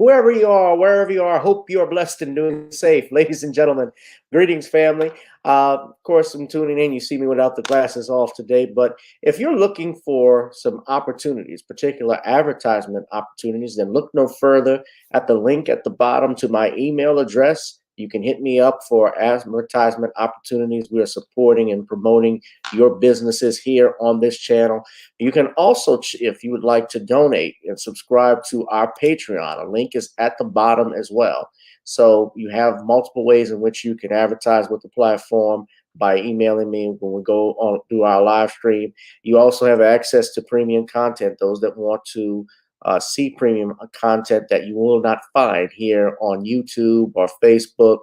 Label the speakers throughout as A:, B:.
A: whoever you are, wherever you are, hope you are blessed and doing safe. Ladies and gentlemen, greetings, family. Of course, I'm tuning in. You see me without the glasses off today, but if you're looking for some opportunities, particular advertisement opportunities, then look no further at the link at the bottom to my email address. You can hit me up for advertisement opportunities. We are supporting and promoting your businesses here on this channel. You can also, if you would like to donate and subscribe to our Patreon, a link is at the bottom as well. So you have multiple ways in which you can advertise with the platform by emailing me when we go on through our live stream. You also have access to premium content, those that want to see premium content that you will not find here on YouTube or Facebook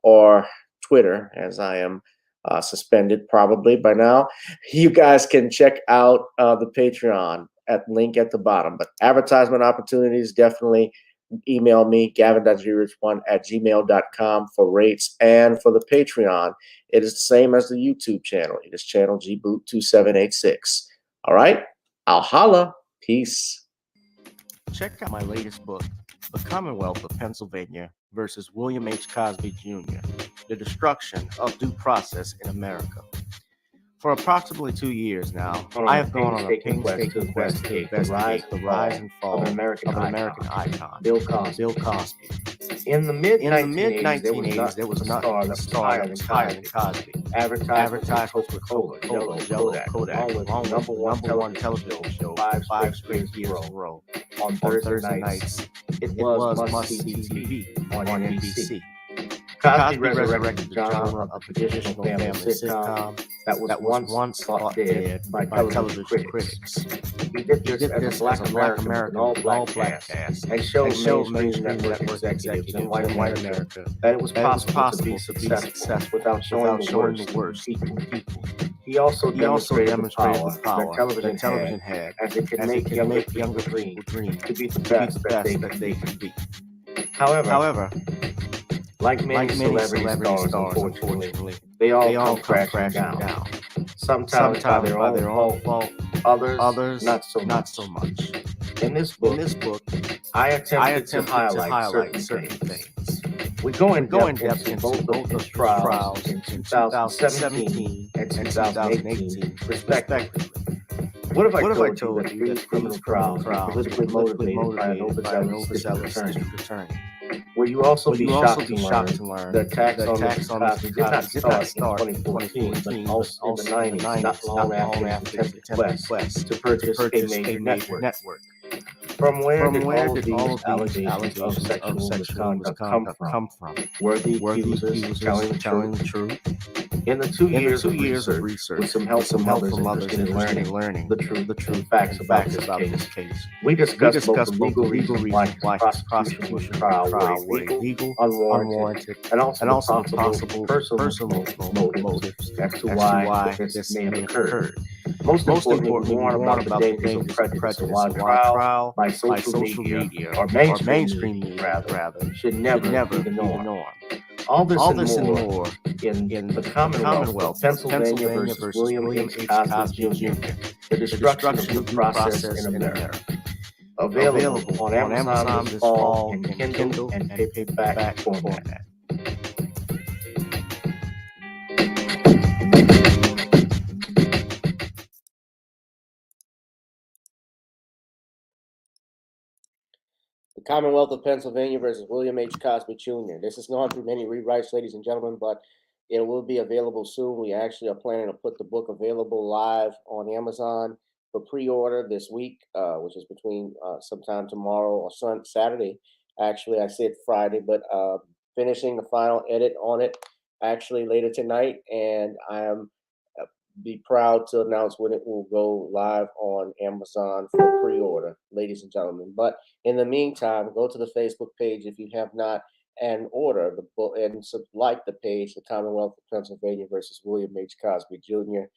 A: or Twitter, as I am suspended probably by now. You guys can check out the Patreon at link at the bottom. But advertisement opportunities, definitely email me, gavin.grich1@gmail.com for rates. And for the Patreon, it is the same as the YouTube channel. It is channel gboot2786. All right, I'll holla. Peace.
B: Check out my latest book, The Commonwealth of Pennsylvania versus William H. Cosby Jr., The Destruction of Due Process in America. For approximately 2 years now, I have gone on a painstaking quest to investigate the rise and fall of an American icon, Bill Cosby. In the mid-1980s, there was not a star that was higher than Cosby. Advertisements with Coca-Cola, Kodak, along with number one television show 5 straight years in a row. On Thursday nights, it was must-see TV on NBC. Cosby resurrected the genre of traditional family sitcom that was once thought dead by television critics. He did this as a black American with an all-black cast and showed mainstream network executives in white America that it was possible to be successful without showing the worst people. He also demonstrated the power that television had as it could make younger people dream to be the best that they could be. However, like many celebrity stars, unfortunately, they all come crashing down. Sometimes by their own fault, others not so much. In this book, I attempted to highlight certain things. We go in depth into both of his trials in 2017 and 2018, respectively. What if I told you that these criminal trials were politically motivated by an overzealous district attorney? Will you also be shocked to learn the attacks on Cosby did not start in 2014, but also in the 90s, not long after his attempted quest to purchase a major network? From where did all of these allegations of sexual misconduct come from? Were the accusers telling the truth? In the 2 years of research, with some help from others interested in learning the true facts about this case, we discussed both the legal reasons why his prosecution trial were illegal, unwarranted, and also possible personal motives as to why this may have occurred. Most importantly, we warn about the dangers of prejudice while trial by social media or mainstream media rather should never be the norm. All this and more in the Commonwealth, Pennsylvania versus William H. Cosby Jr., The Destruction of Due Process in America. Available on Amazon this fall in Kindle and paperback format.
A: The Commonwealth of Pennsylvania versus William H. Cosby Jr. This has gone through many rewrites, ladies and gentlemen, but it will be available soon. We actually are planning to put the book available live on Amazon for pre-order this week, which is between sometime tomorrow or Saturday. Actually, I said Friday, but finishing the final edit on it actually later tonight, and I am be proud to announce when it will go live on Amazon for pre-order, ladies and gentlemen. But in the meantime, go to the Facebook page if you have not and order the book and like the page, The Commonwealth of Pennsylvania versus William H. Cosby Jr.,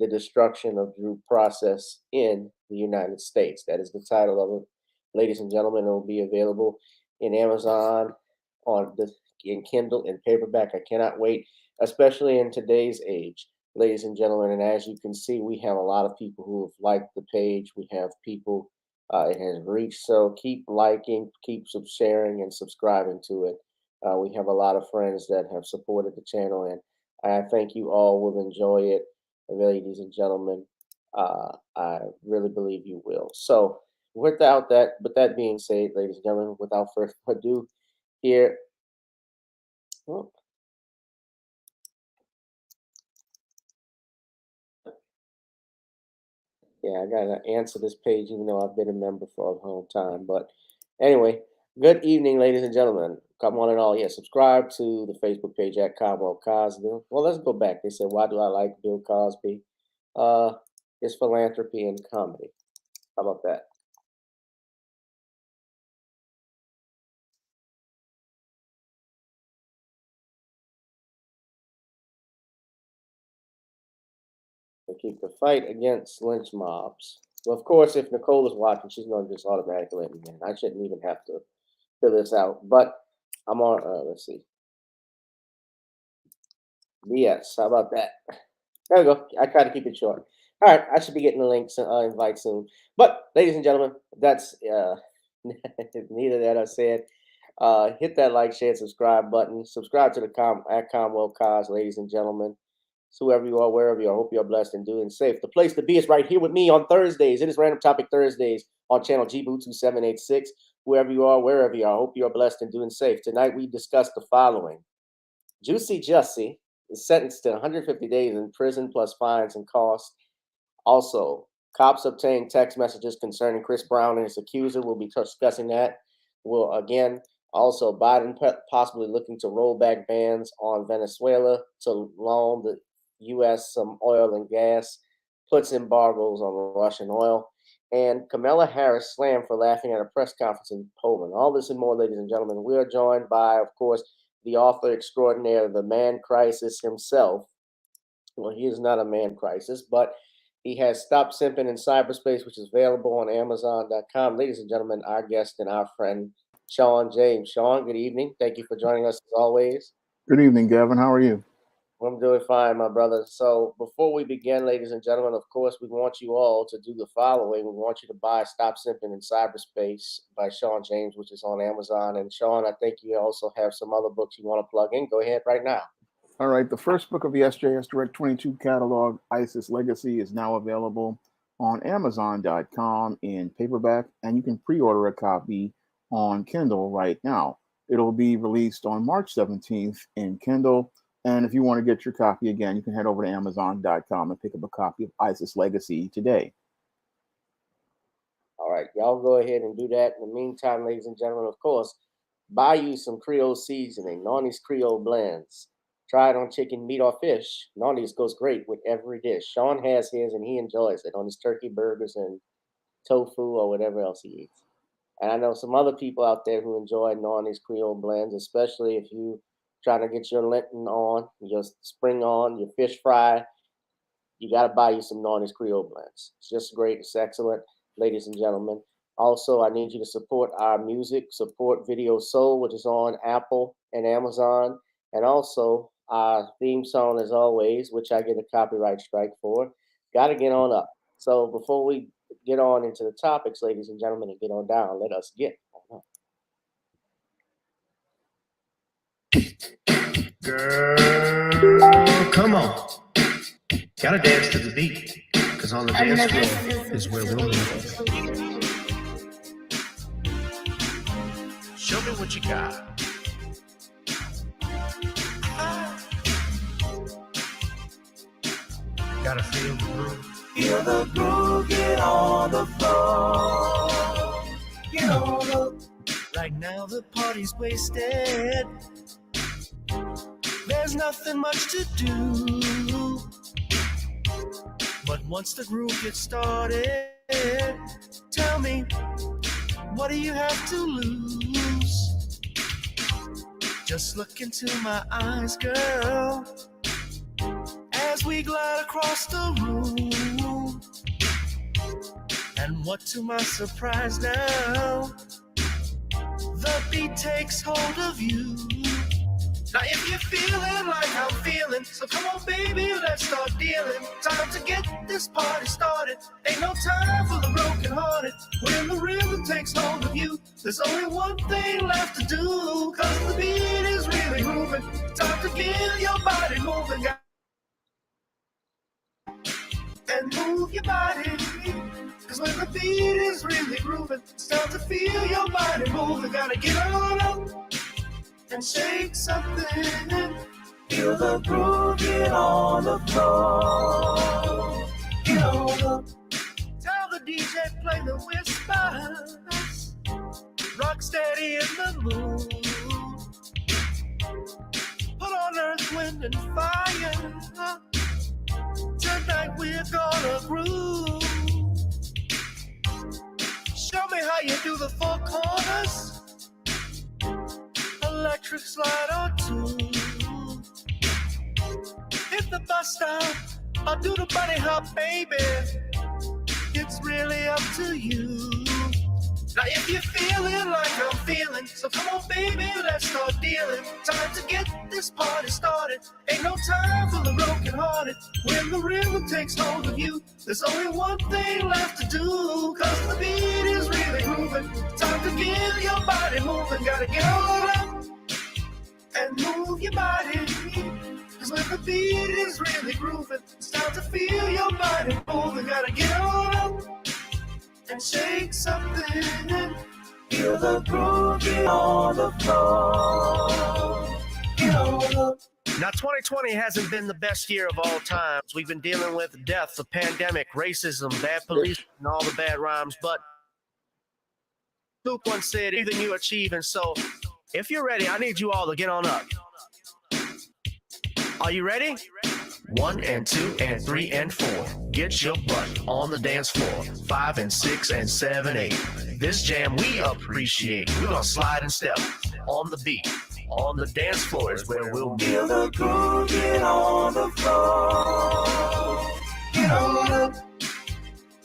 A: The Destruction of Due Process in the United States. That is the title of it, ladies and gentlemen. It will be available in Amazon, in Kindle, and paperback. I cannot wait, especially in today's age, ladies and gentlemen. And as you can see, we have a lot of people who have liked the page. We have people it has reached. So keep liking, keep sharing, and subscribing to it. We have a lot of friends that have supported the channel, and I think you all will enjoy it, ladies and gentlemen. I really believe you will. So, with that being said, ladies and gentlemen, without further ado, here. Oh, yeah, I gotta answer this page, even though I've been a member for a long time. But anyway, good evening, ladies and gentlemen. Come on and all. Yeah, subscribe to the Facebook page at Commonwealth Cosby. Well, let's go back. They said, why do I like Bill Cosby? His philanthropy and comedy. How about that? They keep the fight against lynch mobs. Well, of course, if Nicole is watching, she's going to just automatically let me in. I shouldn't even have to fill this out. But I'm on, let's see. BS. How about that? There we go. I try to keep it short. All right. I should be getting the links invite soon. But, ladies and gentlemen, that's neither that I said. Hit that like, share, subscribe button. Subscribe to the at Commonwealth Cause, ladies and gentlemen. So whoever you are, wherever you are, I hope you're blessed and doing safe. The place to be is right here with me on Thursdays. It is Random Topic Thursdays on channel GBoo2786. Whoever you are, wherever you are, I hope you're blessed and doing safe. Tonight we discuss the following. Jussie is sentenced to 150 days in prison plus fines and costs. Also, cops obtain text messages concerning Chris Brown and his accuser. We'll be discussing that. We'll again, also Biden possibly looking to roll back bans on Venezuela to loan the U.S. some oil and gas, puts embargoes on Russian oil, and Kamala Harris slammed for laughing at a press conference in Poland. All this and more, ladies and gentlemen. We are joined by, of course, the author extraordinaire, the man crisis himself. Well, he is not a man crisis, but he has Stop Simping in Cyberspace, which is available on Amazon.com. Ladies and gentlemen, our guest and our friend, Shawn James. Shawn, good evening. Thank you for joining us as always.
C: Good evening, Gavin. How are you?
A: I'm doing fine, my brother. So before we begin, ladies and gentlemen, of course, we want you all to do the following. We want you to buy Stop Simping in Cyberspace by Shawn James, which is on Amazon. And Shawn, I think you also have some other books you want to plug in. Go ahead right now.
C: All right. The first book of the SJS Direct 22 catalog, ISIS Legacy, is now available on Amazon.com in paperback, and you can pre-order a copy on Kindle right now. It'll be released on March 17th in Kindle. And if you want to get your copy again, you can head over to Amazon.com and pick up a copy of ISIS Legacy today.
A: All right, y'all go ahead and do that. In the meantime, ladies and gentlemen, of course, buy you some Creole seasoning, Nani's Creole blends. Try it on chicken, meat, or fish. Nani's goes great with every dish. Shawn has his, and he enjoys it on his turkey burgers and tofu or whatever else he eats. And I know some other people out there who enjoy Nani's Creole blends, especially if you trying to get your Lenten on, your spring on, your fish fry. You got to buy you some Nani's Creole blends. It's just great. It's excellent, ladies and gentlemen. Also, I need you to support our music, support Video Soul, which is on Apple and Amazon. And also, our theme song, as always, which I get a copyright strike for. Got to get on up. So before we get on into the topics, ladies and gentlemen, and get on down, let us get on up.
D: Girl, come on. Gotta dance to the beat, because on the dance floor is where we'll meet. Show me what you got. Gotta feel the groove. Feel the groove, get on the floor. Get on up. Right now the party's wasted. There's nothing much to do. But once the groove gets started, tell me, what do you have to lose? Just look into my eyes, girl, as we glide across the room. And what to my surprise now, the beat takes hold of you. Now if you're feeling like I'm feeling, so come on baby, let's start dealing. Time to get this party started. Ain't no time for the broken hearted. When the rhythm takes hold of you, there's only one thing left to do. Cause the beat is really grooving. Time to get your body moving. And move your body. Cause when the beat is really grooving, it's time to feel your body moving. Gotta get on up and shake something. Feel the groove, get on the floor. Get on up. Tell the DJ play the whispers. Rock steady in the mood. Put on earth, wind, and fire. Tonight we're gonna groove. Show me how you do the four corners. Electric slide or two. Hit the bus stop or do the bunny hop, baby. It's really up to you. Now if you're feeling like I'm feeling, so come on baby, let's start dealing. Time to get this party started. Ain't no time for the broken hearted. When the rhythm takes hold of you, there's only one thing left to do. Cause the beat is really grooving. Time to get your body moving. Gotta get on up and move your body. Cause when the beat is really grooving, it's time to feel your body moving. Gotta get on up and shake something. Feel the groove, get on the floor. Get on up. Now, 2020 hasn't been the best year of all times. We've been dealing with death, the pandemic, racism, bad police, and all the bad rhymes. But Luke once said, anything you achieve. And so, if you're ready, I need you all to get on up. Are you ready? 1 and 2 and 3 and 4. Get your butt on the dance floor. 5 and 6 and 7, 8. This jam we appreciate. We're gonna slide and step on the beat. On the dance floor is where we'll be. Feel the groove, get on the floor. Get on up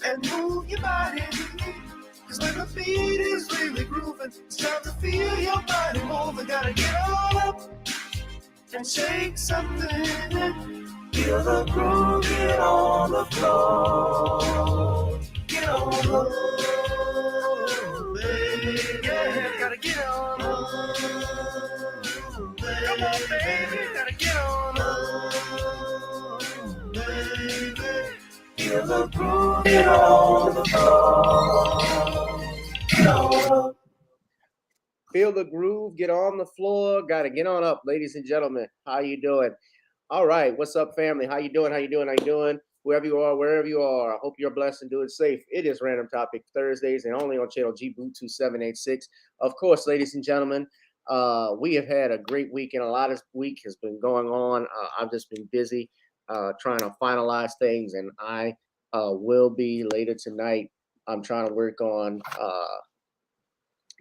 D: and move your body. Cause when the beat is really grooving, it's time to feel your body moving. Gotta get on up and shake something. Feel the groove, get on the floor. Get on up, baby. Yeah, gotta get on up. Come on, baby, gotta get on up, baby. Feel the groove, get on the floor. Get on up.
A: Feel the groove, get on the floor. Gotta get on up, ladies and gentlemen. How you doing? All right, what's up, family? How you doing? How you doing? How you doing? Wherever you are, wherever you are, I hope you're blessed and doing safe. It is Random Topic Thursdays and only on channel G2786. Of course, ladies and gentlemen, we have had a great week, and a lot of week has been going on. I've just been busy trying to finalize things, and I will be later tonight. I'm trying to work on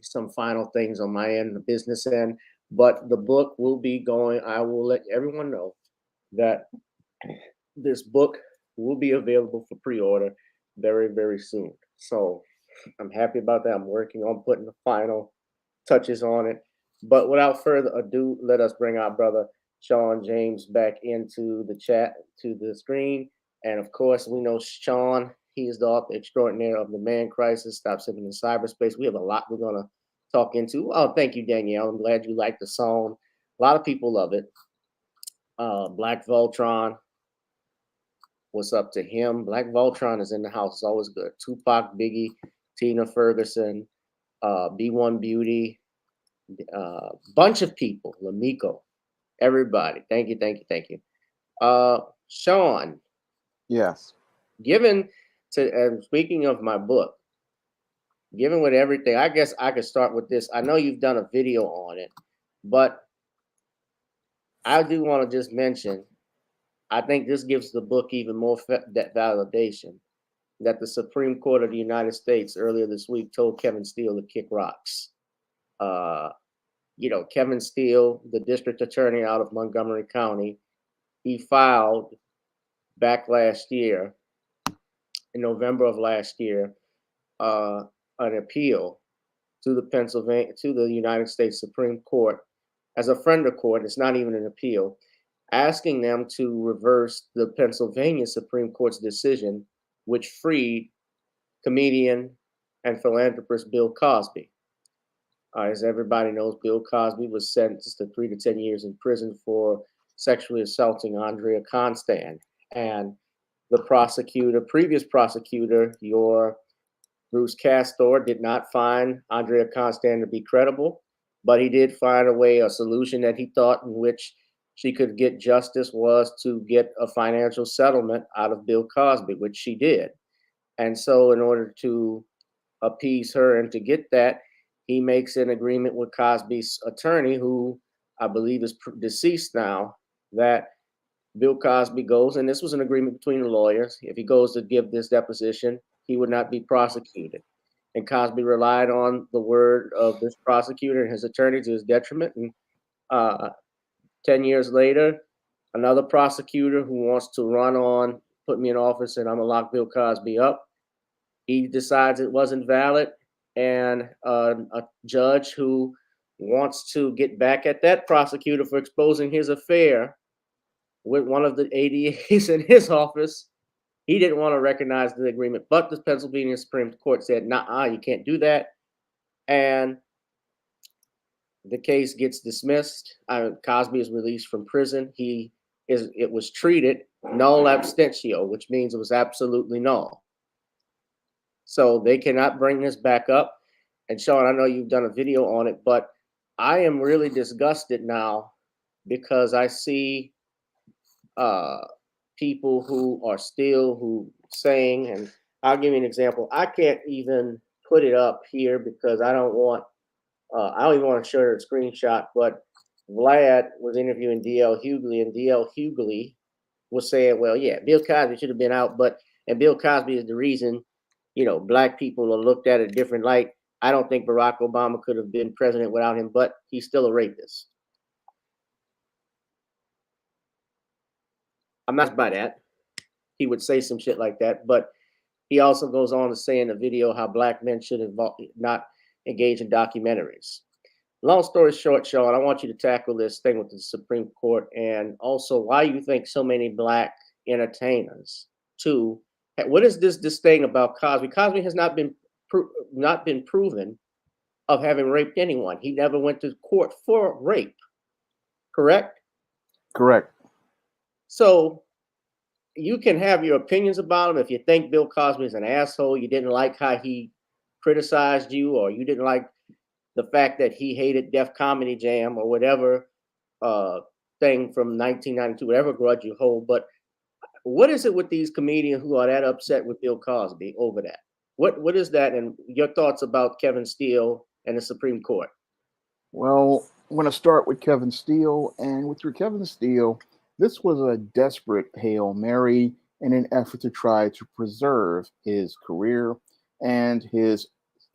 A: some final things on my end, the business end, but the book will be going. I will let everyone know that this book will be available for pre-order very, very soon. So I'm happy about that. I'm working on putting the final touches on it. But without further ado, let us bring our brother Shawn James back into the chat, to the screen. And of course, we know Shawn, he is the author extraordinaire of The Man Crisis, Stop Sipping in Cyberspace. We have a lot we're going to talk into. Oh, thank you, Danielle. I'm glad you liked the song. A lot of people love it. Black Voltron, what's up to him? Black Voltron is in the house. It's always good. Tupac, Biggie, Tina Ferguson, B1 Beauty, bunch of people. Lamiko, everybody. Thank you, thank you, thank you. Shawn.
C: Yes.
A: Given to, speaking of my book, given with everything, I guess I could start with this. I know you've done a video on it, but I do want to just mention, I think this gives the book even more that validation that the Supreme Court of the United States earlier this week told Kevin Steele to kick rocks. You know, Kevin Steele, the district attorney out of Montgomery County, he filed back last year, in November of last year, an appeal to the United States Supreme Court as a friend of court, it's not even an appeal, asking them to reverse the Pennsylvania Supreme Court's decision, which freed comedian and philanthropist Bill Cosby. As everybody knows, Bill Cosby was sentenced to 3 to 10 years in prison for sexually assaulting Andrea Constand. And the previous prosecutor, your Bruce Castor, did not find Andrea Constand to be credible, but he did find a solution that he thought in which she could get justice was to get a financial settlement out of Bill Cosby, which she did. And so in order to appease her and to get that, he makes an agreement with Cosby's attorney, who I believe is deceased now, that Bill Cosby goes, and this was an agreement between the lawyers, if he goes to give this deposition, he would not be prosecuted. And Cosby relied on the word of this prosecutor and his attorney to his detriment. And 10 years later, another prosecutor who wants to run on, put me in office and I'm gonna lock Bill Cosby up, he decides it wasn't valid. And a judge who wants to get back at that prosecutor for exposing his affair with one of the ADAs in his office, he didn't want to recognize the agreement, but the Pennsylvania Supreme Court said, nah, you can't do that. And the case gets dismissed. Cosby is released from prison. It was treated null abstentio, which means it was absolutely null. So they cannot bring this back up. And Shawn, I know you've done a video on it, but I am really disgusted now because I see people who are still saying, and I'll give you an example. I can't even put it up here because I don't even want to show a screenshot, but Vlad was interviewing D.L. Hughley, and D.L. Hughley was saying, well, yeah, Bill Cosby should have been out, and Bill Cosby is the reason, black people are looked at a different light. I don't think Barack Obama could have been president without him, but he's still a rapist. I'm not by that. He would say some shit like that, but he also goes on to say in the video how black men should not engage in documentaries. Long story short, Shawn, I want you to tackle this thing with the Supreme Court, and also why you think so many black entertainers too. What is this thing about Cosby? Cosby has not been proven of having raped anyone. He never went to court for rape. Correct?
C: Correct.
A: So you can have your opinions about him. If you think Bill Cosby is an asshole, you didn't like how he criticized you, or you didn't like the fact that he hated Def Comedy Jam or whatever thing from 1992, whatever grudge you hold. But what is it with these comedians who are that upset with Bill Cosby over that? What is that? And your thoughts about Kevin Steele and the Supreme Court?
C: Well, I'm going to start with Kevin Steele. And with your Kevin Steele, this was a desperate Hail Mary in an effort to try to preserve his career and his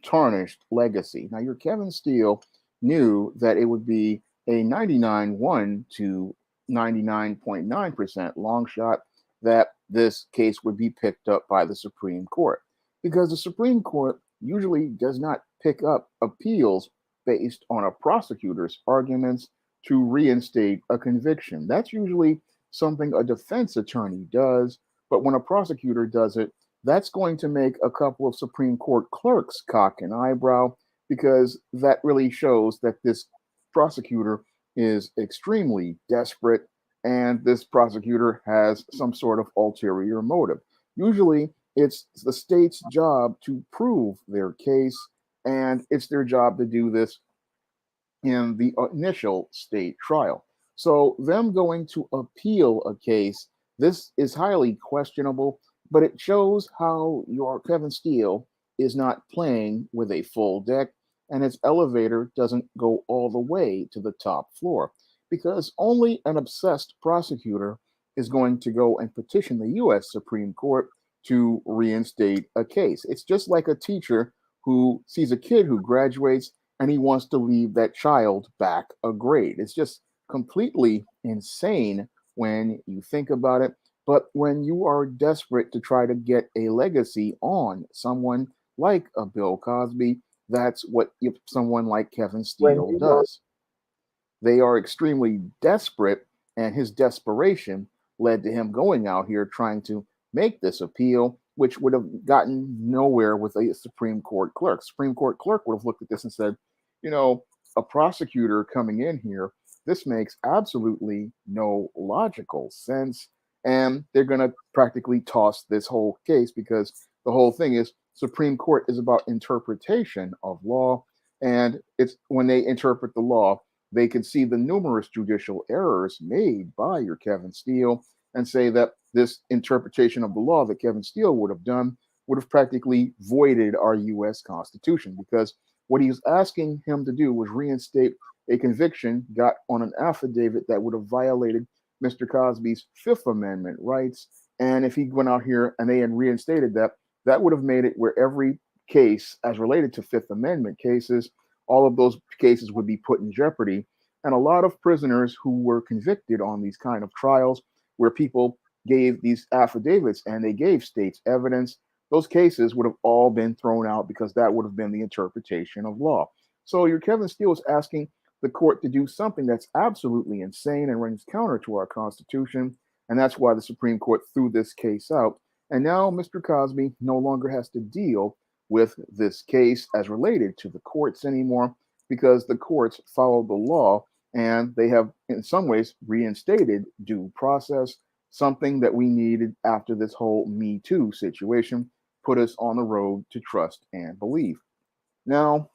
C: tarnished legacy. Now, your Kevin Steele knew that it would be a 99.1 to 99.9% long shot that this case would be picked up by the Supreme Court, because the Supreme Court usually does not pick up appeals based on a prosecutor's arguments to reinstate a conviction. That's usually something a defense attorney does, but when a prosecutor does it, that's going to make a couple of Supreme Court clerks cock an eyebrow, because that really shows that this prosecutor is extremely desperate and this prosecutor has some sort of ulterior motive. Usually, it's the state's job to prove their case, and it's their job to do this in the initial state trial. So them going to appeal a case, this is highly questionable, but it shows how your Kevin Steele is not playing with a full deck, and its elevator doesn't go all the way to the top floor, because only an obsessed prosecutor is going to go and petition the U.S. Supreme Court to reinstate a case. It's just like a teacher who sees a kid who graduates and he wants to leave that child back a grade. It's just completely insane when you think about it. But when you are desperate to try to get a legacy on someone like a Bill Cosby, that's what someone like Kevin Steele does. they are extremely desperate, and his desperation led to him going out here trying to make this appeal, which would have gotten nowhere with a Supreme Court clerk. Supreme Court clerk would have looked at this and said, you know, a prosecutor coming in here, this makes absolutely no logical sense. And they're going to practically toss this whole case because the whole thing is Supreme Court is about interpretation of law. And it's when they interpret the law, they can see the numerous judicial errors made by your Kevin Steele and say that this interpretation of the law that Kevin Steele would have done would have practically voided our U.S. Constitution, because what he was asking him to do was reinstate a conviction got on an affidavit that would have violated Mr. Cosby's Fifth Amendment rights. And if he went out here and they had reinstated that, that would have made it where every case as related to Fifth Amendment cases, all of those cases would be put in jeopardy. And a lot of prisoners who were convicted on these kind of trials, where people gave these affidavits and they gave state's evidence, those cases would have all been thrown out because that would have been the interpretation of law. So your Kevin Steele is asking the court to do something that's absolutely insane and runs counter to our Constitution. And that's why the Supreme Court threw this case out. And now Mr. Cosby no longer has to deal with this case as related to the courts anymore, because the courts follow the law and they have in some ways reinstated due process, something that we needed after this whole Me Too situation put us on the road to trust and believe. Now,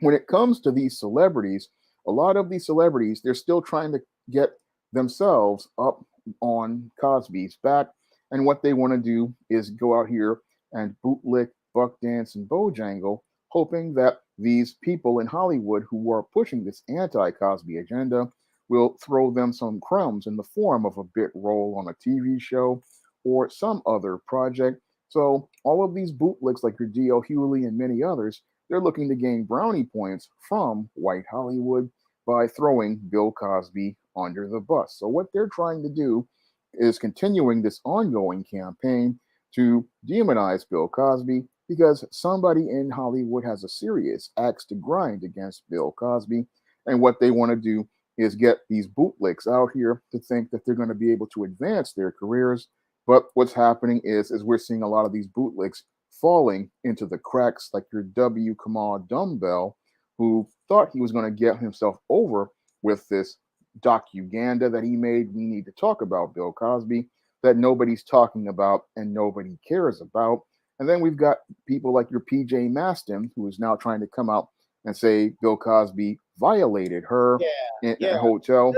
C: when it comes to these celebrities, a lot of these celebrities, they're still trying to get themselves up on Cosby's back. And what they want to do is go out here and bootlick, buck dance, and bojangle, hoping that these people in Hollywood who are pushing this anti-Cosby agenda will throw them some crumbs in the form of a bit role on a TV show or some other project. So all of these bootlicks like your D.L. Hewley and many others, they're looking to gain brownie points from white Hollywood by throwing Bill Cosby under the bus. So what they're trying to do is continuing this ongoing campaign to demonize Bill Cosby, because somebody in Hollywood has a serious axe to grind against Bill Cosby. And what they want to do is get these bootlicks out here to think that they're going to be able to advance their careers. But what's happening is we're seeing a lot of these bootlicks falling into the cracks, like your W. Kamala Dumbbell, who thought he was going to get himself over with this docu-ganda that he made. We need to talk about Bill Cosby, that nobody's talking about and nobody cares about. And then we've got people like your PJ Maston, who is now trying to come out and say Bill Cosby violated her in a hotel.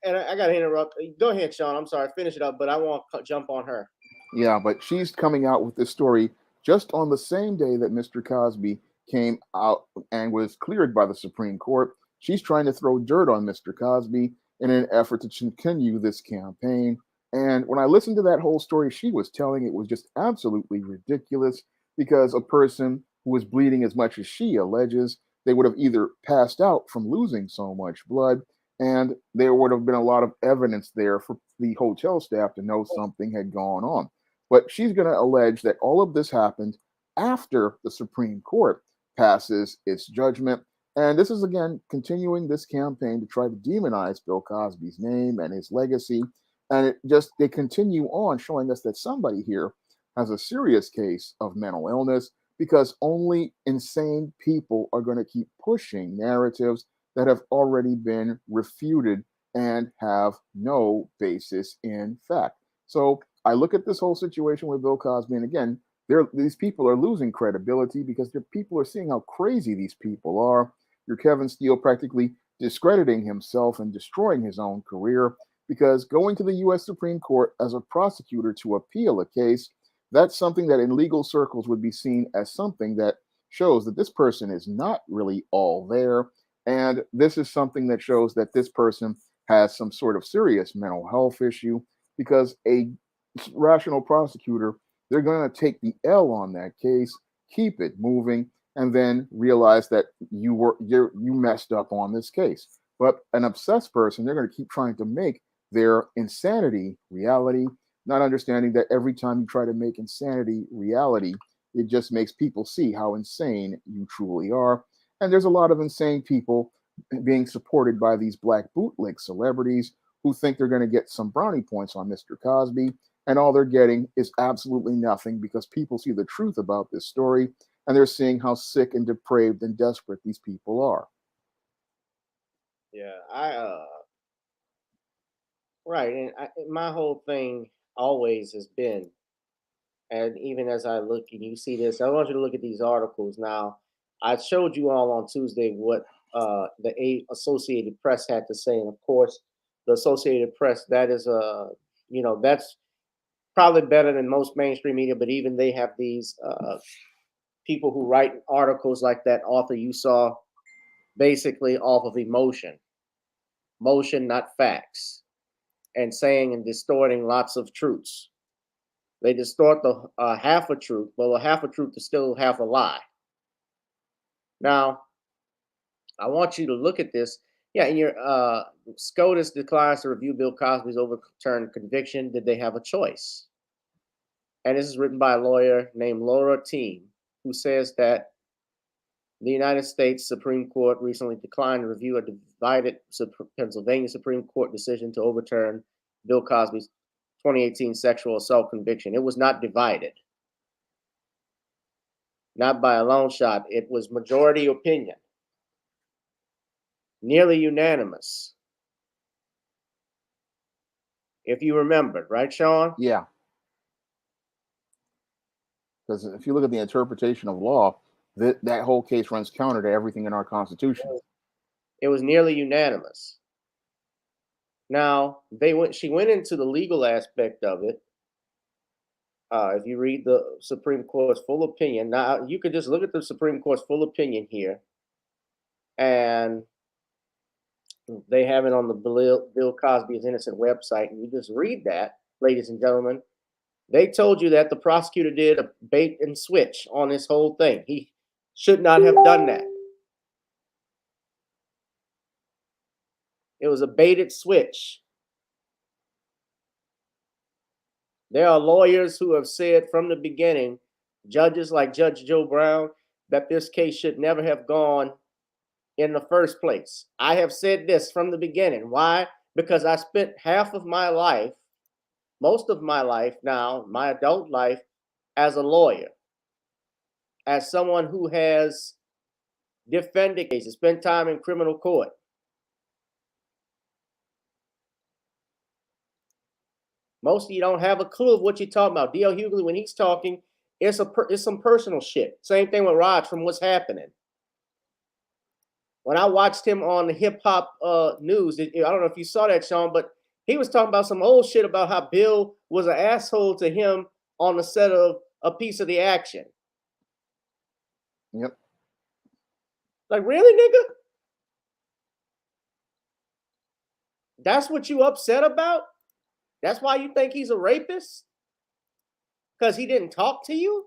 A: And I got to interrupt. Go ahead, Shawn. I'm sorry. Finish it up, but I want to jump on her.
C: Yeah, but she's coming out with this story just on the same day that Mr. Cosby came out and was cleared by the Supreme Court. She's trying to throw dirt on Mr. Cosby in an effort to continue this campaign. And when I listened to that whole story she was telling, it was just absolutely ridiculous, because a person who was bleeding as much as she alleges, they would have either passed out from losing so much blood, and there would have been a lot of evidence there for the hotel staff to know something had gone on. But she's going to allege that all of this happened after the Supreme Court passes its judgment. And this is, again, continuing this campaign to try to demonize Bill Cosby's name and his legacy. And they continue on showing us that somebody here has a serious case of mental illness, because only insane people are going to keep pushing narratives that have already been refuted and have no basis in fact. So I look at this whole situation with Bill Cosby, and again, these people are losing credibility because people are seeing how crazy these people are. Your Kevin Steele practically discrediting himself and destroying his own career, because going to the U.S. Supreme Court as a prosecutor to appeal a case, that's something that in legal circles would be seen as something that shows that this person is not really all there. And this is something that shows that this person has some sort of serious mental health issue, because a rational prosecutor, they're going to take the L on that case, keep it moving, and then realize that you messed up on this case. But an obsessed person, they're going to keep trying to make their insanity reality, not understanding that every time you try to make insanity reality, it just makes people see how insane you truly are. And there's a lot of insane people being supported by these black bootleg celebrities who think they're going to get some brownie points on Mr. Cosby, and all they're getting is absolutely nothing because people see the truth about this story and they're seeing how sick and depraved and desperate these people are.
A: Yeah, right, and my whole thing always has been, and even as I look and you see this, I want you to look at these articles now. I showed you all on Tuesday what the Associated Press had to say, and of course, the Associated Press, that is that's probably better than most mainstream media, but even they have these people who write articles like that author you saw, basically off of emotion, not facts, and saying and distorting lots of truths. They distort the half a truth. Well, a half a truth is still half a lie. Now, I want you to look at this. Yeah, in your SCOTUS declines to review Bill Cosby's overturned conviction. Did they have a choice? And this is written by a lawyer named Laura Team, who says that the United States Supreme Court recently declined to review a divided Pennsylvania Supreme Court decision to overturn Bill Cosby's 2018 sexual assault conviction. It was not divided, not by a long shot. It was majority opinion, nearly unanimous. If you remember, right, Shawn?
C: Yeah. Because if you look at the interpretation of law, that whole case runs counter to everything in our Constitution.
A: It was nearly unanimous. Now, she went into the legal aspect of it. If you read the Supreme Court's full opinion, now you could just look at the Supreme Court's full opinion here, and they have it on the Bill Cosby is Innocent website, and you just read that, ladies and gentlemen. They told you that the prosecutor did a bait and switch on this whole thing. He should not have done that. It was a baited switch. There are lawyers who have said from the beginning, judges like Judge Joe Brown, that this case should never have gone in the first place. I have said this from the beginning. Why? Because I spent half of my life, most of my life now, my adult life, as a lawyer, as someone who has defended cases, spent time in criminal court. Most of you don't have a clue of what you're talking about. D.L. Hughley, when he's talking, it's some personal shit. Same thing with Raj from What's Happening. When I watched him on the hip hop news, I don't know if you saw that, Shawn, but he was talking about some old shit about how Bill was an asshole to him on the set of A Piece of the Action.
C: Yep.
A: Like, really, nigga? That's what you upset about? That's why you think he's a rapist? Because he didn't talk to you?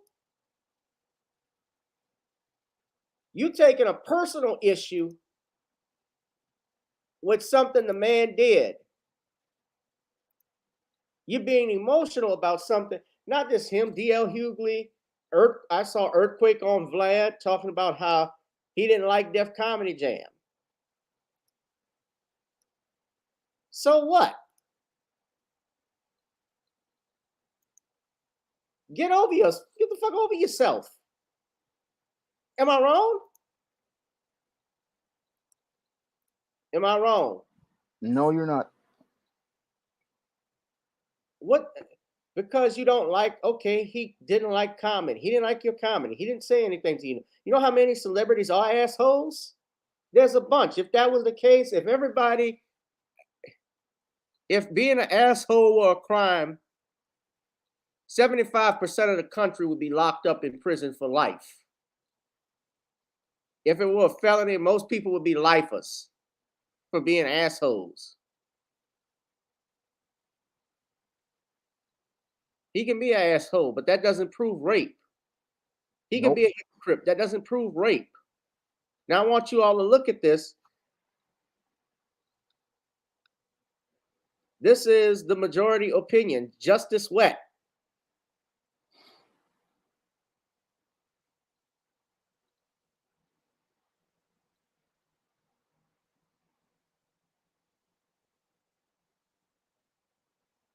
A: You taking a personal issue with something the man did. You're being emotional about something, not just him, D.L. Hughley. I saw Earthquake on Vlad talking about how he didn't like Def Comedy Jam. So what? Get the fuck over yourself. Am I wrong? Am I wrong?
C: No, you're not.
A: What? Because you don't like, okay, he didn't like comedy. He didn't like your comedy. He didn't say anything to you. You know how many celebrities are assholes? There's a bunch. If that was the case, if being an asshole were a crime, 75% of the country would be locked up in prison for life. If it were a felony, most people would be lifers for being assholes. He can be an asshole, but that doesn't prove rape. He can be a hypocrite. That doesn't prove rape. Now I want you all to look at this. This is the majority opinion. Justice Wet.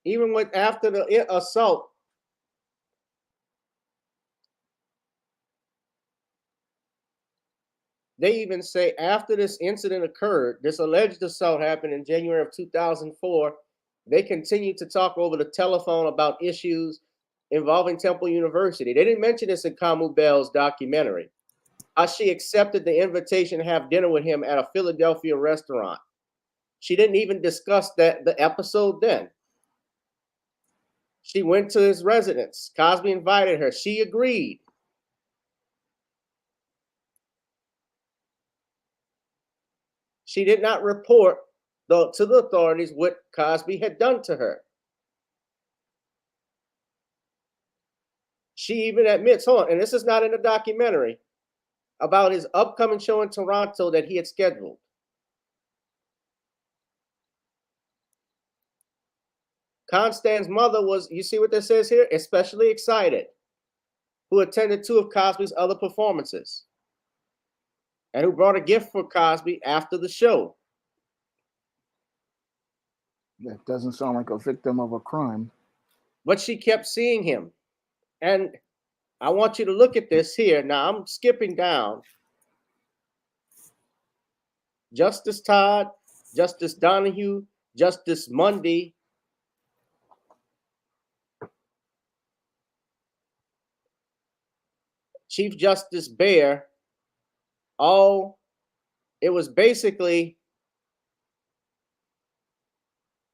A: Even with after the assault, they even say after this incident occurred, this alleged assault happened in January of 2004. They continued to talk over the telephone about issues involving Temple University. They didn't mention this in Camu Bell's documentary. How she accepted the invitation to have dinner with him at a Philadelphia restaurant. She didn't even discuss the episode then. She went to his residence. Cosby invited her. She agreed. She did not report to the authorities what Cosby had done to her. She even admits, hold on, and this is not in the documentary, about his upcoming show in Toronto that he had scheduled. Constance's mother was, you see what this says here? Especially excited, who attended 2 of Cosby's other performances and who brought a gift for Cosby after the show.
C: That doesn't sound like a victim of a crime.
A: But she kept seeing him. And I want you to look at this here. Now I'm skipping down. Justice Todd, Justice Donahue, Justice Mundy, Chief Justice Bear, it was basically,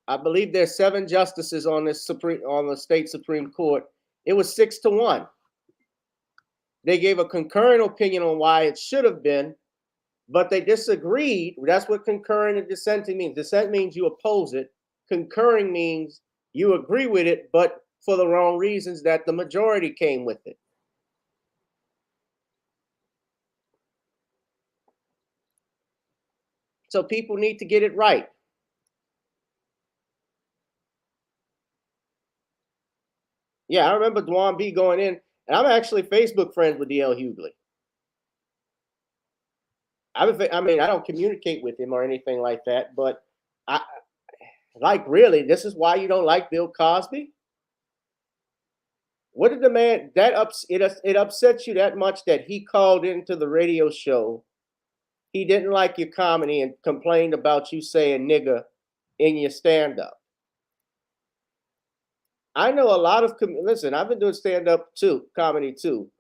A: I believe there's 7 justices on the state Supreme Court. It was 6-1. They gave a concurrent opinion on why it should have been, but they disagreed. That's what concurrent and dissenting means. Dissent means you oppose it. Concurring means you agree with it, but for the wrong reasons that the majority came with it. So people need to get it right. Yeah, I remember Dwan B going in, and I'm actually Facebook friends with D.L. Hughley. I mean, I don't communicate with him or anything like that, but really, this is why you don't like Bill Cosby? What did the man, it upsets you that much that he called into the radio show? He didn't like your comedy and complained about you saying nigga in your stand-up. I know a lot of, listen, I've been doing stand-up too, comedy too.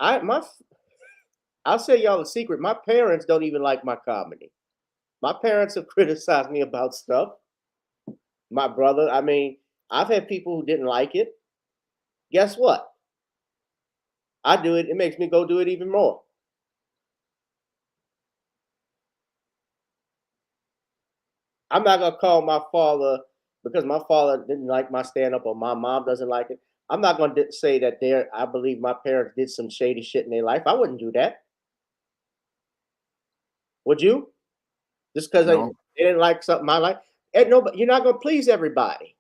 A: I'll say y'all a secret. My parents don't even like my comedy. My parents have criticized me about stuff. My brother, I mean, I've had people who didn't like it. Guess what? I do it. It makes me go do it even more. I'm not going to call my father because my father didn't like my stand-up or my mom doesn't like it. I'm not going to say that I believe my parents did some shady shit in their life. I wouldn't do that. Would you? Just because they didn't like something I like? And no, but you're not going to please everybody.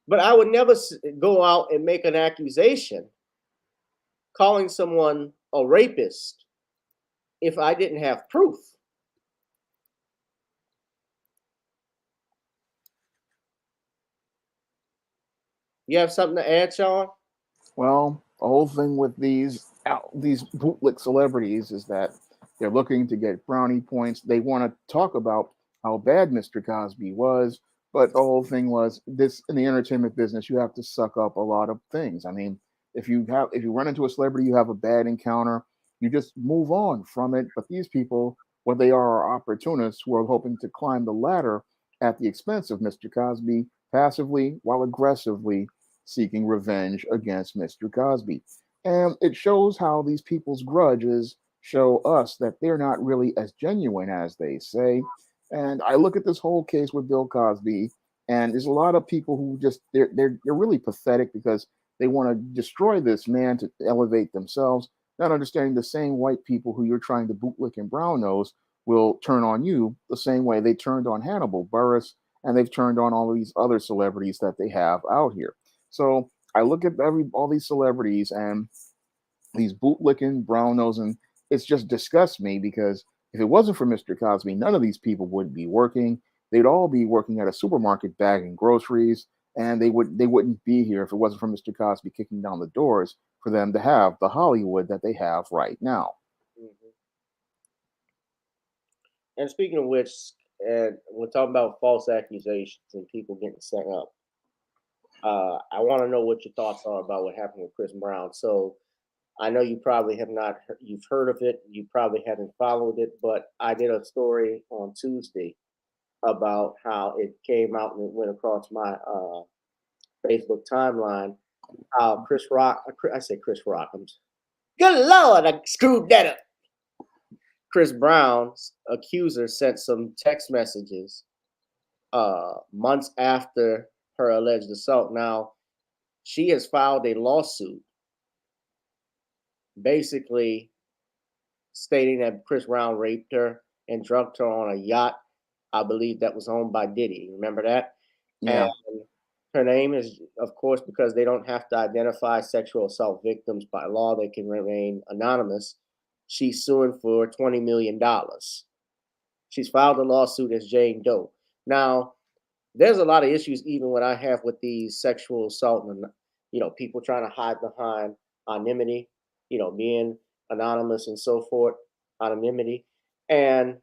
A: But I would never go out and make an accusation calling someone a rapist if I didn't have proof. You have something to add, Shawn?
C: Well, the whole thing with these bootlick celebrities is that they're looking to get brownie points. They want to talk about how bad Mr. Cosby was, but the whole thing was this: in the entertainment business, you have to suck up a lot of things. I mean, if you run into a celebrity, you have a bad encounter, you just move on from it. But these people, what they are opportunists who are hoping to climb the ladder at the expense of Mr. Cosby, passively while aggressively seeking revenge against Mr. Cosby. And it shows how these people's grudges show us that they're not really as genuine as they say. And I look at this whole case with Bill Cosby, and there's a lot of people who just they're really pathetic because they want to destroy this man to elevate themselves, not understanding the same white people who you're trying to bootlick and brown nose will turn on you the same way they turned on Hannibal Buress, and they've turned on all of these other celebrities that they have out here. So I look at all these celebrities and these bootlicking, brown nosing. It's just disgusts me because if it wasn't for Mr. Cosby, none of these people would be working. they'd all be working at a supermarket bagging groceries, and they wouldn't be here if it wasn't for Mr. Cosby kicking down the doors for them to have the Hollywood that they have right now.
A: Mhm. And speaking of which, and we're talking about false accusations and people getting sent up. I want to know what your thoughts are about what happened with Chris Brown. So I know you probably have not, you've heard of it, you probably haven't followed it, but I did a story on Tuesday about how it came out and it went across my Facebook timeline. How Chris Rock, I say Chris Rock, good Lord, I screwed that up. Chris Brown's accuser sent some text messages months after her alleged assault. Now, she has filed a lawsuit basically stating that Chris Brown raped her and drugged her on a yacht. I believe that was owned by Diddy. Remember that?
C: Yeah.
A: And her name is, of course, because they don't have to identify sexual assault victims by law, they can remain anonymous. She's suing for $20 million. She's filed a lawsuit as Jane Doe. Now, there's a lot of issues even what I have with these sexual assault and people trying to hide behind anonymity, being anonymous and so forth, anonymity. And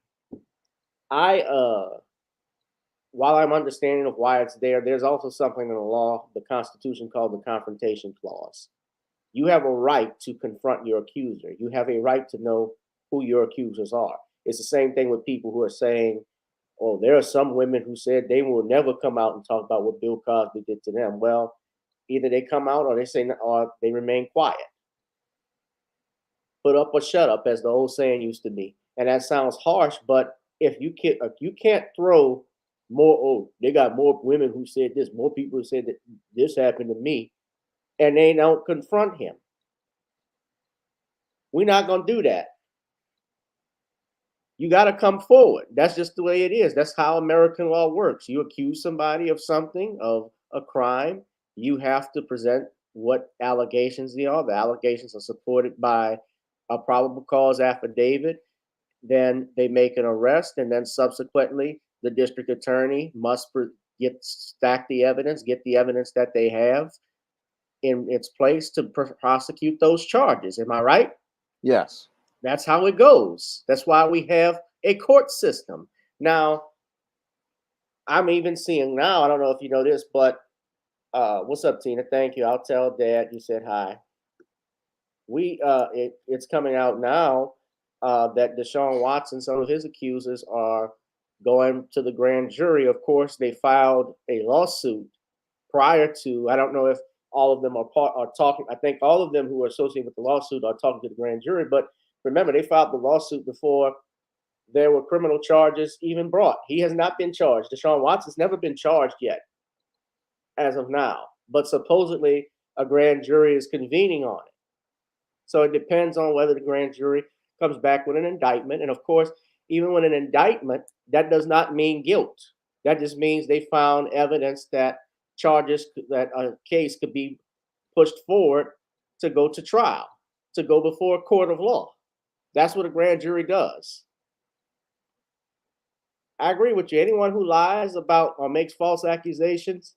A: I while I'm understanding of why it's there, there's also something in the law, the Constitution, called the Confrontation Clause. You have a right to confront your accuser. You have a right to know who your accusers are. It's the same thing with people who are saying, oh, there are some women who said they will never come out and talk about what Bill Cosby did to them. Well, either they come out or they say, or they remain quiet. Put up or shut up, as the old saying used to be. And that sounds harsh, but if you can't throw more, oh, they got more women who said this, more people who said that this happened to me, and they don't confront him. We're not going to do that. You got to come forward. That's just the way it is. That's how American law works. You accuse somebody of something, of a crime, you have to present what allegations they are. The allegations are supported by a probable cause affidavit. Then they make an arrest, and then subsequently the district attorney must stack the evidence, get the evidence that they have in its place to prosecute those charges. Am I right?
C: Yes.
A: That's how it goes. That's why we have a court system. Now, I'm even seeing now, I don't know if you know this, but what's up, Tina? Thank you. I'll tell Dad you said hi. It's coming out now that Deshaun Watson, some of his accusers, are going to the grand jury. Of course, they filed a lawsuit prior to, I don't know if all of them are talking. I think all of them who are associated with the lawsuit are talking to the grand jury. But remember, they filed the lawsuit before there were criminal charges even brought. He has not been charged. Deshaun Watson's never been charged yet, as of now. But supposedly a grand jury is convening on it. So it depends on whether the grand jury comes back with an indictment. And of course, even with an indictment, that does not mean guilt. That just means they found evidence that that a case could be pushed forward to go to trial, to go before a court of law. That's what a grand jury does. I agree with you. Anyone who lies about or makes false accusations,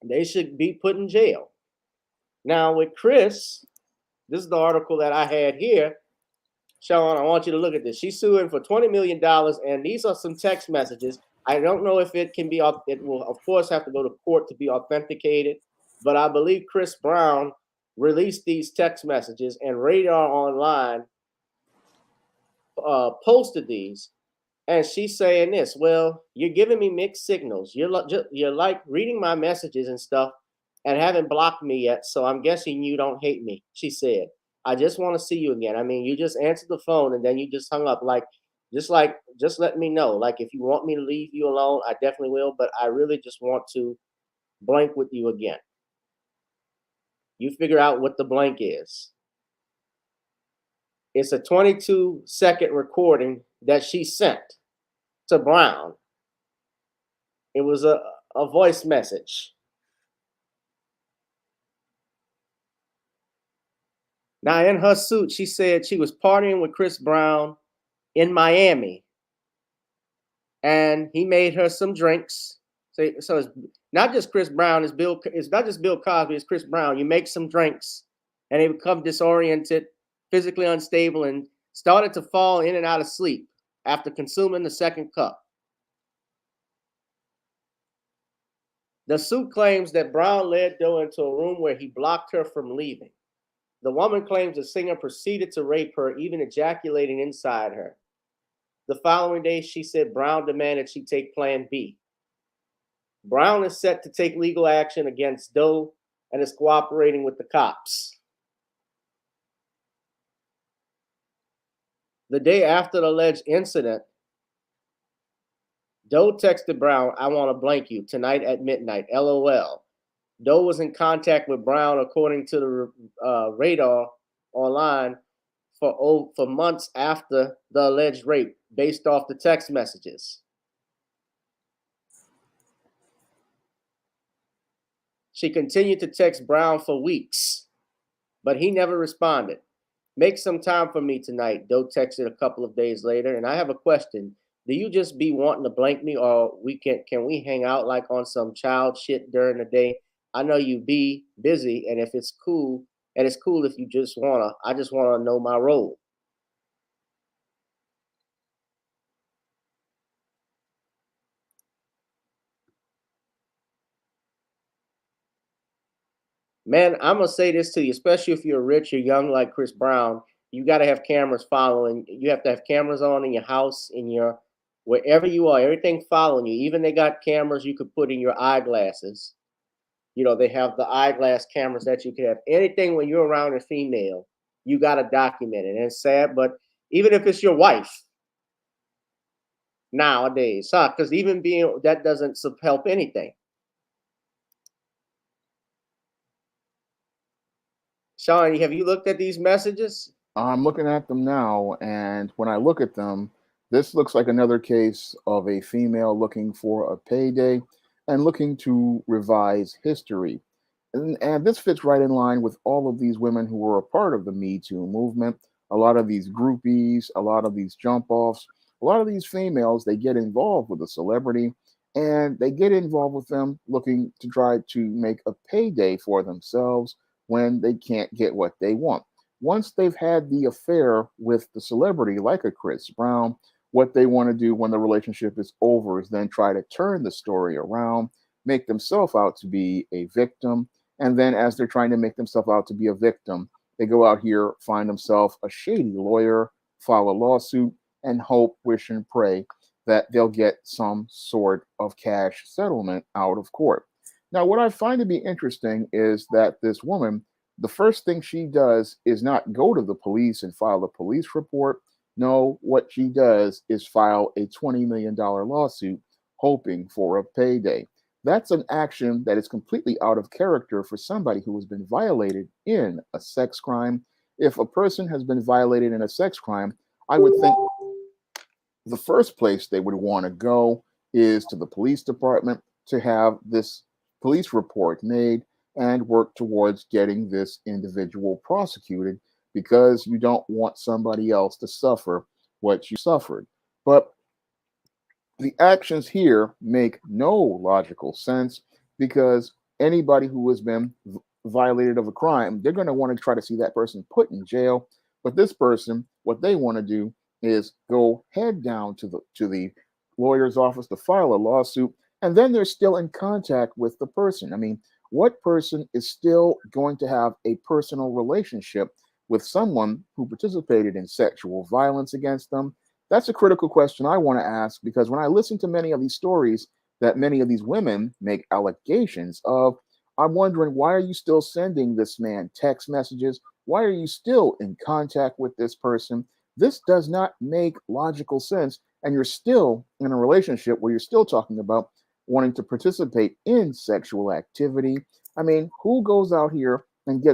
A: they should be put in jail. Now with Chris, this is the article that I had here. Shawn, I want you to look at this. She's suing for $20 million, and these are some text messages. I don't know if it can be, it will, of course, have to go to court to be authenticated, but I believe Chris Brown released these text messages, and Radar Online posted these, and she's saying this, well, you're giving me mixed signals. You're like reading my messages and stuff and haven't blocked me yet, so I'm guessing you don't hate me, she said. I just want to see you again. I mean, you just answered the phone and then you just hung up. Just let me know. Like, if you want me to leave you alone, I definitely will. But I really just want to blank with you again. You figure out what the blank is. It's a 22-second recording that she sent to Brown. It was a voice message. Now, in her suit, she said she was partying with Chris Brown in Miami. and he made her some drinks. So it's not just Chris Brown, it's not just Bill Cosby, it's Chris Brown. You make some drinks and they become disoriented, physically unstable, and started to fall in and out of sleep after consuming the second cup. The suit claims that Brown led Doe into a room where he blocked her from leaving. The woman claims the singer proceeded to rape her, even ejaculating inside her. The following day, she said Brown demanded she take Plan B. Brown is set to take legal action against Doe and is cooperating with the cops. The day after the alleged incident, Doe texted Brown, "I want to blank you tonight at midnight, LOL." Doe was in contact with Brown, according to the radar online, for months after the alleged rape, based off the text messages. She continued to text Brown for weeks, but he never responded. "Make some time for me tonight," Doe texted a couple of days later. "And I have a question. Do you just be wanting to blank me, or can we hang out like on some child shit during the day? I know you be busy, and if it's cool, if you just I just wanna know my role." Man, I'm gonna say this to you, especially if you're rich or young like Chris Brown, you gotta have cameras following. You have to have cameras on in your house, in your wherever you are, everything following you. Even they got cameras you could put in your eyeglasses. They have the eyeglass cameras that you can have. Anything when you're around a female, you gotta document it. And it's sad, but even if it's your wife nowadays, because even being that doesn't help anything. Shawn, have you looked at these messages?
C: I'm looking at them now, and when I look at them, this looks like another case of a female looking for a payday and looking to revise history. And this fits right in line with all of these women who were a part of the Me Too movement. A lot of these groupies, a lot of these jump offs, a lot of these females, they get involved with a celebrity and they get involved with them looking to try to make a payday for themselves when they can't get what they want. Once they've had the affair with the celebrity, like a Chris Brown, what they want to do when the relationship is over is then try to turn the story around, make themselves out to be a victim. And then, as they're trying to make themselves out to be a victim, they go out here, find themselves a shady lawyer, file a lawsuit, and hope, wish, and pray that they'll get some sort of cash settlement out of court. Now, what I find to be interesting is that this woman, the first thing she does is not go to the police and file a police report. No, what she does is file a $20 million lawsuit hoping for a payday. That's an action that is completely out of character for somebody who has been violated in a sex crime. If a person has been violated in a sex crime, I would think the first place they would want to go is to the police department to have this police report made and work towards getting this individual prosecuted, because you don't want somebody else to suffer what you suffered. But the actions here make no logical sense, because anybody who has been violated of a crime, they're going to want to try to see that person put in jail. But this person, what they want to do is go head down to the lawyer's office to file a lawsuit, and then they're still in contact with the person. I mean, what person is still going to have a personal relationship with someone who participated in sexual violence against them? That's a critical question I want to ask, because when I listen to many of these stories that many of these women make allegations of, I'm wondering, why are you still sending this man text messages? Why are you still in contact with this person? This does not make logical sense. And you're still in a relationship where you're still talking about wanting to participate in sexual activity. I mean, who goes out here and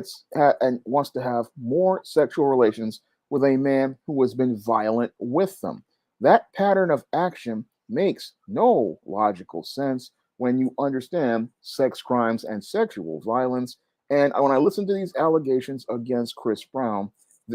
C: wants to have more sexual relations with a man who has been violent with them? That pattern of action makes no logical sense when you understand sex crimes and sexual violence. And when I listen to these allegations against Chris Brown,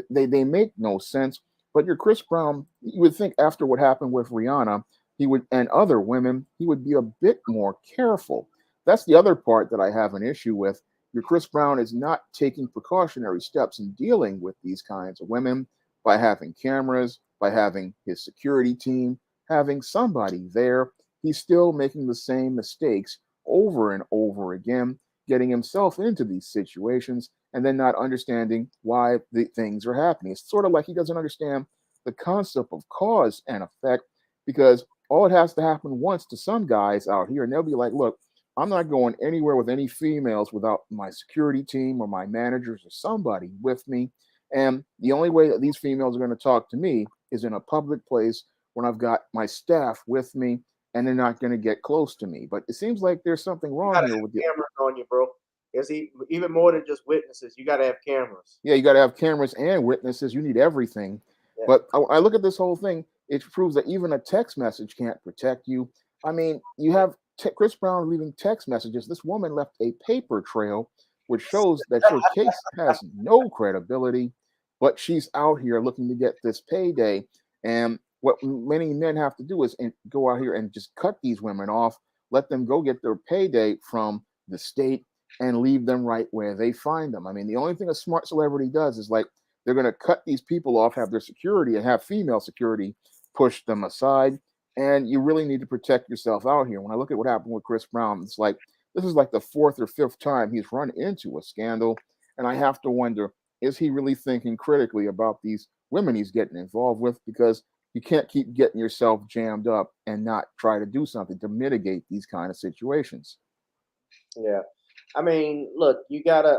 C: they make no sense. But you're Chris Brown, you would think after what happened with Rihanna, he would, and other women, he would be a bit more careful. That's the other part that I have an issue with. Your Chris Brown is not taking precautionary steps in dealing with these kinds of women by having cameras, by having his security team, having somebody there. He's still making the same mistakes over and over again, getting himself into these situations and then not understanding why the things are happening. It's sort of like he doesn't understand the concept of cause and effect, because all it has to happen once to some guys out here, and they'll be like, look, I'm not going anywhere with any females without my security team or my managers or somebody with me. And the only way that these females are going to talk to me is in a public place when I've got my staff with me, and they're not going to get close to me. But it seems like there's something
A: You
C: wrong
A: gotta
C: here
A: have
C: with the.
A: cameras on you, bro. It's even more than just witnesses. You gotta have cameras.
C: Yeah, you got to have cameras and witnesses. You need everything.
A: Yeah.
C: But I look at this whole thing. It proves that even a text message can't protect you. I mean, you have Chris Brown leaving text messages. This woman left a paper trail, which shows that your case has no credibility. But she's out here looking to get this payday. And what many men have to do is go out here and just cut these women off, let them go get their payday from the state, and leave them right where they find them. I mean, the only thing a smart celebrity does is like they're going to cut these people off, have their security and have female security push them aside. And you really need to protect yourself out here. When I look at what happened with Chris Brown, it's like this is like the fourth or fifth time he's run into a scandal. And I have to wonder, is he really thinking critically about these women he's getting involved with? Because you can't keep getting yourself jammed up and not try to do something to mitigate these kind of situations.
A: Yeah. I mean, look, you gotta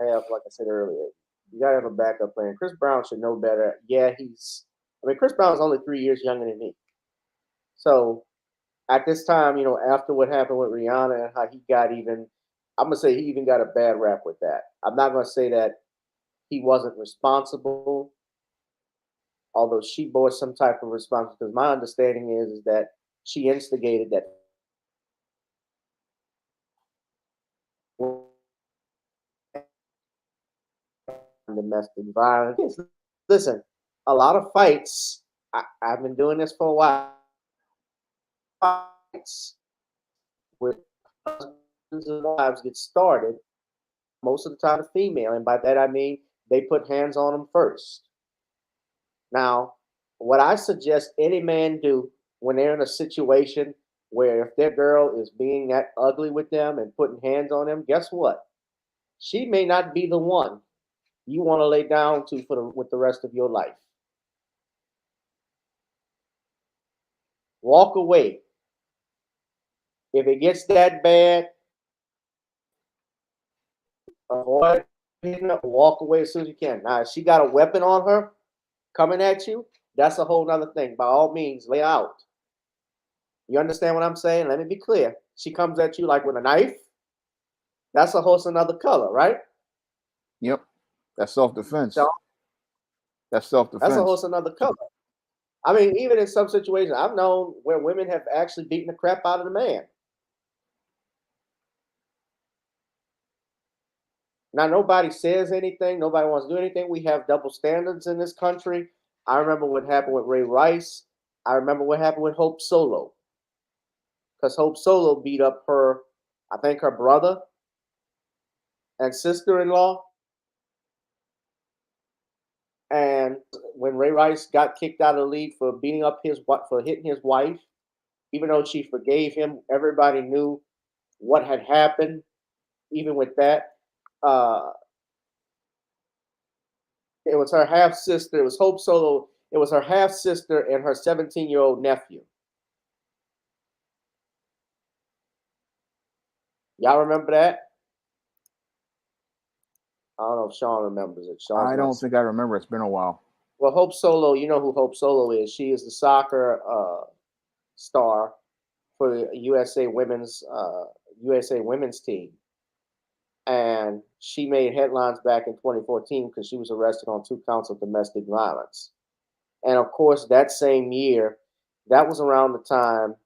A: have, like I said earlier, you gotta have a backup plan. Chris Brown should know better. Yeah, I mean, Chris Brown is only 3 years younger than me. So at this time, after what happened with Rihanna and how he got even, I'm gonna say he even got a bad rap with that. I'm not gonna say that he wasn't responsible, although she bore some type of responsibility. Because my understanding is that she instigated that domestic violence. Listen, a lot of fights. I've been doing this for a while. Fights with husbands and wives get started most of the time, a female, and by that I mean they put hands on them first. Now, what I suggest any man do when they're in a situation where if their girl is being that ugly with them and putting hands on them, guess what? She may not be the one you want to lay down to with the rest of your life. Walk away. If it gets that bad, avoid picking up, walk away as soon as you can. Now, if she got a weapon on her coming at you, that's a whole nother thing. By all means, lay out. You understand what I'm saying? Let me be clear. She comes at you like with a knife. That's a whole another color, right?
C: Yep. That's self-defense.
A: So
C: That's self-defense.
A: that's a whole another color. I mean, even in some situations, I've known where women have actually beaten the crap out of the man. Now, nobody says anything. Nobody wants to do anything. We have double standards in this country. I remember what happened with Ray Rice. I remember what happened with Hope Solo. Because Hope Solo beat up I think her brother and sister-in-law. And when Ray Rice got kicked out of the league for hitting his wife, even though she forgave him, everybody knew what had happened. Even with that, it was her half sister. It was Hope Solo. It was her half sister and her 17-year-old nephew. Y'all remember that? I don't know if Shawn remembers it.
C: I don't think I remember. It's been a while.
A: Well, Hope Solo, you know who Hope Solo is. She is the soccer star for the USA women's team. And she made headlines back in 2014 because she was arrested on 2 counts of domestic violence. And of course, that same year, that was around the time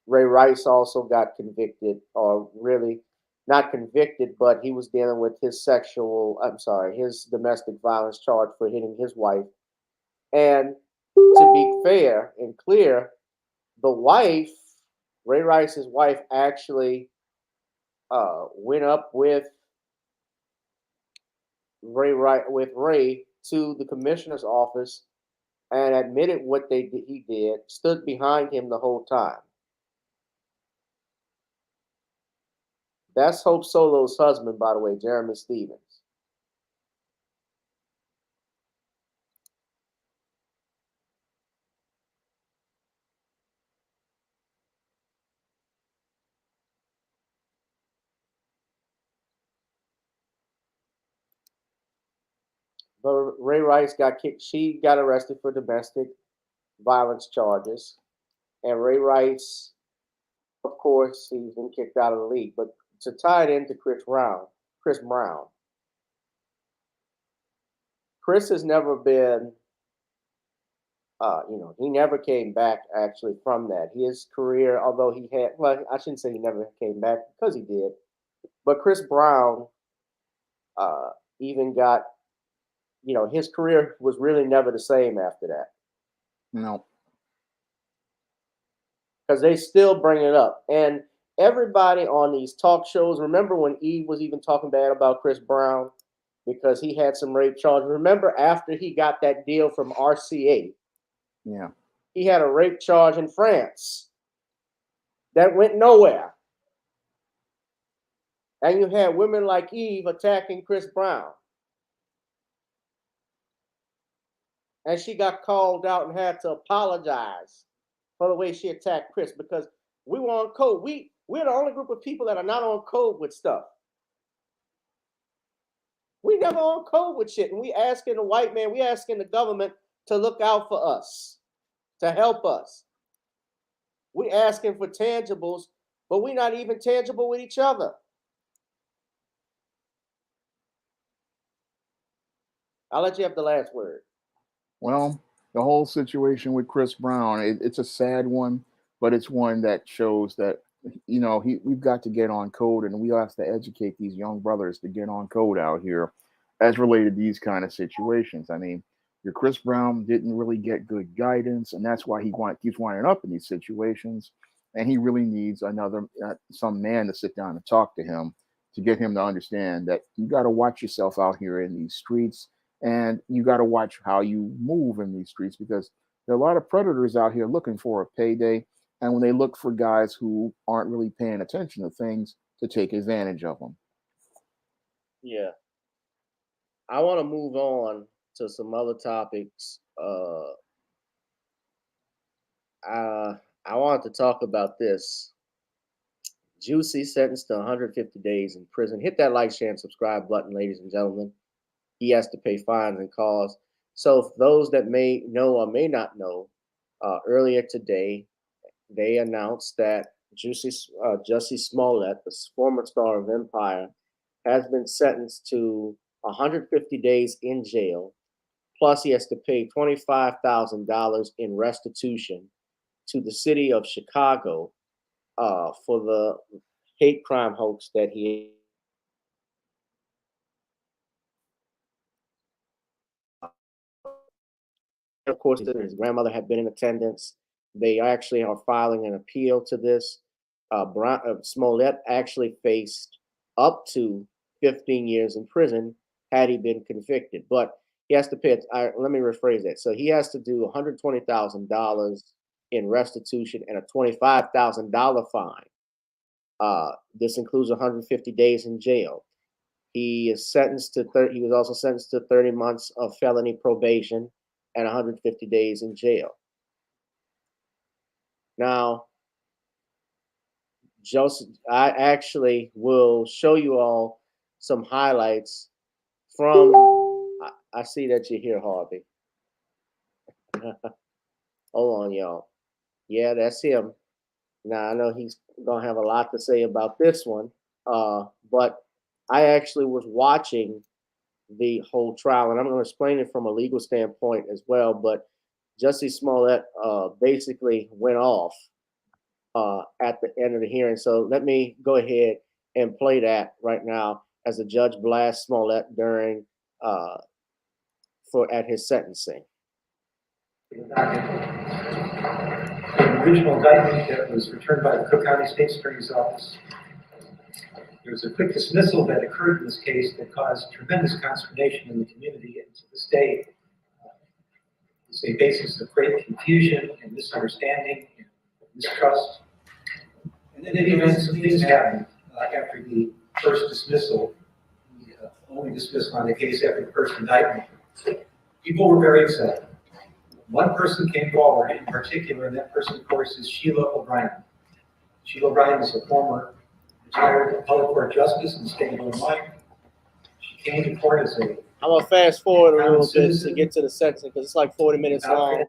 A: Ray Rice also got convicted, or really not convicted, but he was dealing with his domestic violence charge for hitting his wife. And To be fair and clear, the wife, Ray Rice's wife, actually went up with Ray to the commissioner's office and admitted what he did, stood behind him the whole time. That's Hope Solo's husband, by the way, Jeremy Stevens. But Ray Rice got kicked. She got arrested for domestic violence charges, and Ray Rice, of course, he's been kicked out of the league. But to tie it into Chris Brown, Chris has never been, he never came back actually from that. His career, although he had, well, I shouldn't say he never came back because he did, but Chris Brown even got, his career was really never the same after that.
C: No.
A: Because they still bring it up. And everybody on these talk shows, remember when Eve was even talking bad about Chris Brown because he had some rape charges? Remember after he got that deal from RCA?
C: Yeah.
A: He had a rape charge in France that went nowhere. And you had women like Eve attacking Chris Brown. And she got called out and had to apologize for the way she attacked Chris because we were on code. We're the only group of people that are not on code with stuff. We never on code with shit. And we asking the white man, we asking the government to look out for us, to help us. We asking for tangibles, but we're not even tangible with each other. I'll let you have the last word.
C: Well, the whole situation with Chris Brown, it's a sad one, but it's one that shows that, we've got to get on code, and we have to educate these young brothers to get on code out here as related to these kind of situations. I mean, your Chris Brown didn't really get good guidance, and that's why he keeps winding up in these situations. And he really needs some man to sit down and talk to him to get him to understand that you got to watch yourself out here in these streets, and you got to watch how you move in these streets because there are a lot of predators out here looking for a payday. And when they look for guys who aren't really paying attention to things, to take advantage of them.
A: Yeah. I want to move on to some other topics. I want to talk about this. Jussie sentenced to 150 days in prison. Hit that like, share, and subscribe button, ladies and gentlemen. He has to pay fines and costs. So, for those that may know or may not know, earlier today, they announced that Jussie Smollett, the former star of Empire, has been sentenced to 150 days in jail. Plus, he has to pay $25,000 in restitution to the city of Chicago for the hate crime hoax that he. Of course, his grandmother had been in attendance. They actually are filing an appeal to this. Smollett actually faced up to 15 years in prison had he been convicted, but he has to pay. Let me rephrase that. So he has to do $120,000 in restitution and a $25,000 fine. This includes 150 days in jail. He is sentenced to He was also sentenced to 30 months of felony probation and 150 days in jail. Now, Joseph, I actually will show you all some highlights from. I see that you're here, Harvey. Hold on, y'all. Yeah, that's him. Now, I know he's going to have a lot to say about this one, but I actually was watching the whole trial, and I'm going to explain it from a legal standpoint as well, but Jussie Smollett basically went off at the end of the hearing. So let me go ahead and play that right now as the judge blasts Smollett during at his sentencing.
E: The original indictment that was returned by the Cook County State Attorney's Office. There was a quick dismissal that occurred in this case that caused tremendous consternation in the community and to this day. It's a basis of great confusion and misunderstanding and mistrust. And then even some things happened after the first dismissal, the only dismissal on the case after the first indictment. People were very upset. One person came forward in particular, and that person, of course, is Sheila O'Brien. Sheila O'Brien is a former retired appellate court justice in the state of Illinois. She came to court as a
A: I'm gonna fast forward a little bit to
E: citizen.
A: get to the section because it's like 40 minutes long.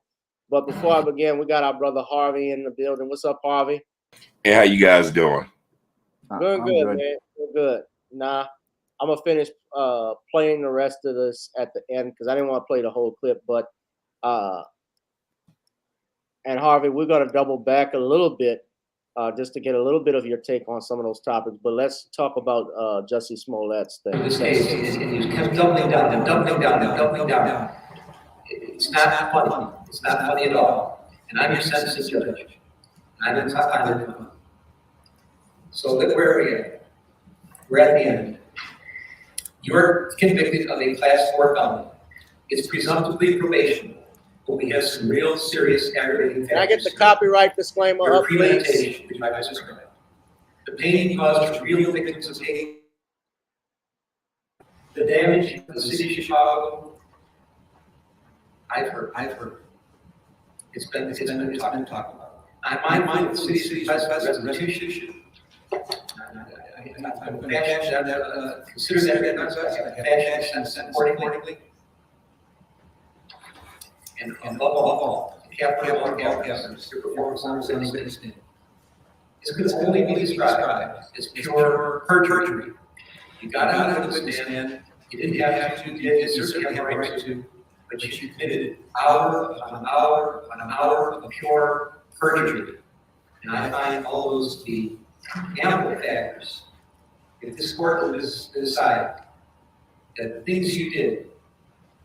A: But before I begin, we got our brother Harvey in the building. What's up, Harvey?
F: Hey, how you guys doing?
A: Good,
C: I'm
A: good, man. We're good. Nah, I'm gonna finish playing the rest of this at the end because I didn't want to play the whole clip. But and Harvey, we're gonna double back a little bit just to get a little bit of your take on some of those topics. But let's talk about Jussie Smollett's thing.
E: In this case, and you kept doubling down. It's not funny. It's not funny at all. And I'm your sentencing judge. And I'm not time. So look where we are. We're at the end. You're convicted of a class 4 felony. It's presumptively probation, but we have some real serious aggravating factors.
A: Can I get the copyright disclaimer
E: Your
A: up, please?
E: premeditation, which I just described. The pain caused to real victims of hate. The damage to the city of Chicago. I've heard. It's been talked about. I'm mindful of the city's restitution. I'm consider that sentence accordingly. And above all, the capital performance on the witness stand. It's going to only be described as pure perjury. You got out of the witness stand, you didn't have to, you certainly have a right to, but you committed hour on hour on hour of pure perjury. And I find all those to be ample factors. If this court will decide that the things you did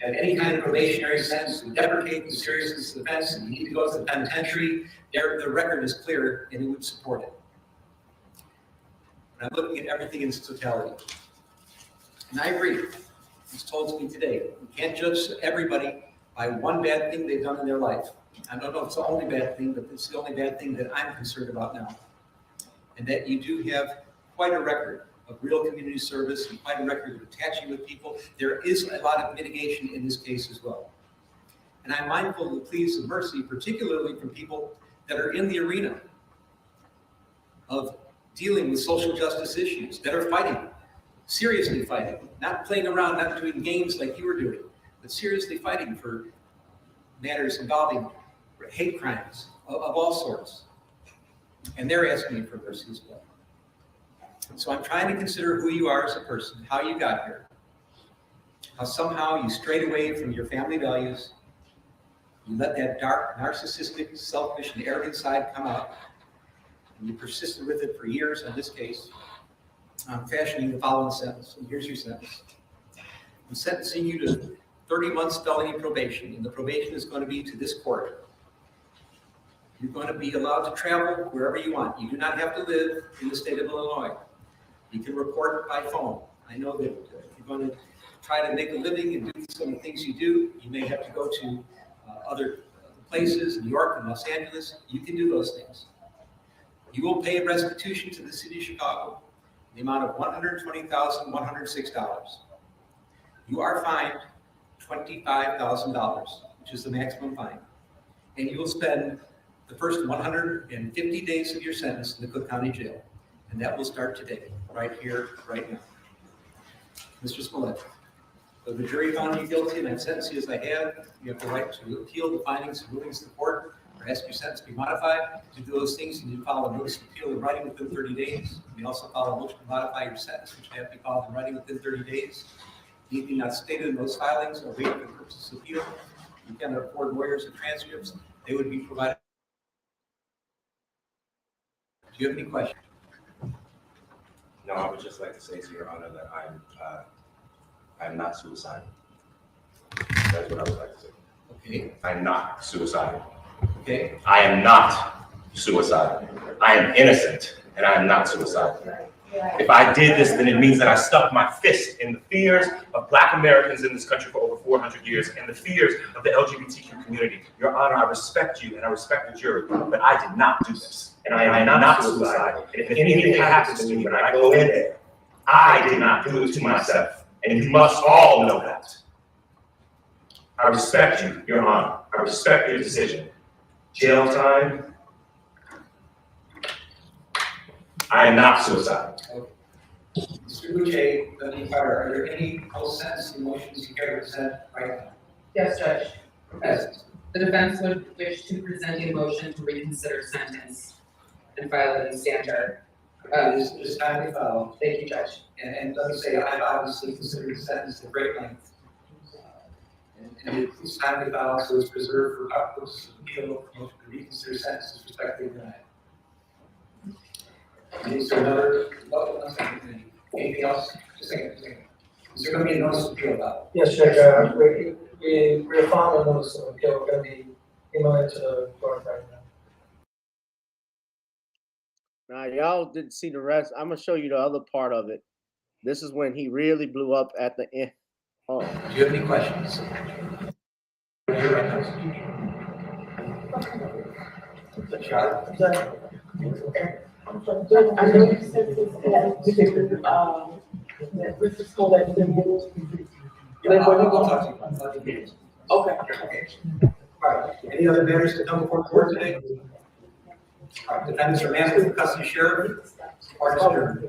E: at any kind of probationary sentence would deprecate the seriousness of the offense and you need to go to the penitentiary, the record is clear and it would support it. And I'm looking at everything in its totality. And I agree. It's told to me today, you can't judge everybody by one bad thing they've done in their life. I don't know if it's the only bad thing, but it's the only bad thing that I'm concerned about now. And that you do have quite a record of real community service and quite a record of attaching with people. There is a lot of mitigation in this case as well. And I'm mindful of the pleas of mercy, particularly from people that are in the arena of dealing with social justice issues, that are fighting, seriously fighting, not playing around, not doing games like you were doing, but seriously fighting for matters involving hate crimes of all sorts. And they're asking you for mercy as well. So I'm trying to consider who you are as a person, how you got here, how somehow you strayed away from your family values, you let that dark, narcissistic, selfish, and arrogant side come out, and you persisted with it for years in this case. I'm fashioning the following sentence, and here's your sentence. I'm sentencing you to 30 months felony probation, and the probation is going to be to this court. You're going to be allowed to travel wherever you want. You do not have to live in the state of Illinois. You can report by phone. I know that if you're going to try to make a living and do some of the things you do, you may have to go to other places, New York and Los Angeles. You can do those things. You will pay restitution to the city of Chicago in the amount of $120,106. You are fined $25,000, which is the maximum fine. And you will spend the first 150 days of your sentence in the Cook County Jail. And that will start today, right here, right now. Mr. Smollett, so the jury found you guilty and I've sentenced you as I have. You have the right to appeal the findings and rulings of the court or ask your sentence to be modified. To do those things, you need to file a notice of appeal in writing within 30 days. You may also file a motion to modify your sentence, which may have to be filed in writing within 30 days. Anything not stated in those filings or waived for purposes of appeal, you cannot afford lawyers or transcripts. They would be provided. Do you have any questions?
G: No, I would just like to say to Your Honor that I'm not suicidal. That's what I would like to say.
E: Okay.
G: I am not suicidal.
E: Okay.
G: I am not suicidal. I am innocent, and I am not suicidal. If I did this, then it means that I stuck my fist in the fears of Black Americans in this country for over 400 years and the fears of the LGBTQ community. Your Honor, I respect you and I respect the jury, but I did not do this. And I am not suicidal. And if anything happens to me when I go in there, I did not do it to myself. And you must all know that. I respect you, Your Honor. I respect your decision. Jail time. I am not suicidal.
E: Mr. Boucher, are there any post-sentencing motions you care to present right now?
H: Yes, Judge.
E: Yes.
H: The defense would wish to present a motion to reconsider sentence and file it in standard.
E: Just kindly follow.
H: Thank you, Judge.
E: And let me say, I obviously consider the sentence of great length. And it's kindly filed, so it's preserved for purposes of appeal. Motion to reconsider sentences respectfully denied. Is there another, anything else? Just a second. Is there going to be a notice of appeal about it?
I: Yes, Judge, we're filing a notice of appeal, we're gonna be emailing to the court right now.
A: Now, y'all didn't see the rest. I'm gonna show you the other part of it. This is when he really blew up at the end. Oh,
E: Do you have any questions?
J: I know you said this that Richard Smollett been moved.
E: I'll talk to you about it.
J: Okay.
E: All right. Any other matters to come before the court today? All right. Defendants are managed with the custody sheriff. Court is adjourned.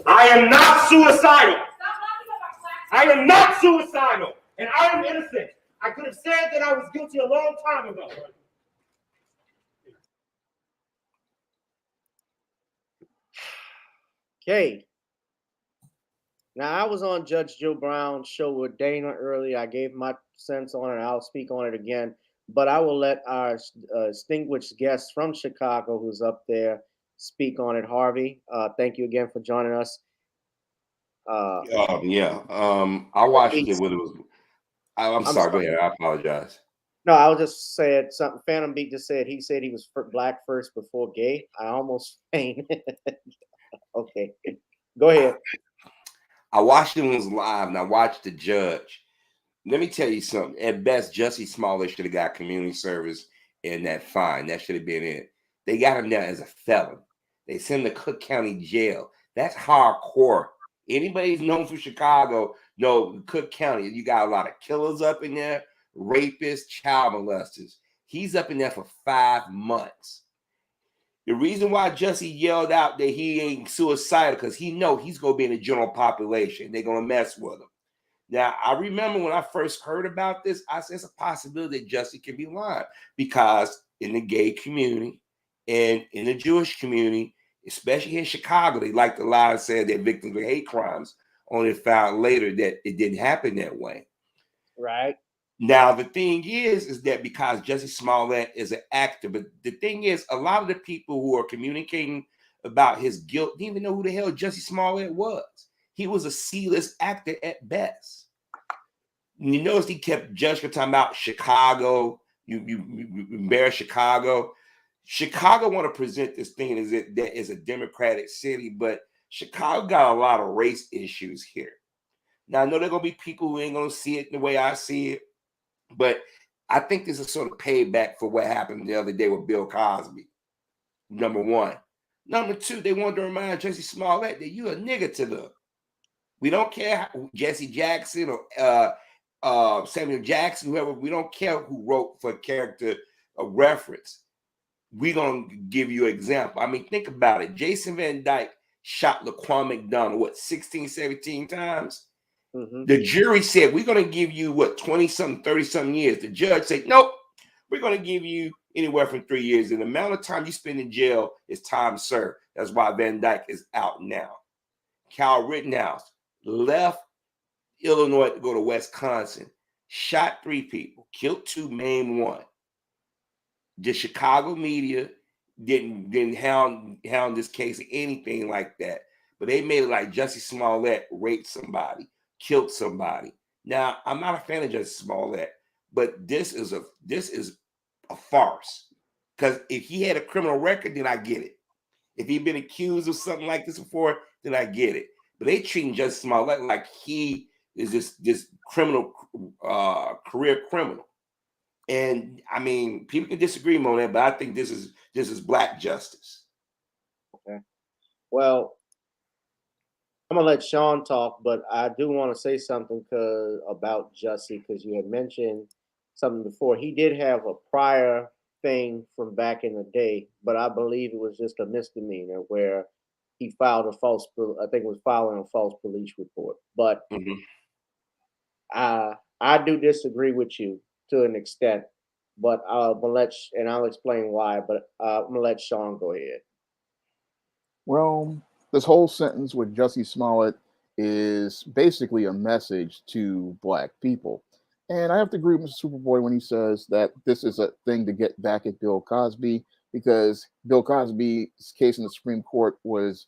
G: I am not suicidal. I am not suicidal, and I am innocent. I could have said that I was guilty a long time ago.
A: okay. Now, I was on Judge Joe Brown's show with Dana earlier. I gave my sense on it. I'll speak on it again. But I will let our distinguished guest from Chicago, who's up there, speak on it. Harvey, thank you again for joining us.
F: I watched it when it was. I'm sorry. Go ahead. I apologize.
A: No, I was just saying something. Phantom Beat just said he was Black first before gay. I almost fainted. Okay, go ahead.
F: I watched it when it was live, and I watched the judge. Let me tell you something. At best, Jussie Smollett should have got community service in that fine. That should have been it. They got him there as a felon. They sent him to Cook County Jail. That's hardcore. Anybody who's known from Chicago know Cook County. You got a lot of killers up in there, rapists, child molesters. He's up in there for 5 months. The reason why Jussie yelled out that he ain't suicidal because he know he's going to be in the general population. They're going to mess with him. Now, I remember when I first heard about this, I said it's a possibility that Jussie can be lying because in the gay community and in the Jewish community, especially in Chicago, they like to lie and say that victims of hate crimes, only found later that it didn't happen that way.
A: Right.
F: Now, the thing is that because Jussie Smollett is an actor, but the thing is, a lot of the people who are communicating about his guilt didn't even know who the hell Jussie Smollett was. He was a C-list actor at best. And you notice he kept Judge talking about Chicago. You embarrass Chicago. Chicago want to present this thing as it that is a democratic city, but Chicago got a lot of race issues here. Now, I know there are going to be people who ain't going to see it the way I see it, but I think this is sort of payback for what happened the other day with Bill Cosby, number one. Number two, they wanted to remind Jussie Smollett that you a nigga to them. We don't care how, Jesse Jackson or Samuel Jackson, whoever, we don't care who wrote for a character of reference. We're going to give you an example. I mean, think about it. Jason Van Dyke shot Laquan McDonald, 16, 17 times? Mm-hmm. The jury said, we're going to give you, 20-something, 30-something years. The judge said, nope, we're going to give you anywhere from 3 years. And the amount of time you spend in jail is time served. That's why Van Dyke is out now. Kyle Rittenhouse left Illinois to go to Wisconsin, shot 3 people, killed 2, maimed 1. The Chicago media didn't hound this case or anything like that. But they made it like Jussie Smollett raped somebody, killed somebody. Now, I'm not a fan of Jussie Smollett, but this is a farce. Because if he had a criminal record, then I get it. If he'd been accused of something like this before, then I get it. But they treating Jussie Smollett like he is this criminal, career criminal. And I mean, people can disagree on that, but I think this is black justice.
A: Okay. Well, I'm gonna let Shawn talk, but I do want to say something about Jussie, because you had mentioned something before. He did have a prior thing from back in the day, but I believe it was just a misdemeanor where he filed a false, I think it was filing a false police report. But I do disagree with you to an extent, but I'll explain why. But I'm gonna let Shawn go ahead.
C: Well, this whole sentence with Jussie Smollett is basically a message to black people. And I have to agree with Mr. Superboy when he says that this is a thing to get back at Bill Cosby, because Bill Cosby's case in the Supreme Court was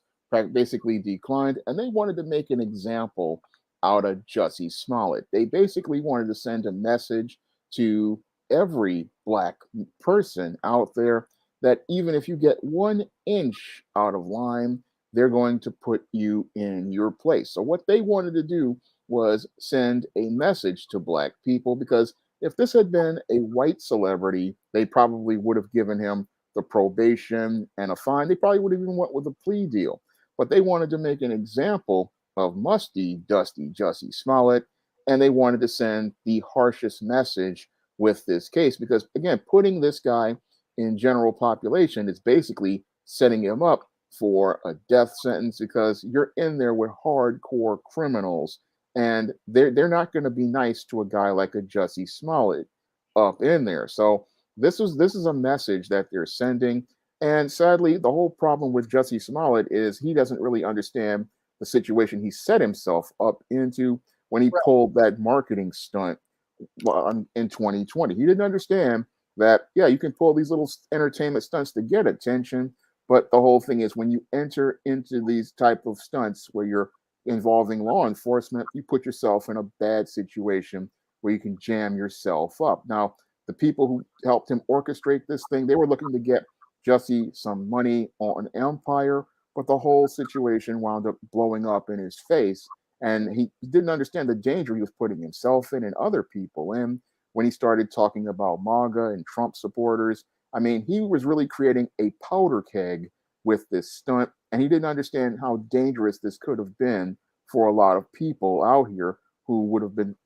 C: basically declined, and they wanted to make an example out of Jussie Smollett. They basically wanted to send a message to every black person out there that even if you get 1 inch out of line, they're going to put you in your place. So what they wanted to do was send a message to black people, because if this had been a white celebrity, they probably would have given him the probation and a fine. They probably would have even went with a plea deal. But they wanted to make an example of musty, dusty Jussie Smollett, and they wanted to send the harshest message with this case, because again, putting this guy in general population is basically setting him up for a death sentence, because you're in there with hardcore criminals, and they're not going to be nice to a guy like a Jussie Smollett up in there. So this is a message that they're sending. And sadly, the whole problem with Jussie Smollett is he doesn't really understand the situation he set himself up into when he pulled that marketing stunt in 2020. He didn't understand that, yeah, you can pull these little entertainment stunts to get attention, but the whole thing is when you enter into these type of stunts where you're involving law enforcement, you put yourself in a bad situation where you can jam yourself up. Now, the people who helped him orchestrate this thing, they were looking to get Jussie some money on Empire, but the whole situation wound up blowing up in his face. And he didn't understand the danger he was putting himself in and other people in when he started talking about MAGA and Trump supporters. I mean, he was really creating a powder keg with this stunt, and he didn't understand how dangerous this could have been for a lot of people out here who would have been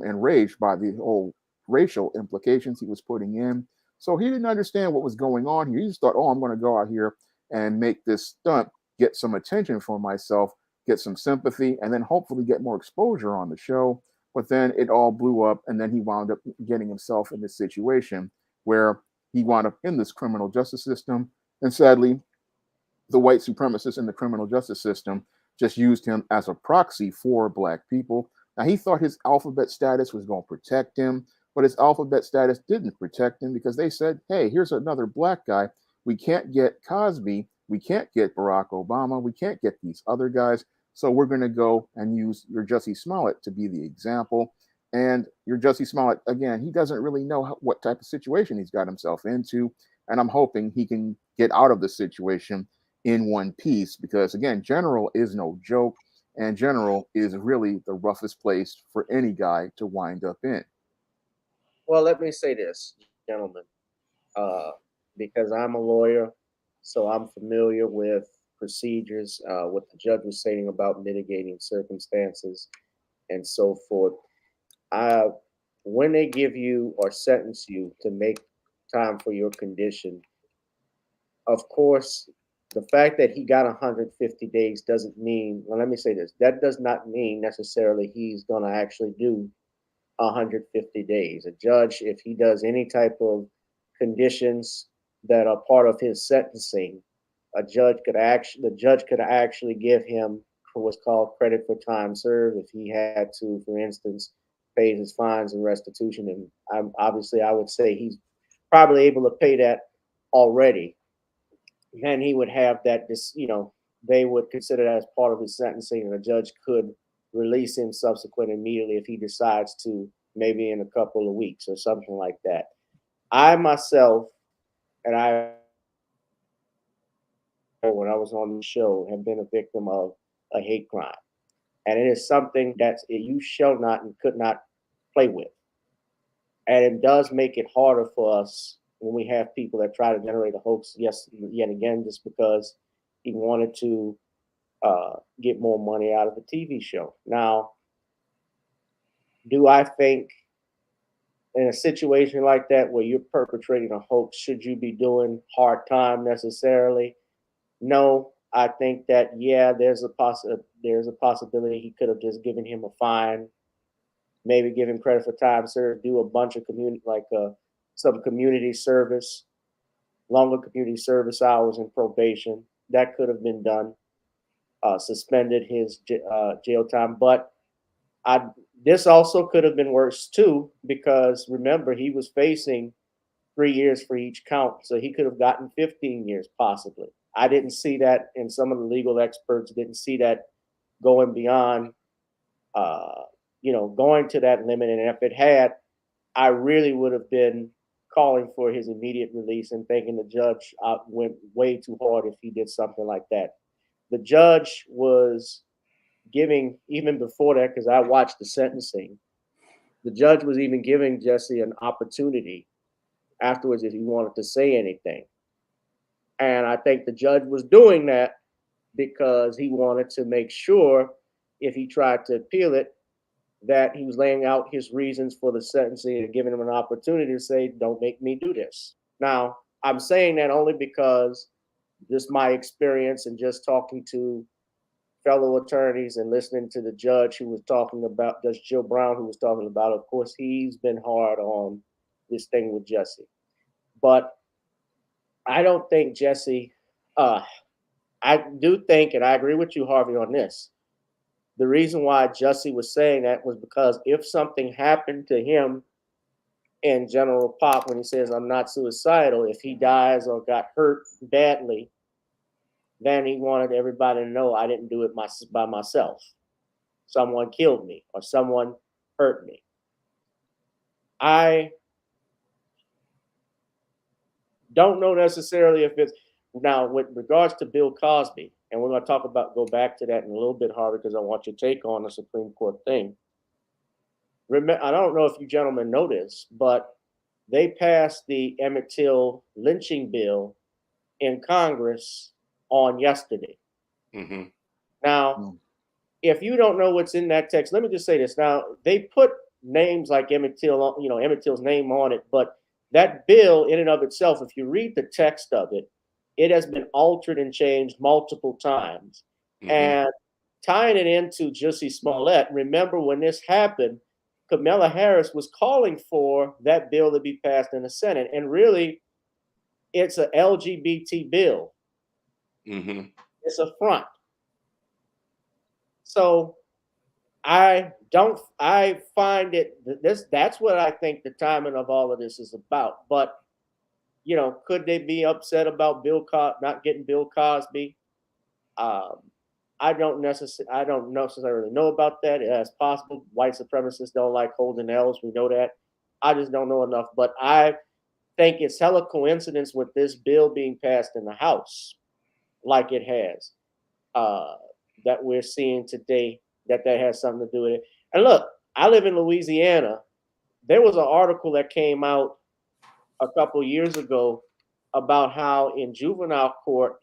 C: enraged by the whole racial implications he was putting in. So he didn't understand what was going on here. He just thought, oh, I'm going to go out here and make this stunt, get some attention for myself, get some sympathy, and then hopefully get more exposure on the show. But then it all blew up, and then he wound up getting himself in this situation where he wound up in this criminal justice system. And sadly, the white supremacists in the criminal justice system just used him as a proxy for black people. Now, he thought his alphabet status was going to protect him, but his alphabet status didn't protect him, because they said, hey, here's another black guy. We can't get Cosby. We can't get Barack Obama. We can't get these other guys. So we're going to go and use your Jussie Smollett to be the example. And your Jussie Smollett, again, he doesn't really know what type of situation he's got himself into. And I'm hoping he can get out of the situation in one piece, because, again, General is no joke. And General is really the roughest place for any guy to wind up in.
A: Well, let me say this, gentlemen, because I'm a lawyer, so I'm familiar with procedures, what the judge was saying about mitigating circumstances and so forth. When they give you or sentence you to make time for your condition, of course, the fact that he got 150 days doesn't mean, well, let me say this, that does not mean necessarily he's going to actually do 150 days. A judge, if he does any type of conditions that are part of his sentencing, the judge could actually give him what's called credit for time served if he had to, for instance, pay his fines and restitution. And I would say he's probably able to pay that already. And he would have that, they would consider that as part of his sentencing, and a judge could release him subsequent immediately if he decides to, maybe in a couple of weeks or something like that. I myself, and when I was on the show, have been a victim of a hate crime. And it is something that you shall not and could not play with. And it does make it harder for us when we have people that try to generate a hoax yet again, just because he wanted to get more money out of the TV show. Now, do I think in a situation like that where you're perpetrating a hoax, should you be doing hard time necessarily? No, I think that, yeah, there's a possibility he could have just given him a fine, maybe give him credit for time served, do a bunch of some community service, longer community service hours and probation. That could have been done. Suspended his jail time, but this also could have been worse too, because remember, he was facing 3 years for each count, so he could have gotten 15 years possibly. I didn't see that, and some of the legal experts didn't see that going beyond, going to that limit. And if it had, I really would have been calling for his immediate release and thinking the judge went way too hard if he did something like that. The judge was giving, even before that, because I watched the sentencing, the judge was even giving Jussie an opportunity afterwards if he wanted to say anything. And I think the judge was doing that because he wanted to make sure if he tried to appeal it, that he was laying out his reasons for the sentencing and giving him an opportunity to say, don't make me do this. Now, I'm saying that only because just my experience and just talking to fellow attorneys and listening to the judge who was talking about, Judge Jill Brown, who was talking about, of course, he's been hard on this thing with Jussie. But I don't think Jussie, I do think, and I agree with you, Harvey, on this. The reason why Jussie was saying that was because if something happened to him in general pop, when he says, I'm not suicidal, if he dies or got hurt badly, then he wanted everybody to know I didn't do it by myself. Someone killed me or someone hurt me. I don't know necessarily if it's, now with regards to Bill Cosby, and we're going to go back to that in a little bit, Harvey, because I want your take on the Supreme Court thing. I don't know if you gentlemen know this, but they passed the Emmett Till lynching bill in Congress on yesterday.
F: Mm-hmm.
A: Now, if you don't know what's in that text, let me just say this. Now, they put names like Emmett Till, Emmett Till's name on it, but that bill in and of itself, if you read the text of it, it has been altered and changed multiple times. Mm-hmm. And tying it into Jussie Smollett, remember when this happened, Kamala Harris was calling for that bill to be passed in the Senate. And really, it's a LGBT bill. Mm-hmm. It's a front. So I find it, that's what I think the timing of all of this is about. But, could they be upset about not getting Bill Cosby? I don't necessarily know about that. It's possible. White supremacists don't like holding L's. We know that. I just don't know enough. But I think it's hella coincidence with this bill being passed in the House, like it has, that we're seeing today, that has something to do with it. And look, I live in Louisiana. There was an article that came out a couple years ago about how in juvenile court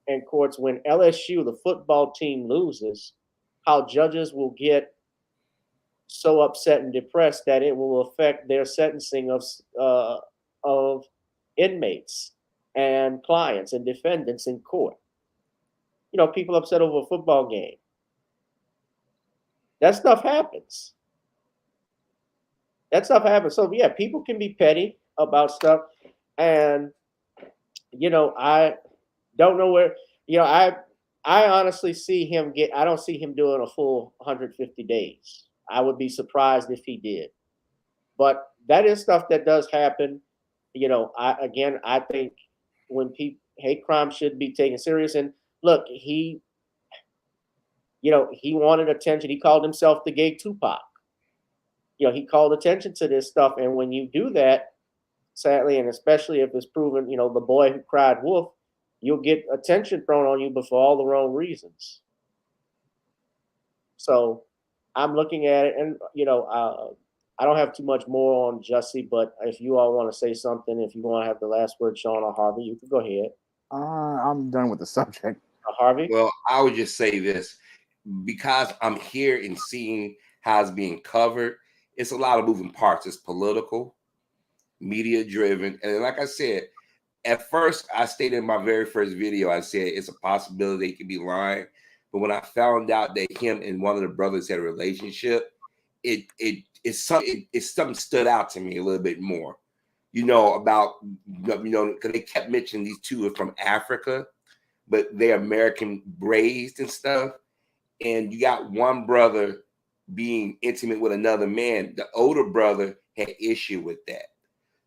A: and courts, when LSU, the football team, loses, how judges will get so upset and depressed that it will affect their sentencing of inmates and clients and defendants in court. People upset over a football game. That stuff happens. So yeah, people can be petty about stuff. And, I don't know where, I honestly I don't see him doing a full 150 days. I would be surprised if he did. But that is stuff that does happen. I think when hate crime should be taken serious. And look, he wanted attention. He called himself the gay Tupac. He called attention to this stuff. And when you do that, sadly, and especially if it's proven, the boy who cried wolf, you'll get attention thrown on you, but for all the wrong reasons. So I'm looking at it, and I don't have too much more on Jussie, but if you all want to say something, if you want to have the last word, Shawn or Harvey, you can go ahead.
C: I'm done with the subject.
A: Harvey?
F: Well, I would just say this, because I'm here and seeing how it's being covered. It's a lot of moving parts. It's political, media driven, and like I said, at first, I stated in my very first video, I said it's a possibility they could be lying. But when I found out that him and one of the brothers had a relationship, it's something stood out to me a little bit more. About because they kept mentioning these two are from Africa, but they're American raised and stuff. And you got one brother being intimate with another man. The older brother had issue with that.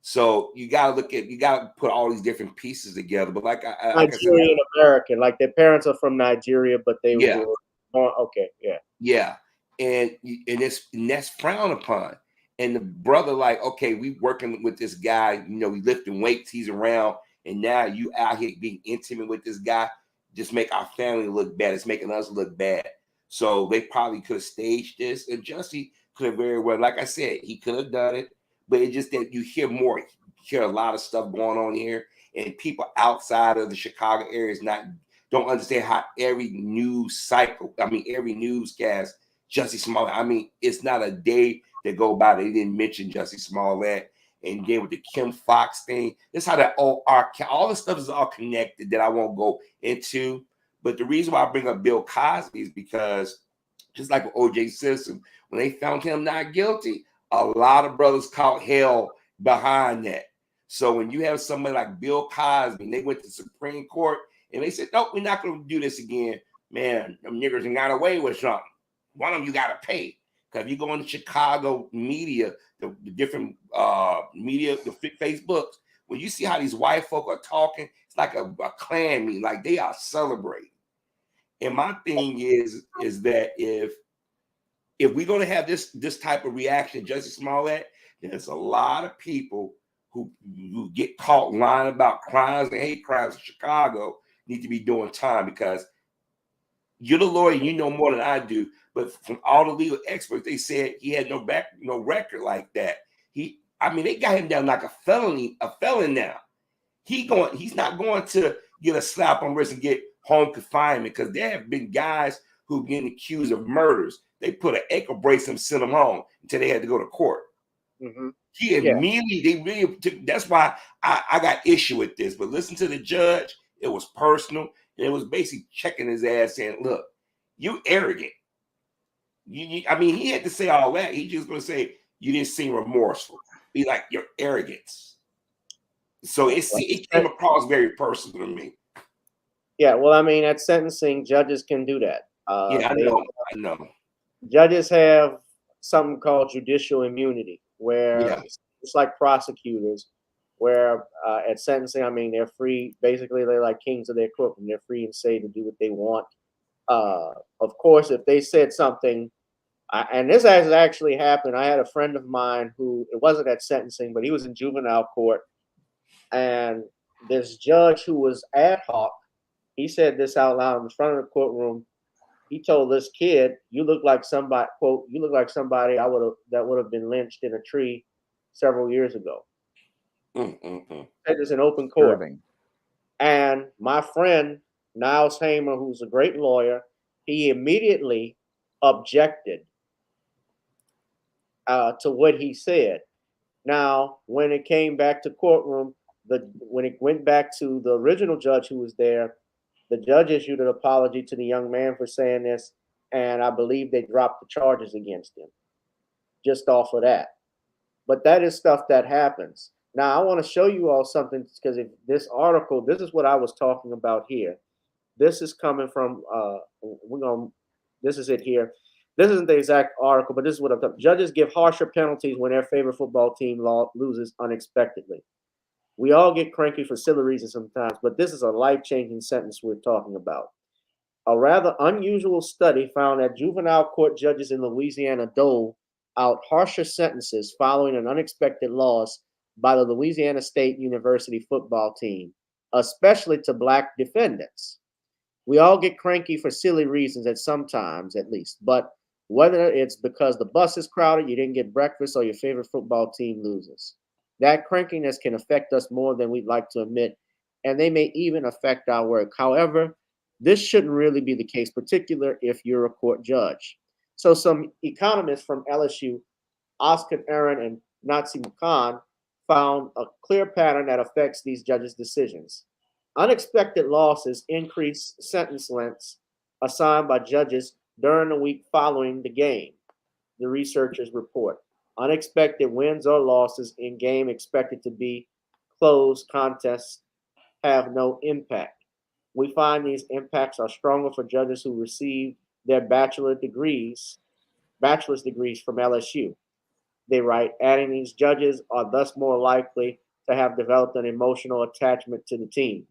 F: So you gotta put all these different pieces together. But like
A: Nigerian American, like their parents are from Nigeria, but they were born. Okay,
F: yeah, and that's frowned upon. And the brother, like, okay, we working with this guy, we lifting weights, he's around, and now you out here being intimate with this guy, just make our family look bad. It's making us look bad. So they probably could have staged this, and Jussie could have very well, like I said, he could have done it. But it's just that you hear a lot of stuff going on here, and people outside of the Chicago area don't understand how every news cycle, every newscast, Jussie Smollett. It's not a day that go by that they didn't mention Jussie Smollett. And then with the Kim Fox thing, that's how all the stuff is all connected that I won't go into. But the reason why I bring up Bill Cosby is because just like with O.J. Simpson, when they found him not guilty, a lot of brothers caught hell behind that. So when you have somebody like Bill Cosby, and they went to the Supreme Court and they said, nope, we're not going to do this again. Man, them niggers and got away with something. One of them you got to pay. Because if you go in the Chicago media, the different media, the Facebooks, when you see how these white folk are talking, it's like a clan meeting, like they are celebrating. And my thing is that if we're going to have this type of reaction, Jussie Smollett, there's a lot of people who get caught lying about crimes and hate crimes in Chicago need to be doing time, because you're the lawyer, you know more than I do. But from all the legal experts, they said he had no record like that. They got him down like a felon now. He's not going to get a slap on the wrist and get home confinement, because there have been guys who've been accused of murders. They put an ankle brace and sent him home until they had to go to court.
A: Mm-hmm.
F: He immediately, they really took, that's why I got issue with this. But listen to the judge, it was personal. And it was basically checking his ass saying, look, you arrogant. He had to say all that. He just going to say, you didn't seem remorseful. Be like, your arrogance. So it came across very personal to me.
A: Yeah, well, at sentencing, judges can do that.
F: I know.
A: Judges have something called judicial immunity, where it's like prosecutors, where at sentencing, they're free. Basically, they're like kings of their courtroom. They're free and say to do what they want. Of course, if they said something, and this has actually happened. I had a friend of mine who, it wasn't at sentencing, but he was in juvenile court, and this judge who was ad hoc, he said this out loud in front of the courtroom. He told this kid, "You look like somebody." Quote, "You look like somebody that would have been lynched in a tree several years ago." Said this in open court. Serving. And my friend Niles Hamer, who's a great lawyer, he immediately objected to what he said. Now, when it came back to courtroom, when it went back to the original judge who was there, the judge issued an apology to the young man for saying this, and I believe they dropped the charges against him just off of that. But that is stuff that happens. Now, I want to show you all something, because if this article, this is what I was talking about here. This is coming from, this is it here. This isn't the exact article, but this is what I'm talking. Judges give harsher penalties when their favorite football team loses unexpectedly. We all get cranky for silly reasons sometimes, but this is a life-changing sentence we're talking about. A rather unusual study found that juvenile court judges in Louisiana dole out harsher sentences following an unexpected loss by the Louisiana State University football team, especially to black defendants. We all get cranky for silly reasons at some times, at least, but whether it's because the bus is crowded, you didn't get breakfast, or your favorite football team loses, that crankiness can affect us more than we'd like to admit, and they may even affect our work. However, this shouldn't really be the case, particularly if you're a court judge. So some economists from LSU, Oscar Aaron and Nazi Khan, found a clear pattern that affects these judges' decisions. Unexpected losses increase sentence lengths assigned by judges during the week following the game, the researchers report. Unexpected wins or losses in game expected to be close contests have no impact. We find these impacts are stronger for judges who receive their bachelor's degrees from LSU. They write, adding these judges are thus more likely to have developed an emotional attachment to the team.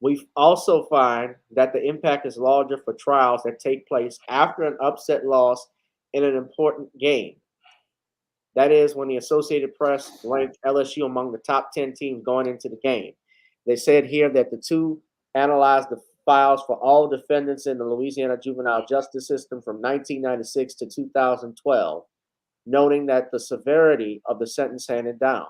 A: We also find that the impact is larger for trials that take place after an upset loss in an important game. That is when the Associated Press ranked LSU among the top 10 teams going into the game. They said here that the two analyzed the files for all defendants in the Louisiana juvenile justice system from 1996 to 2012, noting that the severity of the sentence handed down.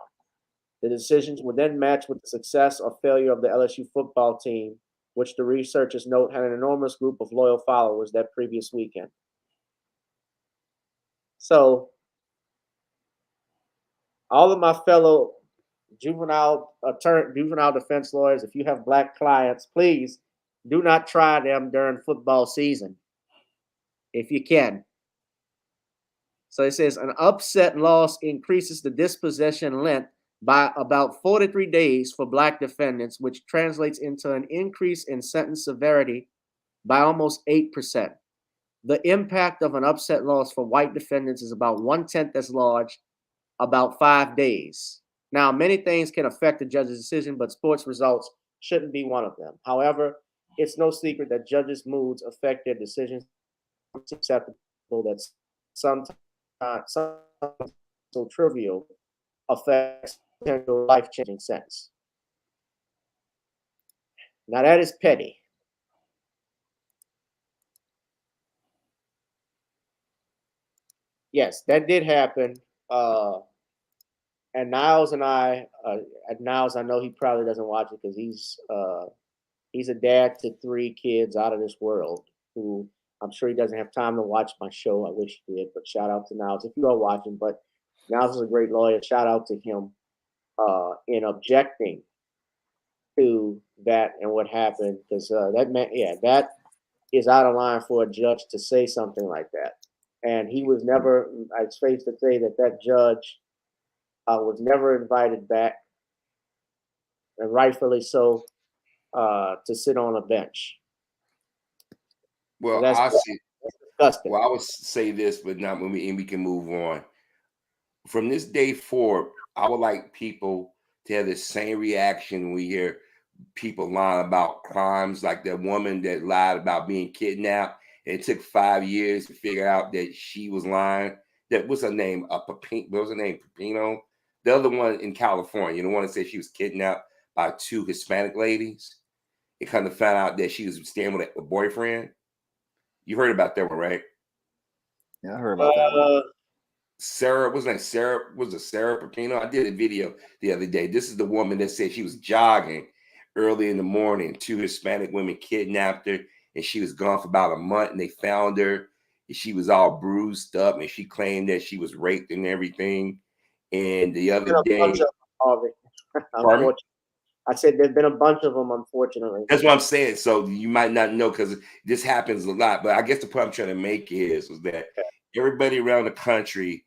A: The decisions were then matched with the success or failure of the LSU football team, which the researchers note had an enormous group of loyal followers that previous weekend. So, all of my fellow juvenile defense lawyers, if you have black clients, please do not try them during football season, if you can. So it says an upset loss increases the dispossession length by about 43 days for black defendants, which translates into an increase in sentence severity by almost 8%. The impact of an upset loss for white defendants is about 1/10 as large, about 5 days. Now, many things can affect the judge's decision, but sports results shouldn't be one of them. However, it's no secret that judges' moods affect their decisions. It's acceptable that sometimes so trivial affects potential life-changing sentence. Now, that is petty. Yes, that did happen. And Niles and I, Niles, I know he probably doesn't watch it because he's a dad to 3 kids out of this world who I'm sure he doesn't have time to watch my show. I wish he did, but shout out to Niles if you are watching. But Niles is a great lawyer. Shout out to him in objecting to that and what happened, because that man, that is out of line for a judge to say something like that. And he was never, it's safe to say that that judge was never invited back, and rightfully so, to sit on a bench.
F: Well,
A: So that's disgusting.
F: Well, I would say this, but not when we can move on. From this day forward, I would like people to have the same reaction when we hear people lying about crimes, like that woman that lied about being kidnapped, and it took 5 years to figure out that she was lying. That what's her name? What was her name? Pepino. The other one in California, the one that said she was kidnapped by 2 Hispanic ladies. It kind of found out that she was staying with a boyfriend. You heard about that one, right?
C: Yeah, I heard about that one.
F: Sarah, what's her name? Sarah Pepino? I did a video the other day. This is the woman that said she was jogging early in the morning. 2 Hispanic women kidnapped her, and she was gone for about a month, and they found her. And she was all bruised up, and she claimed that she was raped and everything. And the other day,
A: I said there's been a bunch of them, unfortunately.
F: That's what I'm saying. So you might not know because this happens a lot. But I guess the point I'm trying to make is that everybody around the country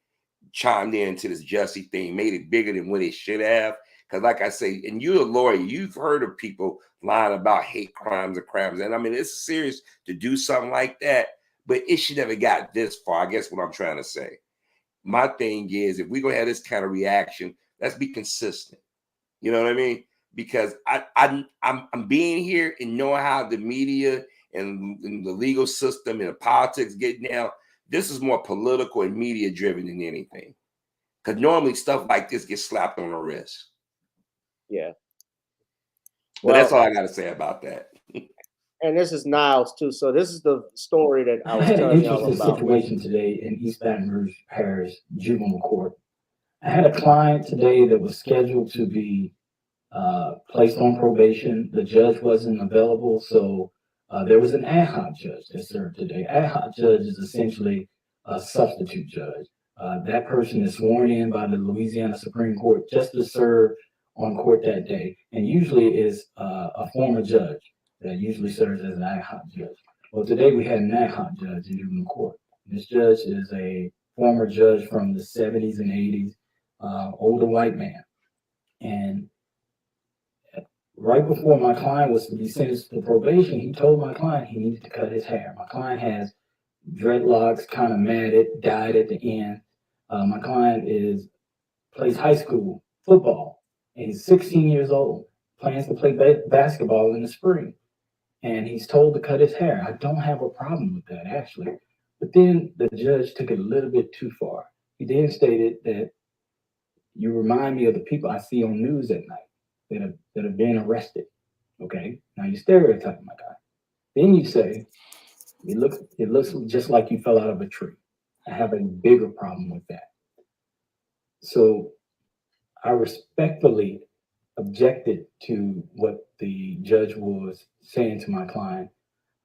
F: chimed into this Jussie thing, made it bigger than what it should have. Because like I say, and you're a lawyer, you've heard of people lying about hate crimes and crimes. And I mean, it's serious to do something like that, but it should never got this far. I guess what I'm trying to say. My thing is, if we're going to have this kind of reaction, let's be consistent. You know what I mean? because I'm being here and knowing how the media and the legal system and the politics get now. This is more political and media driven than anything. Because normally stuff like this gets slapped on the wrist.
A: Yeah.
F: But that's all I got to say about that.
A: And this is Niles too. So this is the story that I was
K: had an
A: telling y'all
K: interesting
A: about.
K: situation today in East Baton Rouge Parish Juvenile Court. I had a client today that was scheduled to be placed on probation. The judge wasn't available, so there was an ad hoc judge that served today. Ad hoc judge is essentially a substitute judge. That person is sworn in by the Louisiana Supreme Court just to serve on court that day, and usually is a former judge that usually serves as an ad hoc judge. Well, today we had an ad hoc judge in juvenile court. This judge is a former judge from the 70s and 80s, older white man. And right before my client was to be sentenced to probation, he told my client he needed to cut his hair. My client has dreadlocks, kind of matted, dyed at the end. My client plays high school football, and he's 16 years old, plans to play basketball in the spring. And he's told to cut his hair. I don't have a problem with that, actually. But then the judge took it a little bit too far. He then stated that you remind me of the people I see on news at night that have been arrested. Okay, now you stereotype my guy. Then you say, it looks just like you fell out of a tree. I have a bigger problem with that. So I respectfully objected to what the judge was saying to my client.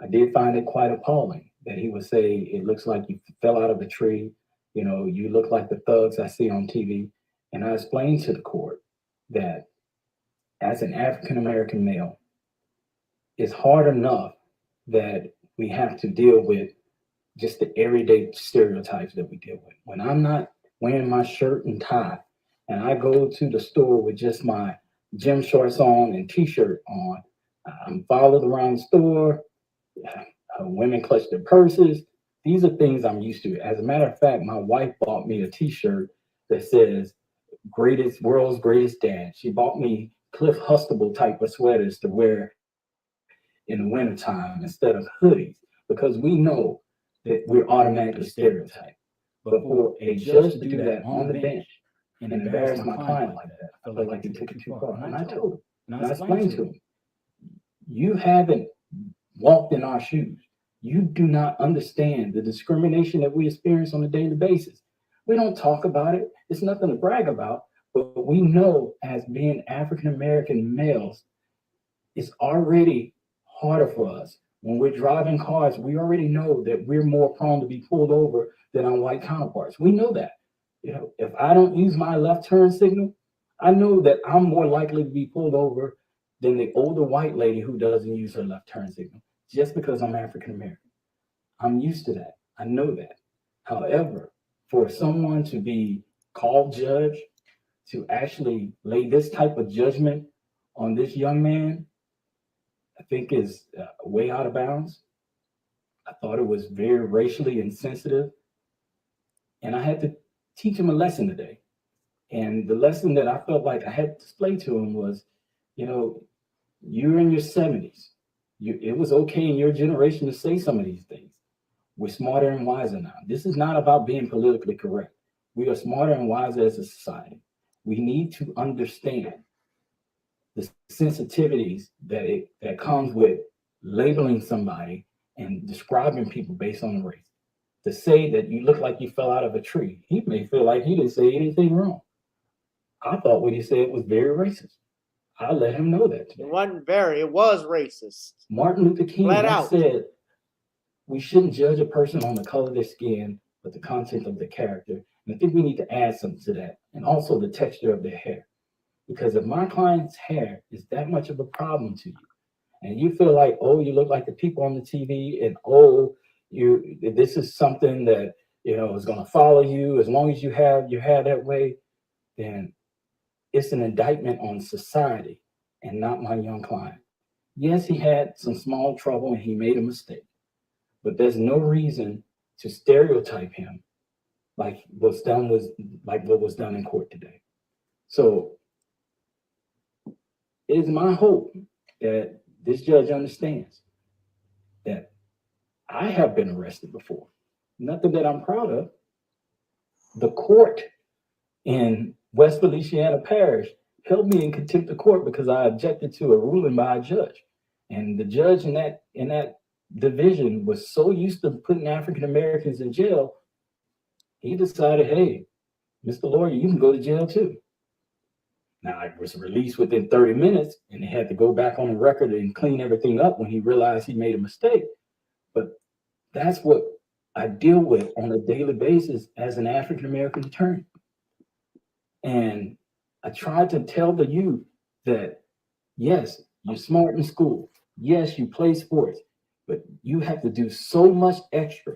K: I did find it quite appalling that he would say, it looks like you fell out of a tree. You know, you look like the thugs I see on TV. And I explained to the court that as an African-American male, it's hard enough that we have to deal with just the everyday stereotypes that we deal with. When I'm not wearing my shirt and tie, and I go to the store with just my gym shorts on and t-shirt on, I'm followed around the store, women clutch their purses. These are things I'm used to. As a matter of fact, my wife bought me a t-shirt that says, world's greatest dad. She bought me Cliff Huxtable type of sweaters to wear in the wintertime instead of hoodies, because we know that we're automatically stereotyped. But for a judge to do that on the bench and embarrass my client like that, I felt like he took it too far. And I told him, and I explained to him, you haven't walked in our shoes. You do not understand the discrimination that we experience on a daily basis. We don't talk about it. It's nothing to brag about, but we know as being African-American males, it's already harder for us. When we're driving cars, we already know that we're more prone to be pulled over than our white counterparts. We know that. You know, if I don't use my left turn signal, I know that I'm more likely to be pulled over than the older white lady who doesn't use her left turn signal, just because I'm African-American. I'm used to that. I know that. However, for someone to be called judge, to actually lay this type of judgment on this young man, I think is way out of bounds. I thought it was very racially insensitive. And I had to teach him a lesson today. And the lesson that I felt like I had to display to him was, you know, you're in your 70s. It was okay in your generation to say some of these things. We're smarter and wiser now. This is not about being politically correct. We are smarter and wiser as a society. We need to understand the sensitivities that comes with labeling somebody and describing people based on race. To say that you look like you fell out of a tree, he may feel like he didn't say anything wrong. I thought what he said was very racist. I let him know that today.
A: It was racist.
K: Martin Luther King said, we shouldn't judge a person on the color of their skin, but the content of their character. And I think we need to add something to that, and also the texture of their hair. Because if my client's hair is that much of a problem to you, and you feel like, oh, you look like the people on the TV, and oh, this is something that, you know, is going to follow you as long as you have your hair that way, then it's an indictment on society and not my young client. Yes, he had some small trouble and he made a mistake, but there's no reason to stereotype him like what was done in court today. So It is my hope that this judge understands that I have been arrested before. Nothing that I'm proud of. The court in West Feliciana Parish held me in contempt of court because I objected to a ruling by a judge. And the judge in that division was so used to putting African Americans in jail, he decided, hey, Mr. Lawyer, you can go to jail too. Now, I was released within 30 minutes and they had to go back on the record and clean everything up when he realized he made a mistake. But that's what I deal with on a daily basis as an African American attorney. And I tried to tell the youth that, yes, you're smart in school. Yes, you play sports, but you have to do so much extra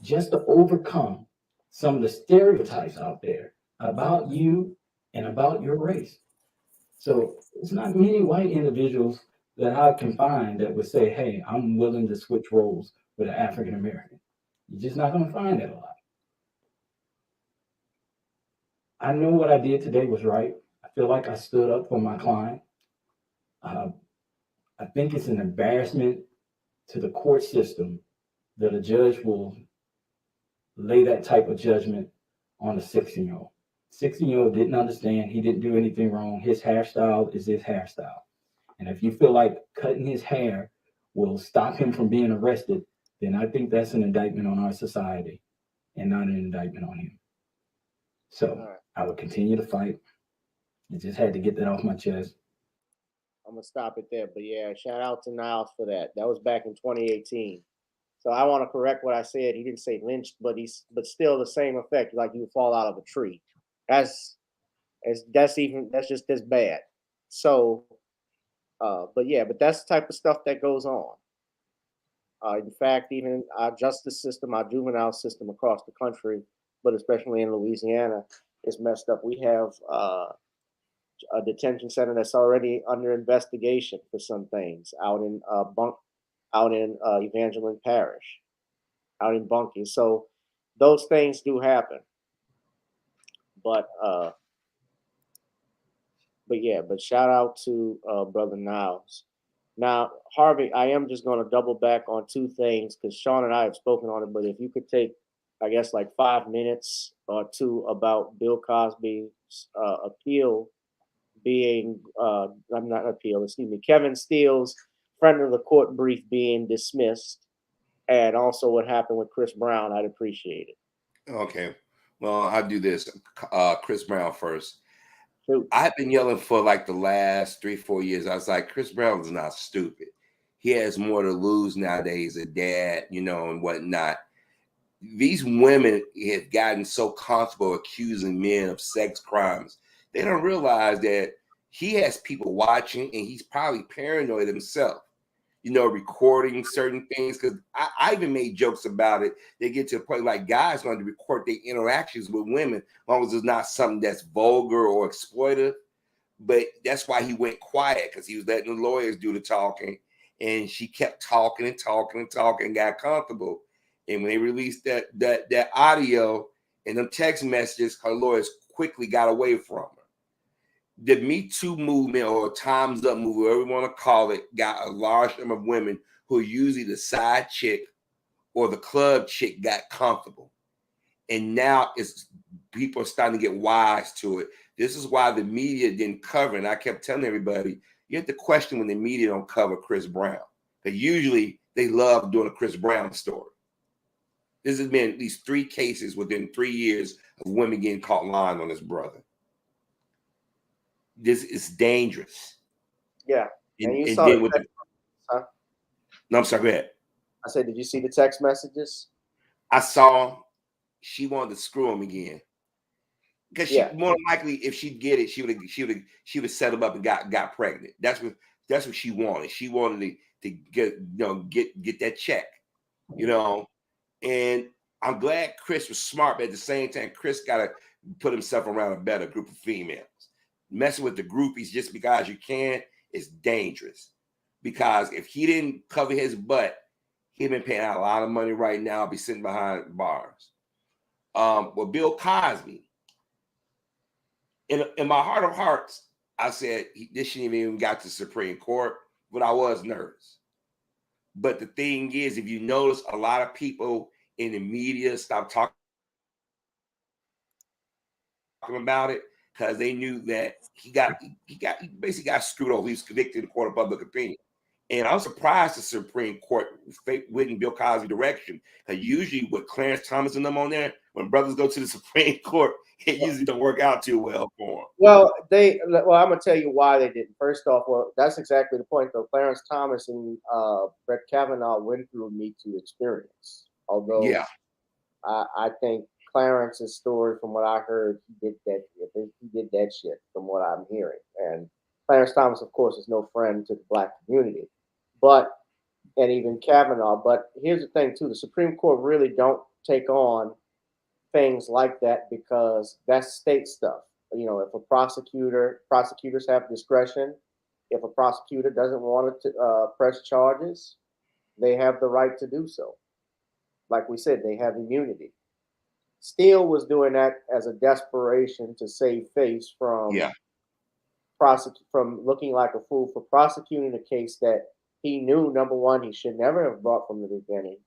K: just to overcome some of the stereotypes out there about you and about your race. So it's not many white individuals that I can find that would say, hey, I'm willing to switch roles with an African American. You're just not going to find that a lot. I know what I did today was right. I feel like I stood up for my client. I think it's an embarrassment to the court system that a judge will lay that type of judgment on a 16-year-old. 16-year-old didn't understand. He didn't do anything wrong. His hairstyle is his hairstyle. And if you feel like cutting his hair will stop him from being arrested, then I think that's an indictment on our society and not an indictment on him. So I would continue to fight. I just had to get that off my chest.
A: I'm gonna stop it there. But yeah, shout out to Niles for that. That was back in 2018. So I want to correct what I said. He didn't say lynched, but still the same effect, like you would fall out of a tree. That's just as bad. So, but that's the type of stuff that goes on. In fact, even our justice system, our juvenile system across the country, but especially in Louisiana, is messed up. We have a detention center that's already under investigation for some things out in Evangeline Parish, out in Bunkie. So those things do happen. But shout out to Brother Niles. Now, Harvey, I am just going to double back on two things because Shawn and I have spoken on it. But if you could take, I guess, like 5 minutes or two about Bill Cosby's appeal being, Kevin Steele's friend of the court brief being dismissed, and also what happened with Chris Brown, I'd appreciate it.
F: Okay. Well, I'll do this. Chris Brown first.
A: Shoot.
F: I've been yelling for like the last 3-4 years. I was like, Chris Brown is not stupid. He has more to lose nowadays, a dad, and whatnot. These women have gotten so comfortable accusing men of sex crimes. They don't realize that he has people watching and he's probably paranoid himself, recording certain things. Because I even made jokes about it. They get to the point like guys going to record their interactions with women as long as it's not something that's vulgar or exploitive. But that's why he went quiet, because he was letting the lawyers do the talking. And she kept talking and talking and talking and got comfortable. And when they released that audio and them text messages, her lawyers quickly got away from her. The Me Too movement, or Time's Up movement, whatever you want to call it, got a large number of women who are usually the side chick or the club chick got comfortable. And now people are starting to get wise to it. This is why the media didn't cover it. And I kept telling everybody, you have to question when the media don't cover Chris Brown. Because usually they love doing a Chris Brown story. This has been at least 3 cases within 3 years of women getting caught lying on his brother. This is dangerous.
A: Yeah.
F: And
A: you
F: and
A: saw
F: then
A: the
F: with
A: text, huh?
F: No, I'm sorry, go ahead.
A: I said, did you see the text messages?
F: I saw she wanted to screw him again. Because she more than likely, if she'd get it, she would set him up and got pregnant. That's what she wanted. She wanted to get that check, And I'm glad Chris was smart, but at the same time, Chris got to put himself around a better group of females. Messing with the groupies just because you can is dangerous. Because if he didn't cover his butt, he'd been paying out a lot of money right now, be sitting behind bars. Well, Bill Cosby, in my heart of hearts, I said this shouldn't even got to the Supreme Court, but I was nervous. But the thing is, if you notice, a lot of people in the media stopped talking about it because they knew that he basically got screwed over. He was convicted in the court of public opinion. And I'm surprised the Supreme Court went in Bill Cosby's direction. Because usually with Clarence Thomas and them on there, when brothers go to the Supreme Court, it usually don't work out too well for them.
A: Well, I'm gonna tell you why they didn't. First off, well, that's exactly the point, though. Clarence Thomas and Brett Kavanaugh went through a Me Too experience. Although,
F: yeah,
A: I think Clarence's story, from what I heard, he did that shit. From what I'm hearing, and Clarence Thomas, of course, is no friend to the black community, and even Kavanaugh. But here's the thing, too: the Supreme Court really don't take on things like that because that's state stuff. You know, if a prosecutors have discretion. If a prosecutor doesn't want to press charges, they have the right to do so. Like we said, they have immunity. Steele was doing that as a desperation to save face from looking like a fool for prosecuting a case that he knew, number one, he should never have brought from the beginning.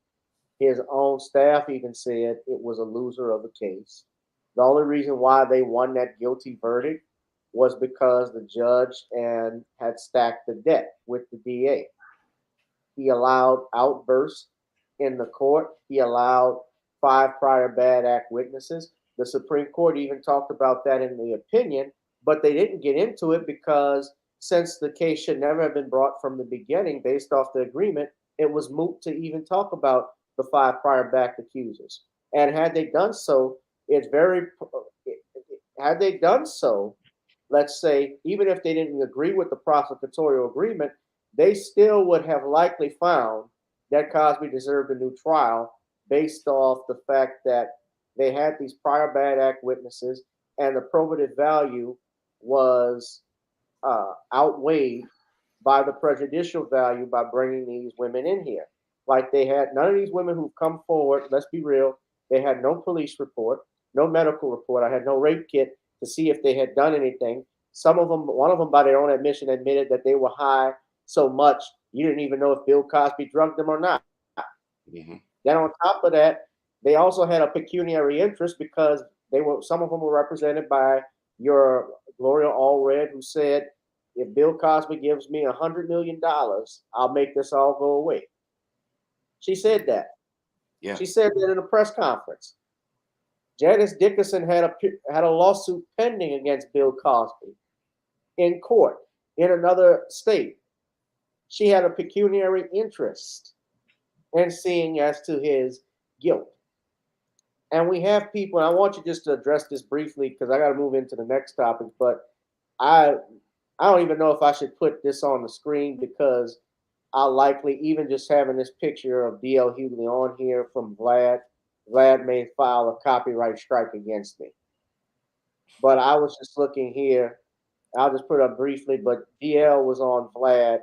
A: His own staff even said it was a loser of a case. The only reason why they won that guilty verdict was because the judge had stacked the deck with the DA. He allowed outbursts in the court. He allowed 5 prior bad act witnesses. The Supreme Court even talked about that in the opinion, but they didn't get into it because since the case should never have been brought from the beginning based off the agreement, it was moot to even talk about the 5 prior backed accusers. And had they done so, let's say, even if they didn't agree with the prosecutorial agreement, they still would have likely found that Cosby deserved a new trial based off the fact that they had these prior bad act witnesses and the probative value was outweighed by the prejudicial value by bringing these women in here. Like they had none of these women who've come forward, let's be real, they had no police report, no medical report. I had no rape kit to see if they had done anything. Some of them, one of them by their own admission admitted that they were high so much you didn't even know if Bill Cosby drugged them or not. Mm-hmm. Then on top of that, they also had a pecuniary interest because some of them were represented by your Gloria Allred, who said, if Bill Cosby gives me $100 million, I'll make this all go away. She said that. Yeah. She said that in a press conference. Janice Dickinson had a lawsuit pending against Bill Cosby in court in another state. She had a pecuniary interest in seeing as to his guilt. And we have people, and I want you just to address this briefly because I got to move into the next topic, but I don't even know if I should put this on the screen because I'll likely, even just having this picture of D.L. Hughley on here from Vlad may file a copyright strike against me. But I was just looking here. I'll just put it up briefly, but DL was on Vlad,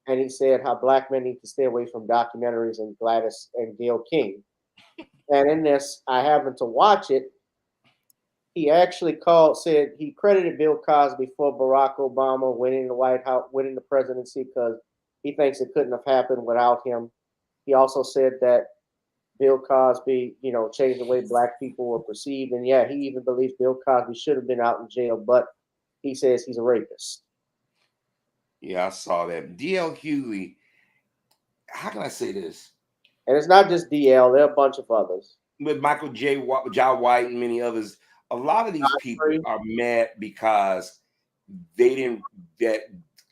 A: and he said how black men need to stay away from documentaries and Gladys and Gayle King. And in this, I happened to watch it. He actually said he credited Bill Cosby for Barack Obama winning the White House, winning the presidency, because he thinks it couldn't have happened without him. He also said that Bill Cosby, changed the way black people were perceived. And yeah, he even believes Bill Cosby should have been out in jail, but he says he's a rapist.
F: Yeah, I saw that. D.L. Hughley, how can I say this?
A: And it's not just DL, there are a bunch of others.
F: With Michael J. White and many others, a lot of these people are mad because that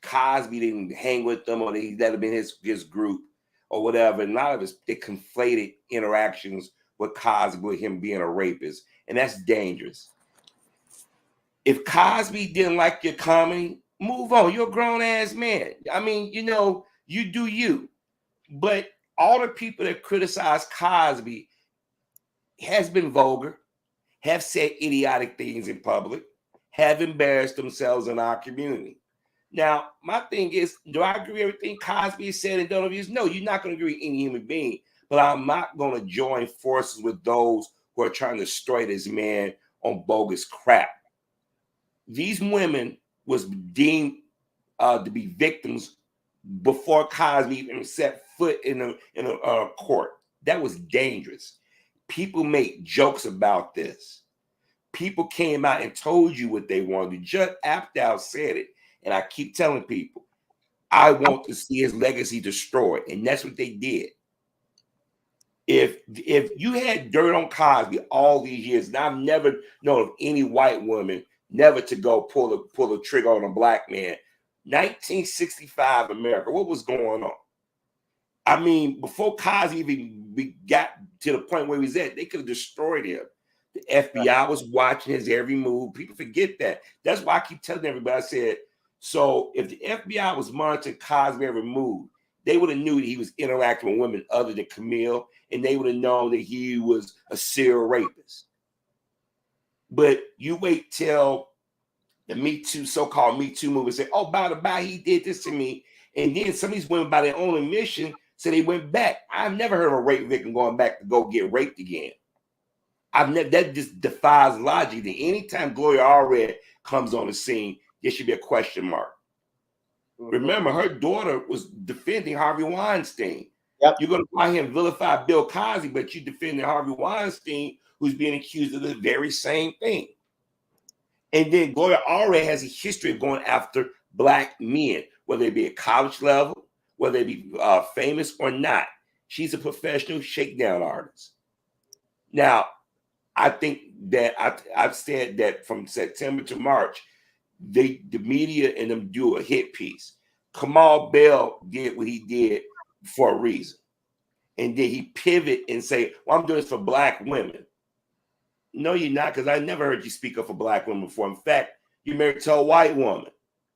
F: Cosby didn't hang with them, or that had been his group or whatever. And a lot of us, they conflated interactions with Cosby with him being a rapist. And that's dangerous. If Cosby didn't like your comedy, move on. You're a grown ass man. I mean, you do you. But all the people that criticize Cosby has been vulgar, have said idiotic things in public, have embarrassed themselves in our community. Now, my thing is, do I agree with everything Cosby said and done? No, you're not going to agree with any human being, but I'm not going to join forces with those who are trying to destroy this man on bogus crap. These women was deemed to be victims before Cosby even set foot in a court. That was dangerous. People make jokes about this. People came out and told you what they wanted. Judge Apatow said it, and I keep telling people, I want to see his legacy destroyed, and that's what they did. If you had dirt on Cosby all these years, and I've never known of any white woman never to go pull the trigger on a black man. 1965 America, what was going on? I mean, before Cosby even got to the point where he was at, they could have destroyed him. The FBI was watching his every move. People forget that. That's why I keep telling everybody. I said, so if the FBI was monitoring Cosby every move, they would have knew that he was interacting with women other than Camille, and they would have known that he was a serial rapist. But you wait till the Me Too, so-called Me Too movement say, oh, by the by, he did this to me. And then some of these women, by their own admission, said they went back. I've never heard of a rape victim going back to go get raped again. That just defies logic. That anytime Gloria Allred comes on the scene, there should be a question mark. Remember, her daughter was defending Harvey Weinstein.
A: Yep.
F: You're going to find him vilify Bill Cosby, but you defending Harvey Weinstein, who's being accused of the very same thing. And then Gloria Allred has a history of going after black men, whether they be at college level, whether they be famous or not. She's a professional shakedown artist. Now, I think that I've said that from September to March, the media and them do a hit piece. Kamal Bell did what he did for a reason. And then he pivot and say, well, I'm doing this for black women. No, you're not, because I never heard you speak up for black women before. In fact, you're married to a white woman.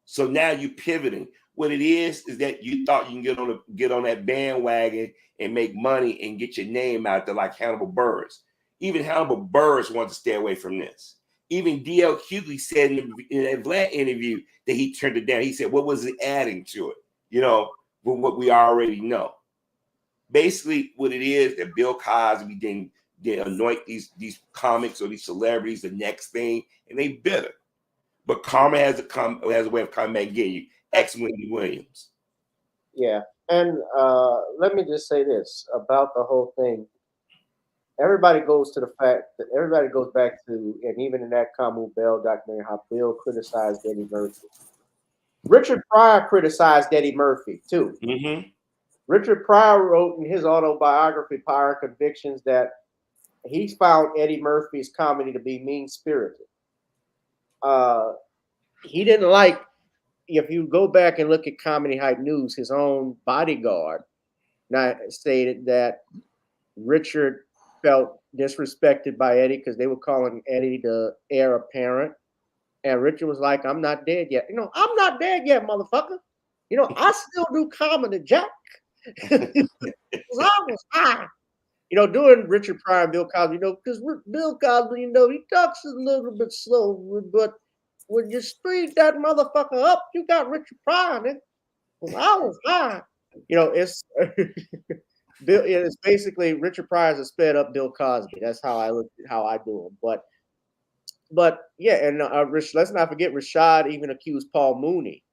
F: So now you're pivoting. What it is that you thought you can get on that bandwagon and make money and get your name out there like Hannibal Buress. Even Hannibal Buress wants to stay away from this. Even D.L. Hughley said in that Vlad interview that he turned it down. He said, what was it adding to it? You know, with what we already know. Basically, what it is that Bill Cosby didn't anoint these comics or these celebrities the next thing, and they bitter. But karma has a way of coming back and getting you. Ex Wendy Williams.
A: Yeah, and let me just say this about the whole thing. Everybody goes back to, and even in that Kamala Bell documentary, how Bill criticized Eddie Murphy. Richard Pryor criticized Eddie Murphy too.
F: Mm-hmm.
A: Richard Pryor wrote in his autobiography, Pryor Convictions, that he found Eddie Murphy's comedy to be mean-spirited. He didn't like, if you go back and look at Comedy Hype News, his own bodyguard now stated that Richard felt disrespected by Eddie because they were calling Eddie the heir apparent. And Richard was like, I'm not dead yet. You know, I'm not dead yet, motherfucker. You know, I still do comedy, Jack. I was high. You know, doing Richard Pryor and Bill Cosby, you know, because Bill Cosby, you know, he talks a little bit slow, but when you speed that motherfucker up, you got Richard Pryor, man. I was high. You know, it's basically Richard Pryor's a sped up Bill Cosby. That's how I do him. But yeah, and let's not forget Rashad even accused Paul Mooney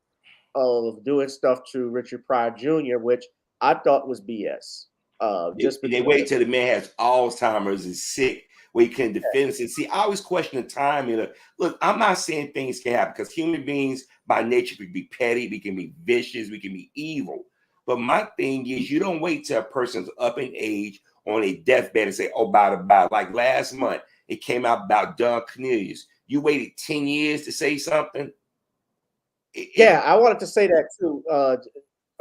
A: of doing stuff to Richard Pryor Jr., which I thought was BS.
F: They wait till the man has Alzheimer's and sick where he can defend us. And see, I always question the timing. Look, I'm not saying things can happen because human beings by nature can be petty, we can be vicious, we can be evil. But my thing is, you don't wait till a person's up in age on a deathbed and say, oh, by the by. Like last month, it came out about Don Cornelius. You waited 10 years to say something?
A: I wanted to say that too,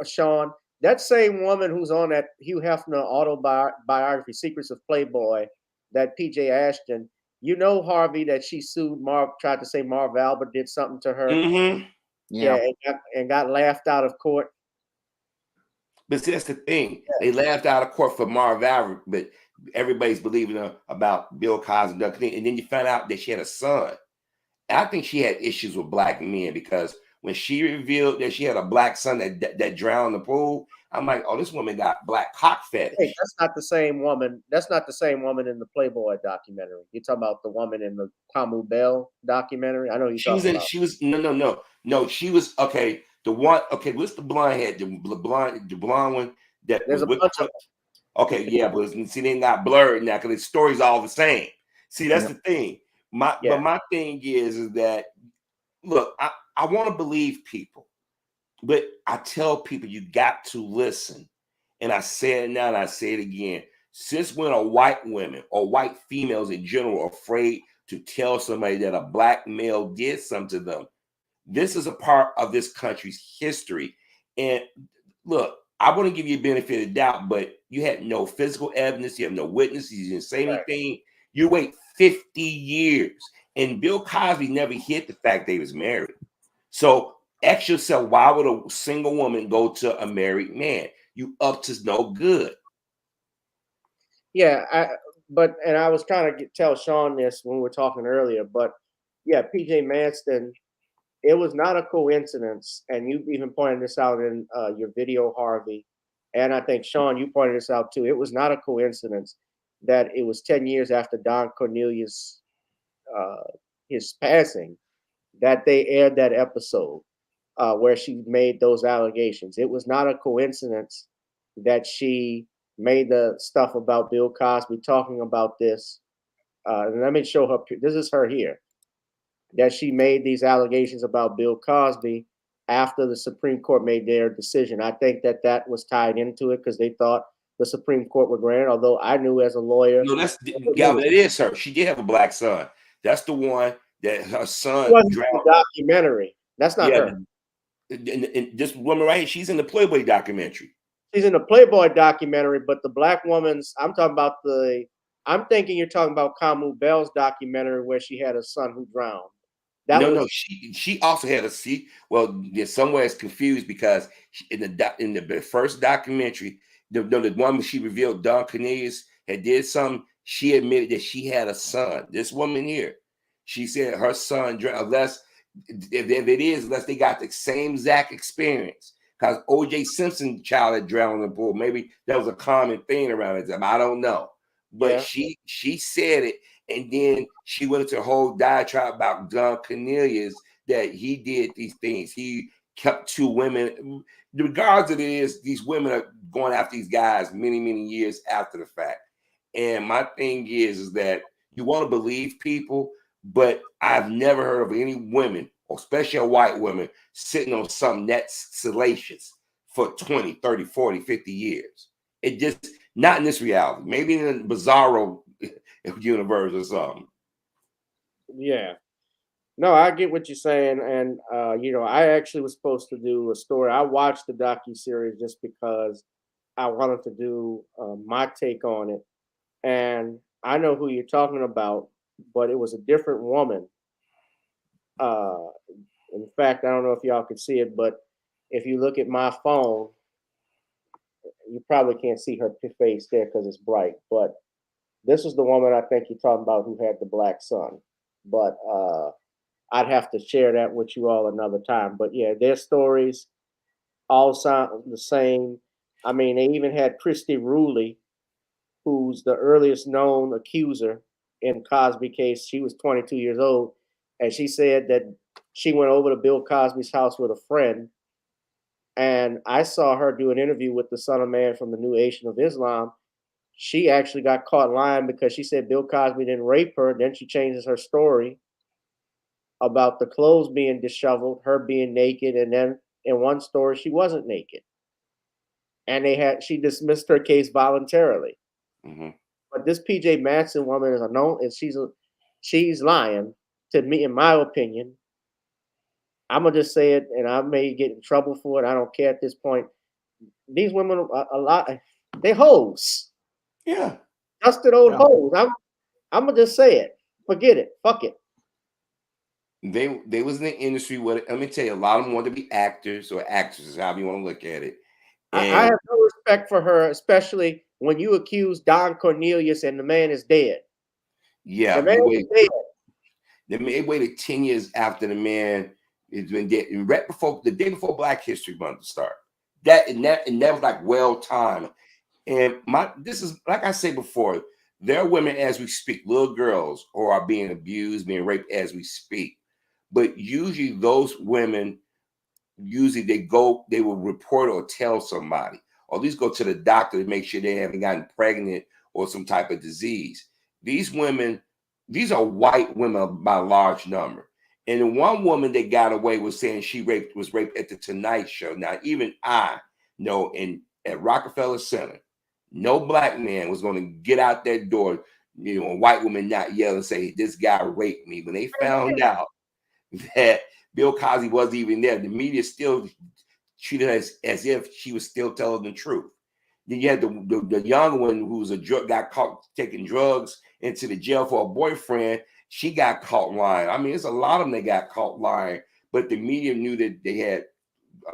A: Shawn. That same woman who's on that Hugh Hefner autobiography, Secrets of Playboy, that PJ Ashton, you know, Harvey, that she sued tried to say Marv Albert did something to her.
F: Mm-hmm.
A: Yeah, and got laughed out of court.
F: But see, that's the thing. Yeah. They laughed out of court for Marv Albert, but everybody's believing about Bill Cosby, and then you found out that she had a son. And I think she had issues with black men because when she revealed that she had a black son that drowned in the pool, I'm like, oh, this woman got black cock fetish.
A: Hey, that's not the same woman. That's not the same woman in the Playboy documentary. You're talking about the woman in the Kamala Bell documentary. I know you're talking about.
F: She was no. She was okay. The one, okay. What's the blonde head? The blonde one that
A: There's
F: was
A: a
F: with
A: bunch of.
F: Okay, yeah, but see, they got blurred now because the story's all the same. See, that's the thing. But my thing is that look, I want to believe people, but I tell people you got to listen. And I say it now and I say it again. Since when are white women or white females in general afraid to tell somebody that a black male did something to them? This is a part of this country's history. And look, I want to give you a benefit of the doubt, but you had no physical evidence. You have no witnesses. You didn't say anything. You wait 50 years. And Bill Cosby never hid the fact they was married. So ask yourself, why would a single woman go to a married man? You up to no good.
A: Yeah, I was trying to tell Shawn this when we were talking earlier, but yeah, PJ Maston, it was not a coincidence, and you even pointed this out in your video, Harvey, and I think Shawn, you pointed this out too. It was not a coincidence that it was 10 years after Don Cornelius his passing that they aired that episode where she made those allegations. It was not a coincidence that she made the stuff about Bill Cosby talking about this. And let me show her. This is her here. That she made these allegations about Bill Cosby after the Supreme Court made their decision. I think that was tied into it because they thought the Supreme Court would grant it. Although I knew as a lawyer,
F: no, that's Gavin. It is her. She did have a black son. That's the one that her son
A: drowned. Documentary. That's not her.
F: And this woman right here, she's in the Playboy documentary.
A: She's in the Playboy documentary, but the black woman's. I'm talking about I'm thinking you're talking about Kamala Bell's documentary where she had a son who drowned.
F: No, she also had a seat. Well, somewhere it's confused because in the first documentary, the one she revealed Don Cornelius had did something. She admitted that she had a son. This woman here, she said her son drowned. Unless they got the same exact experience. Because O.J. Simpson child had drowned in the pool. Maybe that was a common thing around that time. I don't know. But she said it, and then she went into a whole diatribe about Don Cornelius that he did these things. He kept two women. Regardless of it is, these women are going after these guys many, many years after the fact. And my thing is that you want to believe people, but I've never heard of any women, especially a white woman, sitting on something that's salacious for 20, 30, 40, 50 years. It just, not in this reality. Maybe in the bizarro universe or something.
A: Yeah. No, I get what you're saying. And, I actually was supposed to do a story. I watched the docuseries just because I wanted to do my take on it. And I know who you're talking about, but it was a different woman. In fact, I don't know if y'all can see it, but if you look at my phone, you probably can't see her face there because it's bright. But this is the woman I think you're talking about who had the black son. But I'd have to share that with you all another time. But yeah, their stories all sound the same. I mean, they even had Christy Ruley, who's the earliest known accuser in Cosby case. She was 22 years old, and she said that she went over to Bill Cosby's house with a friend, and I saw her do an interview with the son of man from the New Nation of Islam. She actually got caught lying because she said Bill Cosby didn't rape her. Then she changes her story about the clothes being disheveled, her being naked, and then in one story she wasn't naked. And she dismissed her case voluntarily.
F: Mm-hmm.
A: But this PJ Maston woman is unknown, and she's lying to me, in my opinion. I'm gonna just say it, and I may get in trouble for it. I don't care at this point. These women are they hoes.
F: Yeah,
A: dusted old hoes. I'm gonna just say it. Forget it. Fuck it.
F: They was in the industry with. Let me tell you, a lot of them want to be actors or actresses, however you want to look at it. And
A: I have no respect for her, especially when you accuse Don Cornelius and the man is dead.
F: Yeah,
A: the man is dead.
F: They waited 10 years after the man It's been right before the day before Black History Month to start. That was like well timed. And this is like I said before, there are women as we speak, little girls who are being abused, being raped as we speak. But usually those women, they will report or tell somebody, or at least go to the doctor to make sure they haven't gotten pregnant or some type of disease. These women, these are white women by a large number. And the one woman that got away was saying she was raped at the Tonight Show. Now, even I know at Rockefeller Center, no Black man was going to get out that door, a white woman not yell and say, this guy raped me. When they found out that Bill Cosby wasn't even there, the media still treated her as if she was still telling the truth. Then you had the young one who was got caught taking drugs into the jail for a boyfriend. She got caught lying. I mean, it's a lot of them that got caught lying, but the media knew that they had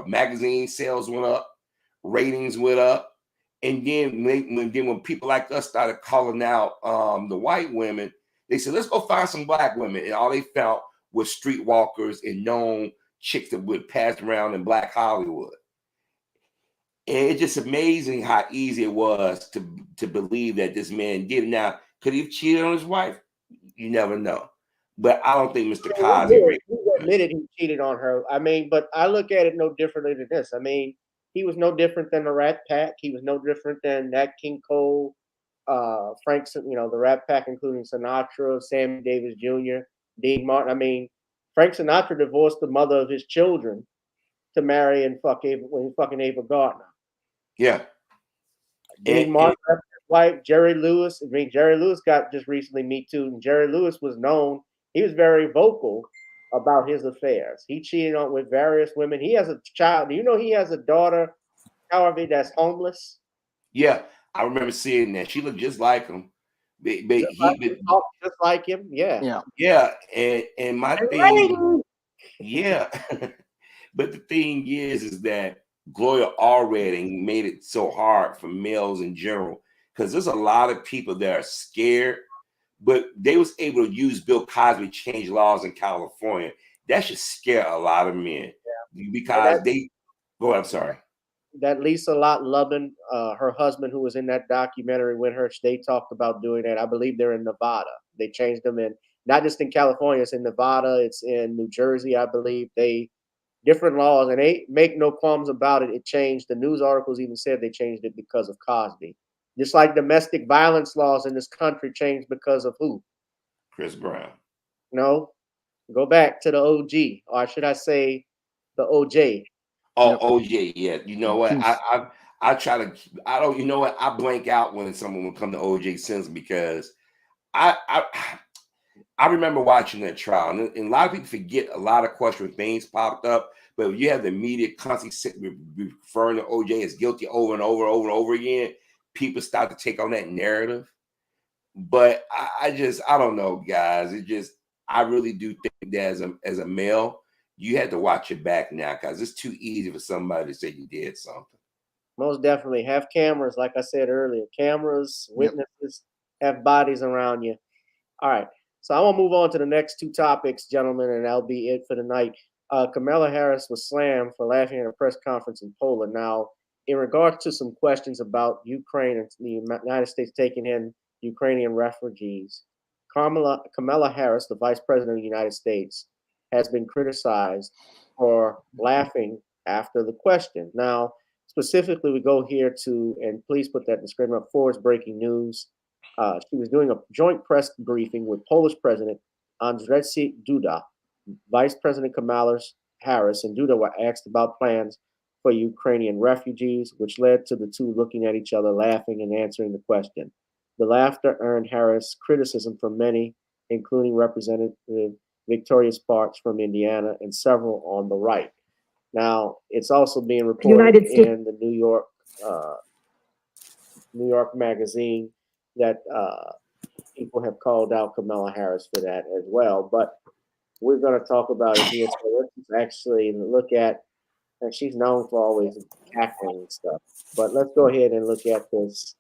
F: magazine sales went up, ratings went up. And then when people like us started calling out the white women, they said, let's go find some Black women. And all they found was streetwalkers and known chicks that would pass around in Black Hollywood. And it's just amazing how easy it was to believe that this man did. Now, could he have cheated on his wife? You never know. But I don't think Mr. Cosby
A: admitted he cheated on her. I mean, but I look at it no differently than this. I mean, he was no different than the Rat Pack. He was no different than Nat King Cole, Frank, the Rat Pack, including Sinatra, Sammy Davis Jr., Dean Martin. I mean, Frank Sinatra divorced the mother of his children to marry and fucking Ava Gardner.
F: Yeah.
A: Dean Martin, his wife, Jerry Lewis. I mean, Jerry Lewis got just recently Me Too, and Jerry Lewis was known. He was very vocal about his affairs. He cheated on with various women. He has a child. Do you know he has a daughter, Harvey, that's homeless?
F: Yeah, I remember seeing that. She looked just like him. But
A: Just like him. Yeah.
F: Yeah. And my thing, yeah. But the thing is that Gloria already made it so hard for males in general, because there's a lot of people that are scared, but they was able to use Bill Cosby to change laws in California. That should scare a lot of men, because I'm sorry.
A: That Lisa Lott Lubin, her husband, who was in that documentary with her, they talked about doing that. I believe they're in Nevada. They changed them in, not just in California, it's in Nevada, it's in New Jersey, I believe. Different laws, and they make no qualms about it. It changed. The news articles even said they changed it because of Cosby. Just like domestic violence laws in this country changed because of who?
F: Chris Brown.
A: No, go back to the OG, or should I say the OJ?
F: Oh, OJ, yeah. You know what? I try to. I don't. You know what? I blank out when someone will come to OJ Simpson, because I remember watching that trial, and a lot of people forget a lot of questionable things popped up. But you have the media constantly referring to OJ as guilty over and over again, people start to take on that narrative. But I don't know, guys. I really do think that as a male, you had to watch your back now, because it's too easy for somebody to say you did something.
A: Most definitely. Have cameras, like I said earlier. Cameras, witnesses, have bodies around you. All right. So I want to move on to the next two topics, gentlemen, and that'll be it for the night. Kamala Harris was slammed for laughing at a press conference in Poland. Now, in regard to some questions about Ukraine and the United States taking in Ukrainian refugees, Kamala Harris, the Vice President of the United States, has been criticized for laughing after the question. Now, specifically, we go here to, and please put that disclaimer up, Forward's breaking news. She was doing a joint press briefing with Polish President Andrzej Duda. Vice President Kamala Harris and Duda were asked about plans for Ukrainian refugees, which led to the two looking at each other, laughing and answering the question. The laughter earned Harris criticism from many, including Representative Victoria Sparks from Indiana and several on the right. Now, it's also being reported in the New York Magazine that people have called out Kamala Harris for that as well. But we're going to talk about it here. So let's actually look at, and she's known for always cackling and stuff. But let's go ahead and look at this.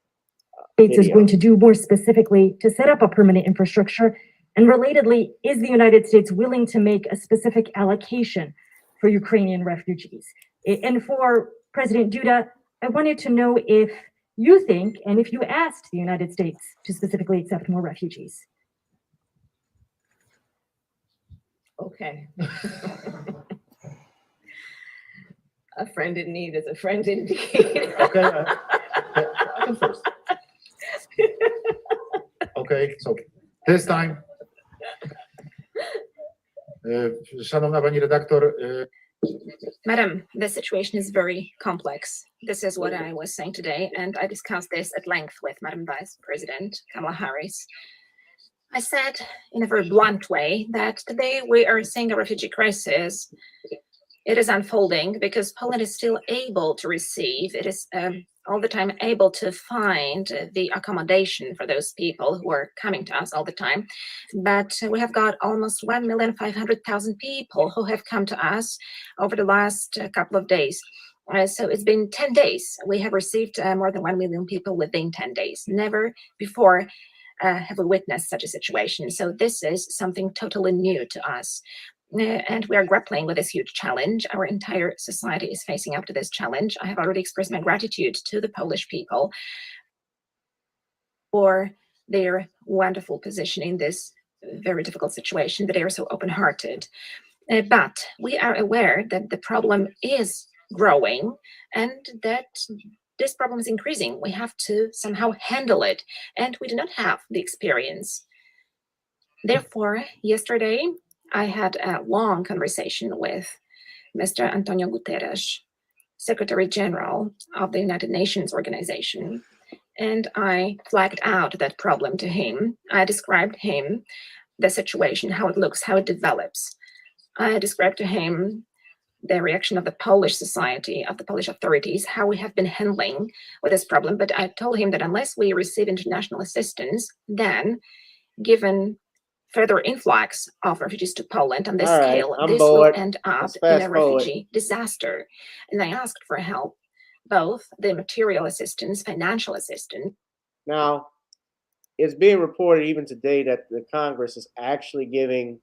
L: States is going to do more specifically to set up a permanent infrastructure? And relatedly, is the United States willing to make a specific allocation for Ukrainian refugees. And for President Duda, I wanted to know if you think, and if you asked the United States to specifically accept more refugees.
M: Okay. A friend in need is a friend indeed.
N: Okay, I can first. Okay, so this time, szanowna pani redaktor.
O: Madam, the situation is very complex. This is what I was saying today, and I discussed this at length with Madam Vice President Kamala Harris. I said in a very blunt way that today we are seeing a refugee crisis. It is unfolding because Poland is still able to receive, it is all the time able to find the accommodation for those people who are coming to us all the time. But we have got almost 1,500,000 people who have come to us over the last couple of days. So it's been 10 days. We have received more than 1 million people within 10 days. Never before have we witnessed such a situation. So this is something totally new to us. And we are grappling with this huge challenge. Our entire society is facing up to this challenge. I have already expressed my gratitude to the Polish people for their wonderful position in this very difficult situation, that they are so open-hearted. But we are aware that the problem is growing and that this problem is increasing. We have to somehow handle it, and we do not have the experience. Therefore, yesterday, I had a long conversation with Mr. Antonio Guterres, Secretary General of the United Nations Organization, and I flagged out that problem to him. I described him the situation, how it looks, how it develops. I described to him the reaction of the Polish society, of the Polish authorities, how we have been handling with this problem. But I told him that unless we receive international assistance, then given further influx of refugees to Poland on this scale, this will end up in a refugee disaster. And I asked for help, both the material assistance, financial assistance.
A: Now, it's being reported even today that the Congress is actually giving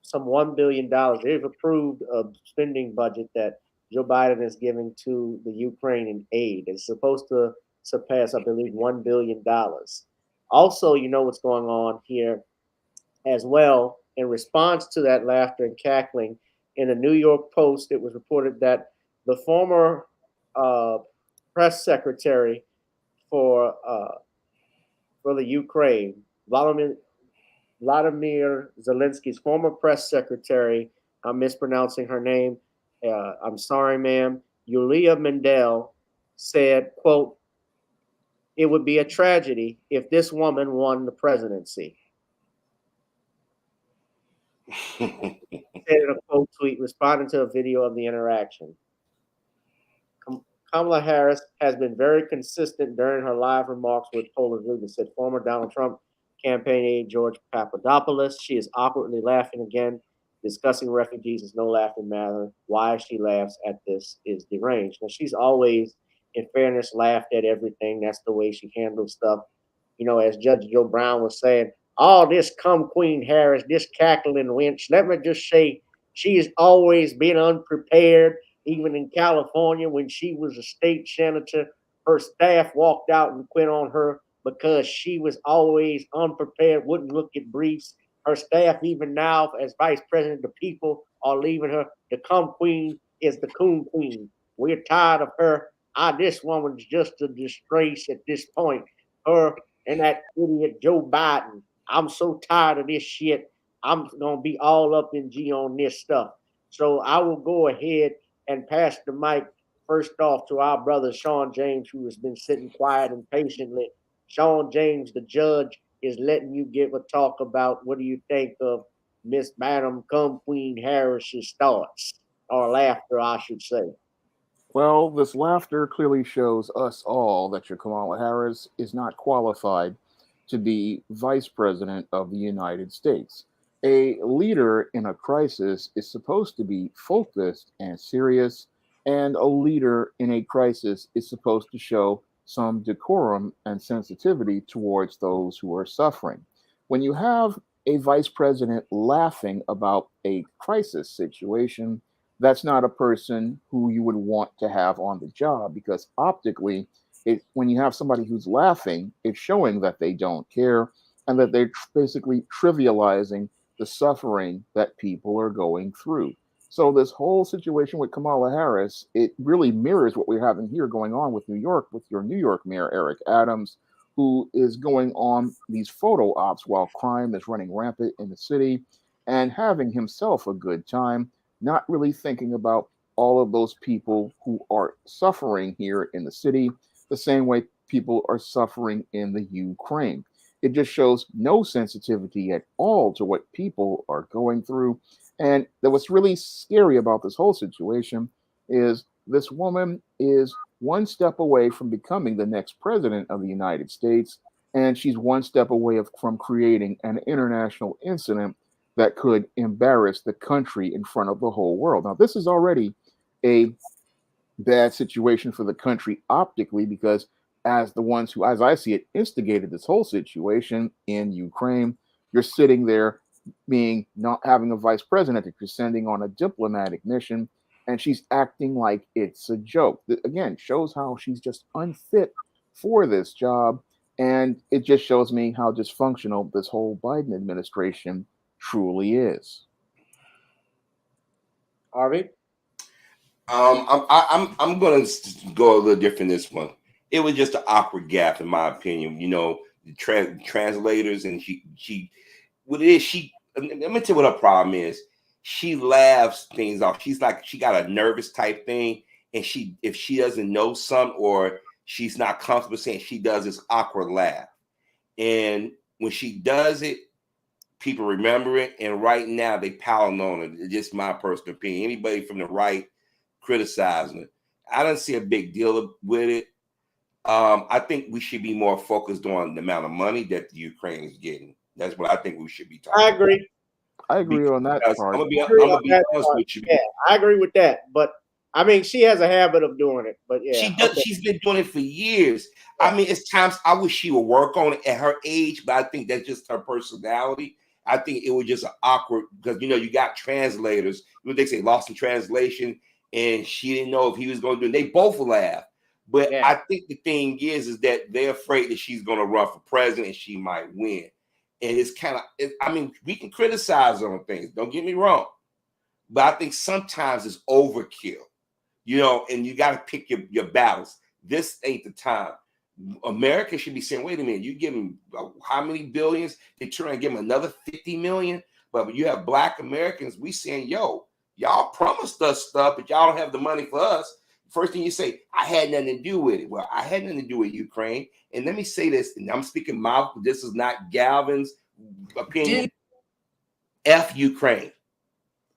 A: some $1 billion. They've approved a spending budget that Joe Biden is giving to the Ukrainian aid. It's supposed to surpass, I believe, $1 billion. Also, you know what's going on here as well. In response to that laughter and cackling, in the New York Post, it was reported that the former press secretary for the Ukraine, Vladimir Zelensky's former press secretary, I'm mispronouncing her name, I'm sorry, ma'am, Yulia Mendel, said, quote, "It would be a tragedy if this woman won the presidency." Said in a quote tweet responding to a video of the interaction. Kamala Harris has been very consistent during her live remarks with Poland leaders, said former Donald Trump campaign aide George Papadopoulos. She is awkwardly laughing again. Discussing refugees is no laughing matter. Why she laughs at this is deranged. Now, she's always, in fairness, laughed at everything. That's the way she handles stuff. You know, as Judge Joe Brown was saying, all this come Queen Harris, this cackling wench. Let me just say, she has always been unprepared. Even in California, when she was a state senator, her staff walked out and quit on her because she was always unprepared, wouldn't look at briefs. Her staff, even now, as vice president, the people are leaving her. The cum queen is the coon queen. We're tired of her. This woman's just a disgrace at this point. Her and that idiot Joe Biden. I'm so tired of this shit. I'm going to be all up in G on this stuff. So I will go ahead and pass the mic first off to our brother, Shawn James, who has been sitting quiet and patiently. Shawn James, the judge, is letting you give a talk about what do you think of Miss Madam Cum Queen Harris's thoughts, or laughter, I should say.
C: Well, this laughter clearly shows us all that your Kamala Harris is not qualified to be vice president of the United States. A leader in a crisis is supposed to be focused and serious, and a leader in a crisis is supposed to show some decorum and sensitivity towards those who are suffering. When you have a vice president laughing about a crisis situation, that's not a person who you would want to have on the job, because optically, when you have somebody who's laughing, it's showing that they don't care and that they're basically trivializing the suffering that people are going through. So this whole situation with Kamala Harris, it really mirrors what we're having here going on with New York, with your New York mayor, Eric Adams, who is going on these photo ops while crime is running rampant in the city and having himself a good time, not really thinking about all of those people who are suffering here in the city, the same way people are suffering in the Ukraine. It just shows no sensitivity at all to what people are going through. And what's really scary about this whole situation is this woman is one step away from becoming the next president of the United States, and she's one step away from creating an international incident that could embarrass the country in front of the whole world. Now, this is already a bad situation for the country optically, because as the ones who, as I see it, instigated this whole situation in Ukraine, you're sitting there being not having a vice president that you're sending on a diplomatic mission, and she's acting like it's a joke. That, again, shows how she's just unfit for this job, and it just shows me how dysfunctional this whole Biden administration truly is.
A: Harvey?
F: I'm going to go a little different this one. It was just an awkward gap, in my opinion. You know, the translators, and she, what it is, let me tell you what her problem is. She laughs things off. She's like, she got a nervous type thing, and if she doesn't know something or she's not comfortable saying, she does this awkward laugh. And when she does it, people remember it, and right now they pound on it. It's just my personal opinion. Anybody from the right criticizing it, I don't see a big deal with it. I think we should be more focused on the amount of money that the Ukraine is getting. That's what I think we should be talking
A: I agree.
F: about.
C: I agree on that part.
F: I'm gonna be honest with you.
A: Yeah, I agree with that. But I mean, she has a habit of doing it. But yeah,
F: she does. Okay. She's been doing it for years. Yeah. I mean, it's times I wish she would work on it at her age, but I think that's just her personality. I think it was just an awkward, because you know you got translators. What they say, lost in translation, and she didn't know if he was going to do it. They both laugh. But yeah. I think the thing is that they're afraid that she's going to run for president and she might win. And it's kind of, I mean, we can criticize on things. Don't get me wrong. But I think sometimes it's overkill, you know, and you got to pick your battles. This ain't the time. America should be saying, wait a minute, you give them how many billions? They try and give them another 50 million. But when you have Black Americans, we saying, yo, y'all promised us stuff, but y'all don't have the money for us. First thing you say, I had nothing to do with it. Well, I had nothing to do with Ukraine. And let me say this, and I'm speaking mouth, this is not Galvin's opinion. F Ukraine.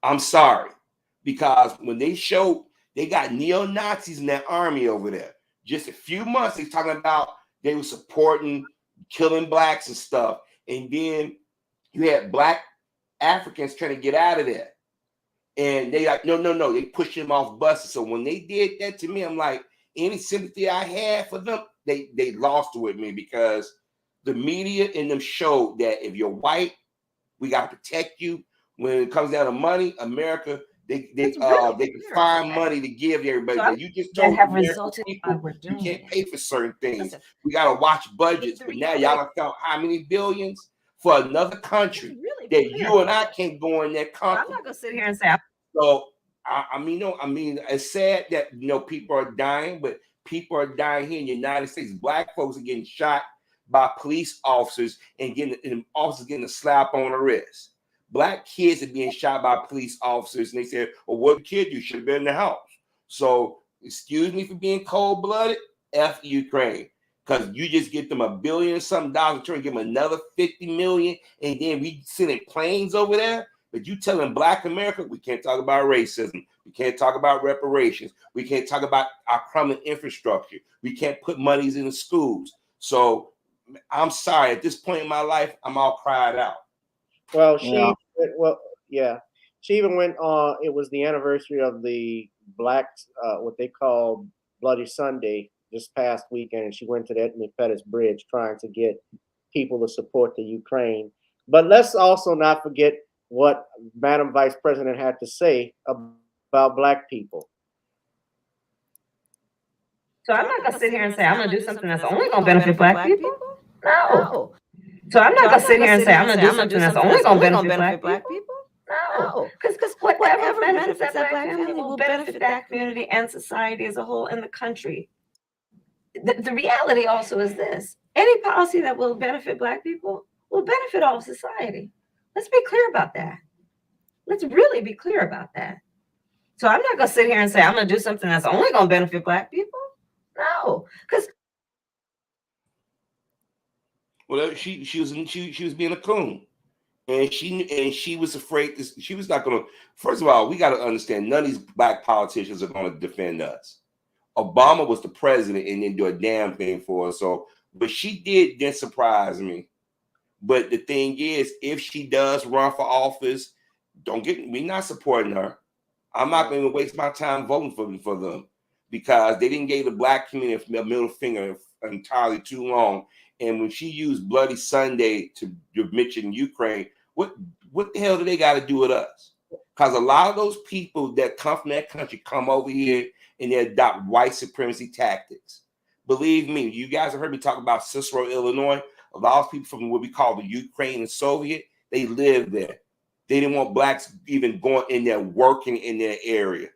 F: I'm sorry. Because when they showed, they got neo-Nazis in that army over there. Just a few months, they talking about they were supporting killing Blacks and stuff. And then you had Black Africans trying to get out of there. And they like, no, they pushed him off buses. So when they did that to me, I'm like, any sympathy I had for them, they lost it with me, because the media in them showed that if you're white, we got to protect you. When it comes down to money, America, they can find money to give everybody. So you just told people you can't pay for certain things. Listen, we got to watch budgets. But now y'all have found how many billions for another country that you and I can't go in that country.
M: I'm not gonna sit here and say.
F: So I mean, it's sad that people are dying, but people are dying here in the United States. Black folks are getting shot by police officers and officers getting a slap on the wrist. Black kids are being shot by police officers, and they said, "Well, what kid? You should have been in the house." So, excuse me for being cold-blooded. F Ukraine, because you just get them $1 billion something dollars, trying to give them another 50 million, and then we sending planes over there. But you telling Black America, we can't talk about racism. We can't talk about reparations. We can't talk about our crumbling infrastructure. We can't put monies in the schools. So I'm sorry, at this point in my life, I'm all cried out.
A: Well, she even went on. It was the anniversary of the Black, what they call Bloody Sunday, this past weekend, and she went to the Edmund Pettus Bridge trying to get people to support the Ukraine. But let's also not forget what Madam Vice President had to say about black people.
M: So I'm not gonna sit here and say I'm gonna do something that's only gonna benefit black people. No. So I'm not gonna sit here and say I'm gonna do something that's only gonna benefit black people. No, because whatever benefits that black family will benefit that community and society as a whole in the country. The reality also is this: any policy that will benefit black people will benefit all of society. Let's be clear about that. Let's really be clear about that. So I'm not gonna sit here and say I'm gonna do something that's only gonna benefit black people. No, because
F: well, she was being a coon, and she was afraid. She was not going to. First of all, we got to understand none of these black politicians are going to defend us. Obama was the president and didn't do a damn thing for us. So what she didn't surprise me. But the thing is, if she does run for office, we're not supporting her. I'm not going to waste my time voting for them because they didn't give the black community a middle finger entirely too long. And when she used Bloody Sunday to mention Ukraine, what the hell do they got to do with us? Because a lot of those people that come from that country come over here and they adopt white supremacy tactics. Believe me, you guys have heard me talk about Cicero, Illinois. A lot of people from what we call the Ukraine and Soviet, they lived there. They didn't want blacks even going in there working in their area.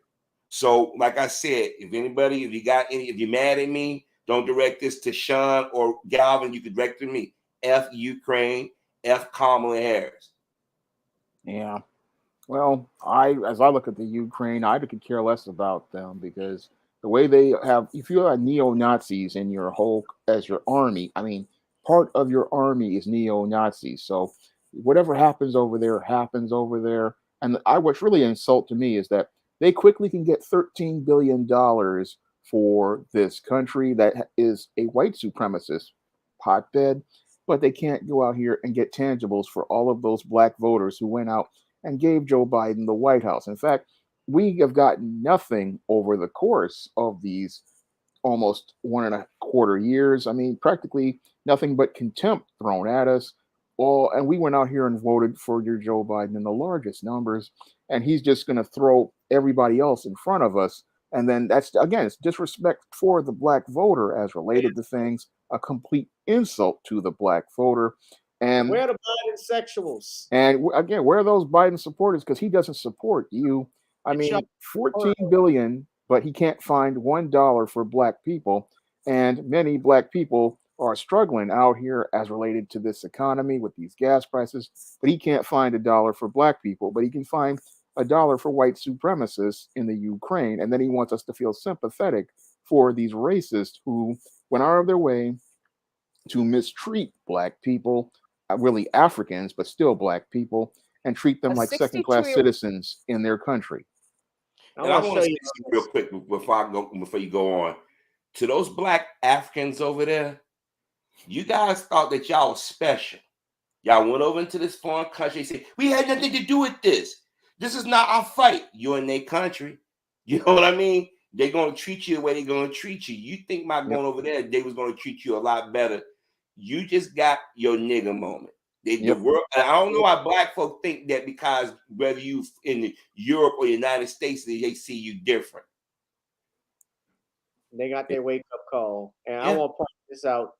F: So, like I said, if you're mad at me, don't direct this to Shawn or Galvin. You could direct it to me. F Ukraine, F Kamala Harris.
C: Yeah. Well, as I look at the Ukraine, I could care less about them because the way they have, if you have neo-Nazis in your as your army, I mean, part of your army is neo-Nazis. So whatever happens over there happens over there. And what's really an insult to me is that they quickly can get $13 billion for this country that is a white supremacist hotbed, but they can't go out here and get tangibles for all of those black voters who went out and gave Joe Biden the White House. In fact, we have gotten nothing over the course of these almost 1.25 years. I mean, practically nothing but contempt thrown at us. And we went out here and voted for your Joe Biden in the largest numbers, and he's just going to throw everybody else in front of us. And then that's, again, it's disrespect for the black voter as related to things, a complete insult to the black voter. And
A: where are the Biden sexuals?
C: And again, where are those Biden supporters? Because he doesn't support you. I mean, 14 billion, but he can't find $1 for black people. And many black people are struggling out here as related to this economy with these gas prices. But he can't find $1 for black people, but he can find $1 for white supremacists in the Ukraine. And then he wants us to feel sympathetic for these racists who went out of their way to mistreat black people, really Africans, but still black people, and treat them like second-class citizens in their country.
F: And I want to say real quick before you go on. To those black Africans over there, you guys thought that y'all was special. Y'all went over into this foreign country and said, we had nothing to do with this. This is not our fight. You're in their country. You know what I mean? They're going to treat you the way they're going to treat you. You think by going over there, they was going to treat you a lot better. You just got your nigga moment. The world, and I don't know why black folk think that because whether you in Europe or the United States, they see you different.
A: They got their wake up call, and I want to point this out.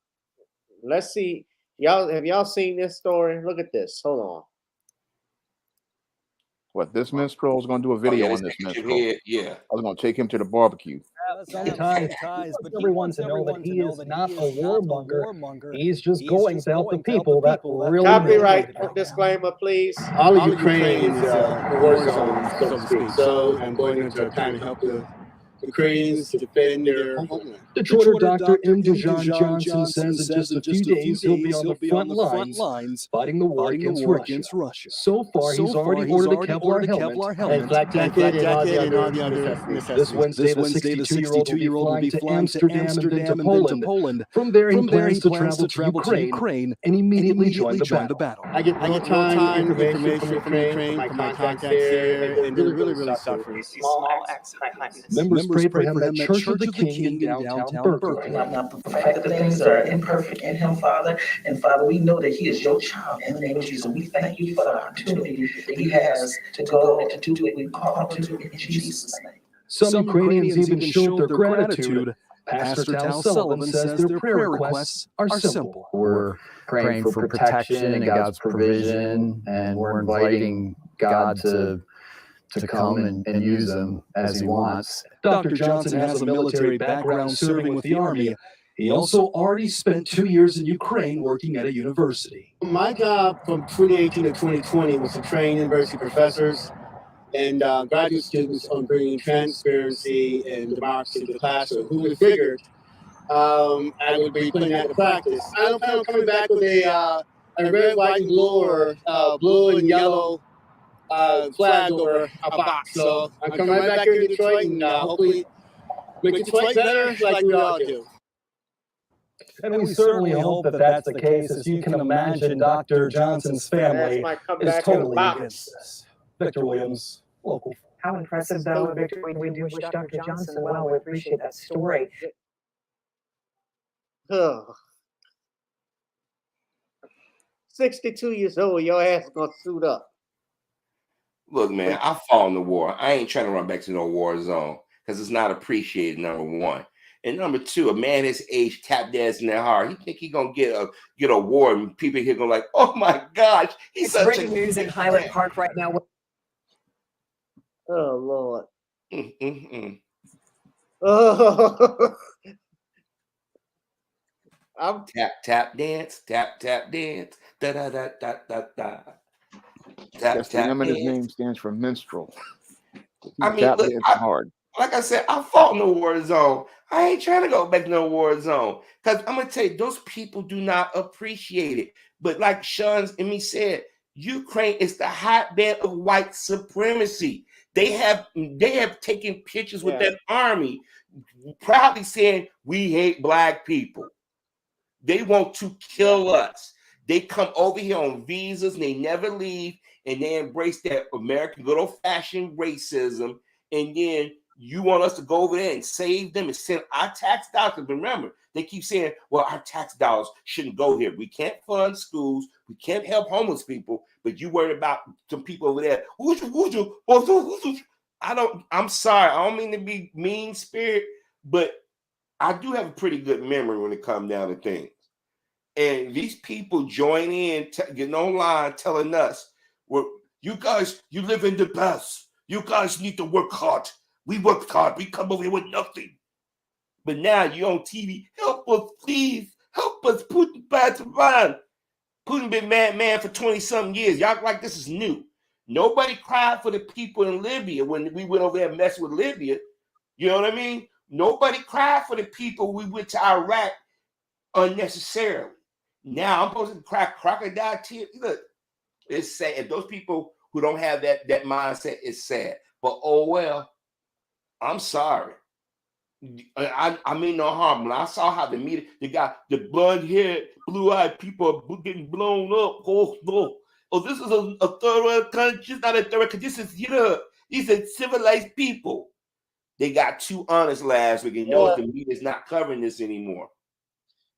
A: Let's see, have y'all seen this story? Look at this. Hold on.
C: What, this minstrel is going to do a video on this minstrel?
F: Yeah.
C: I was going to take him to the barbecue.
P: Everyone to know that he is not a warmonger. He's just going to help the people that really
A: Copyright disclaimer, please.
Q: All of Ukraine is a war zone, so to speak. So I'm going into trying to help the Ukrainians to defend their homeland.
P: Detroiter Dr. M. Dejan Johnson says in just a few days he'll be on the front lines fighting the war against Russia. So far, he's already ordered a Kevlar helmet and flak jacket and all the other necessities. This Wednesday, the 62-year-old will be flying to Amsterdam and then to Poland. From there, he plans to travel to Ukraine and immediately join the battle.
Q: I get real-time information from Ukraine, from my contacts there, and they're really suffering.
P: Members pray for him at Church of the King in downtown Berkeley.
R: Not perfect the things that are imperfect in him, Father. And Father, we know that he is your child in the name of Jesus. We thank you for the opportunity that he has to go and to do what we call him to in Jesus' name.
P: Some Ukrainians even showed their gratitude. Pastor Tal Sullivan says their prayer requests are simple.
S: We're praying for protection and God's provision, and we're inviting God to come and use them as he wants.
P: Dr. Johnson has a military background serving with the Army. He also already spent 2 years in Ukraine working at a university.
Q: My job from 2018 to 2020 was to train university professors and graduate students on bringing transparency and democracy to the classroom. Who would have figured I would be putting that into practice? I don't plan on coming back with a red, white, and blue, or blue and yellow flag over a box. So I'm coming right back here to Detroit and hopefully make Detroit better like we all do.
P: And we certainly hope that that's the case. As you can imagine, Dr. Johnson's family is totally against this. Victor Williams, local.
L: How impressive, though, Victor. We do wish Dr. Johnson well. We appreciate that story.
A: Oh. 62 years old, your ass gonna suit up.
F: Look, man, I fought in the war. I ain't trying to run back to no war zone because it's not appreciated, number one. And number two, a man his age tap dancing that hard. He think he gonna get a award, and people here gonna like, oh my gosh, he's
T: It's breaking news in Highland Park right now.
A: Oh Lord. Oh. I'm
F: tap dance, tap dance, da da da da da da.
C: That's the name of his name stands for minstrel.
F: I mean, look,
C: hard.
F: Like I said, I fought in the war zone. I ain't trying to go back to no war zone because I'm gonna tell you, those people do not appreciate it. But like Shawn and me said, Ukraine is the hotbed of white supremacy. They have taken pictures with that army, proudly saying we hate black people. They want to kill us. They come over here on visas and they never leave, and they embrace that American good old-fashioned racism. And then you want us to go over there and save them and send our tax dollars. But remember, they keep saying, well, our tax dollars shouldn't go here. We can't fund schools. We can't help homeless people. But you worried about some people over there. I'm sorry. I don't mean to be mean spirit, but I do have a pretty good memory when it comes down to things. And these people join in, getting online, telling us, well, you guys, you live in the past. You guys need to work hard. We worked hard. We come over here with nothing. But now you're on TV. Help us, please. Help us. Putin bad to run. Putin been man for 20-something years. Y'all act like this is new. Nobody cried for the people in Libya when we went over there and messed with Libya. You know what I mean? Nobody cried for the people we went to Iraq unnecessarily. Now I'm supposed to cry crocodile tears. Look, it's sad. If those people who don't have that mindset, it's sad. But oh well, I'm sorry. I mean no harm. When I saw how the media, the blonde-haired, blue-eyed people are getting blown up. Oh, this is a third world country. It's not a third world country. This is Europe. These are civilized people. They got too honest last week. And know the media's not covering this anymore.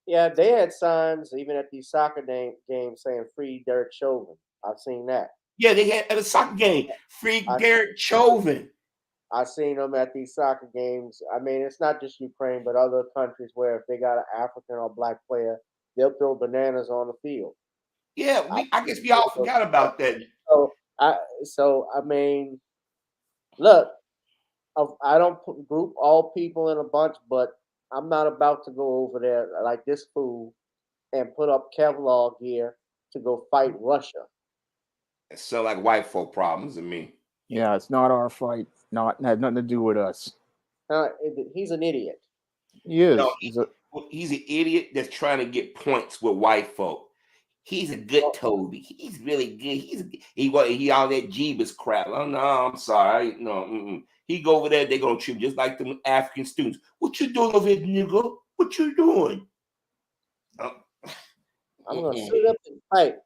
A: Yeah, they had signs even at these soccer games saying "Free Derek Chauvin." I've seen that.
F: Yeah, they had at a soccer game, "Free Derek Chauvin."
A: I've seen them at these soccer games. I mean, it's not just Ukraine, but other countries where if they got an African or black player, they'll throw bananas on the field.
F: Yeah, I guess we all forgot about that.
A: So I mean, look, I don't group all people in a bunch, but I'm not about to go over there like this fool and put up Kevlar gear to go fight Russia.
F: It sounds like white folk problems to me.
C: Yeah, it's not our fight. Had nothing to do with us.
A: He's an idiot.
C: He is.
F: No, he's an idiot that's trying to get points with white folk. He's a good Toby. He's really good. He all that Jeebus crap. Oh no, I'm sorry. No, he go over there. They gonna treat him just like them African students. What you doing over here, nigga? What you doing?
A: I'm gonna sit up and fight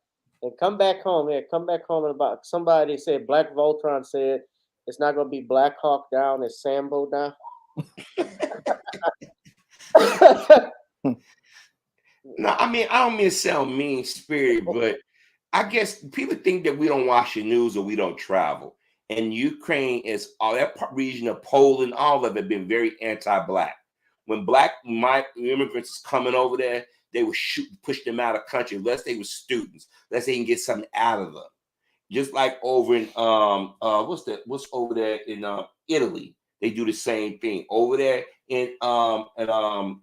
A: and come back home. Yeah, come back home and about somebody said Black Voltron said it's not gonna be Black Hawk down, it's Sambo down.
F: No, I mean, I don't mean to sound mean spirited, but I guess people think that we don't watch the news or we don't travel. And Ukraine is all that region of Poland, all of it been very anti-black. When black immigrants is coming over there, they would push them out of the country unless they were students, unless they can get something out of them. Just like over in what's over there in Italy, they do the same thing. Over there in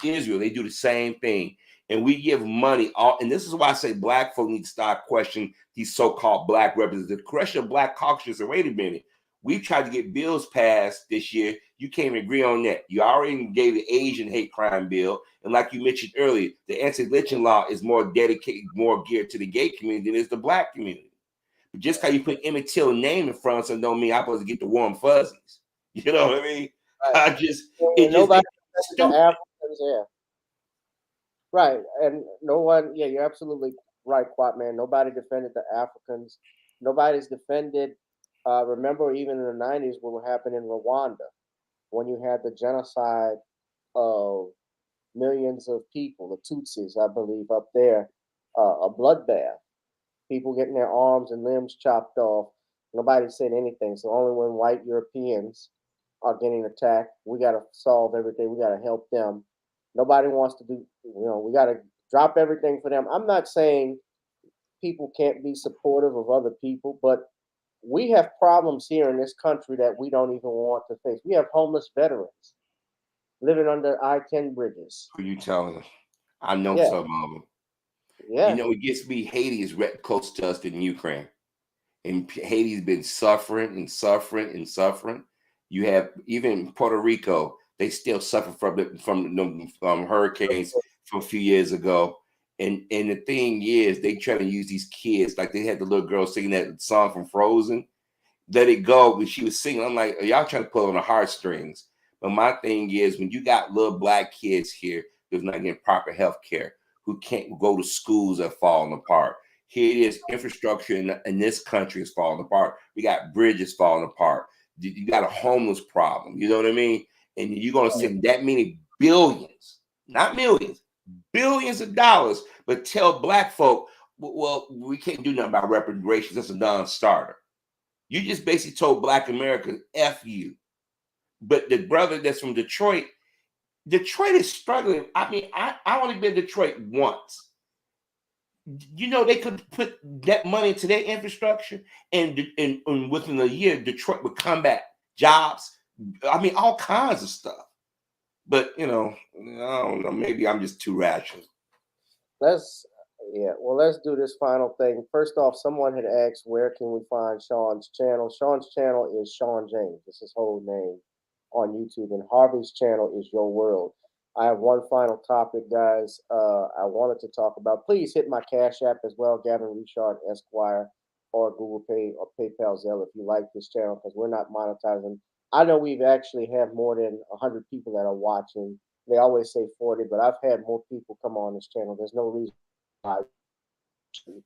F: Israel, they do the same thing. And we give money and this is why I say black folk need to start questioning these so-called black representatives. The question of black caucus and wait a minute. We tried to get bills passed this year. You can't even agree on that. You already gave the Asian hate crime bill. And like you mentioned earlier, the anti-lynching law is more dedicated, more geared to the gay community than is the black community. But just because you put Emmett Till name in front of something don't mean I'm supposed to get the warm fuzzies. You know what I mean?
A: Right. Nobody the Africans, yeah. Right. And no one, yeah, you're absolutely right, Quat man. Nobody defended the Africans. Nobody's defended, remember even in the 90s what happened in Rwanda when you had the genocide of millions of people, the Tutsis, I believe, up there, a bloodbath. People getting their arms and limbs chopped off. Nobody said anything. So only when white Europeans are getting attacked, we got to solve everything. We got to help them. Nobody wants to do, we got to drop everything for them. I'm not saying people can't be supportive of other people, but we have problems here in this country that we don't even want to face. We have homeless veterans living under I-10 bridges.
F: Who you telling? I know some of them.
A: Yeah.
F: You know, it gets me. Haiti is close to us than Ukraine, and Haiti's been suffering and suffering and suffering. You have even Puerto Rico; they still suffer from hurricanes from a few years ago. And the thing is, they try to use these kids like they had the little girl singing that song from Frozen. Let It Go when she was singing. I'm like, y'all trying to pull on the heartstrings. But my thing is, when you got little black kids here who's not getting proper health care, who can't go to schools that are falling apart. Here it is, infrastructure in this country is falling apart. We got bridges falling apart. You got a homeless problem. You know what I mean? And you're going to send that many billions, not millions, billions of dollars, but tell black folk, well, we can't do nothing about reparations. That's a non-starter. You just basically told black Americans, F you. But the brother that's from Detroit is struggling. I mean, I only been to Detroit once. You know, they could put that money into their infrastructure, and within a year, Detroit would come back. Jobs, I mean, all kinds of stuff. But, I don't know. Maybe I'm just too rational.
A: Let's do this final thing. First off, someone had asked, where can we find Shawn's channel? Shawn's channel is Shawn James. That's his whole name on YouTube. And Harvey's channel is Your World. I have one final topic, guys. I wanted to talk about. Please hit my Cash App as well, GavinRichardEsq, or GooglePay or PayPal Zelle if you like this channel, because we're not monetizing. I know we've actually had more than 100 people that are watching. They always say 40, but I've had more people come on this channel. There's no reason I should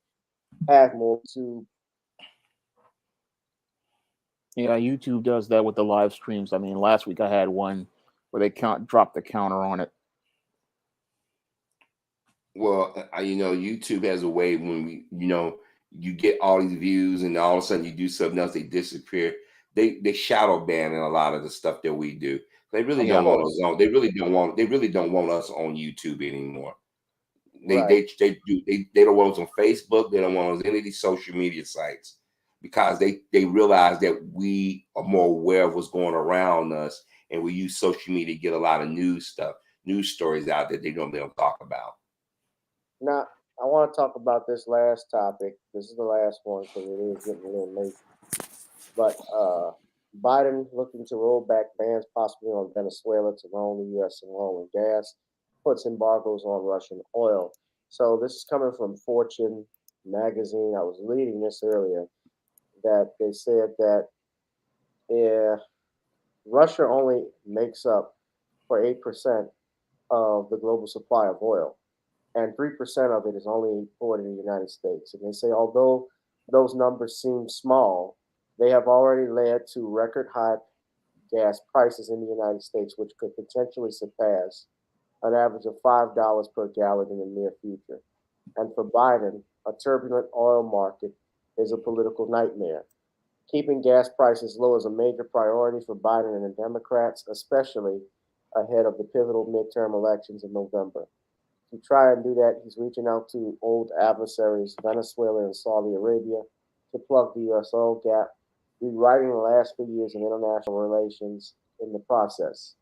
A: have more to.
C: Yeah, YouTube does that with the live streams. I mean, last week I had one where they dropped the counter on it.
F: Well, YouTube has a way when you get all these views and all of a sudden you do something else, they disappear. They shadow ban a lot of the stuff that we do. They really don't want us on. They really don't want us on YouTube anymore. They don't want us on Facebook. They don't want us on any of these social media sites because they realize that we are more aware of what's going around us, and we use social media to get a lot of news stories out that they normally don't talk about.
A: Now, I want to talk about this last topic. This is the last one because it is getting a little late. But Biden looking to roll back bans possibly on Venezuela to loan the U.S. and oil and gas, puts embargoes on Russian oil. So this is coming from Fortune magazine. I was reading this earlier that they said that Russia only makes up for 8% of the global supply of oil, and 3% of it is only imported in the United States. And they say although those numbers seem small, they have already led to record high gas prices in the United States, which could potentially surpass an average of $5 per gallon in the near future. And for Biden, a turbulent oil market is a political nightmare. Keeping gas prices low is a major priority for Biden and the Democrats, especially ahead of the pivotal midterm elections in November. To try and do that, he's reaching out to old adversaries, Venezuela and Saudi Arabia, to plug the U.S. oil gap, rewriting the last few years of international relations in the process.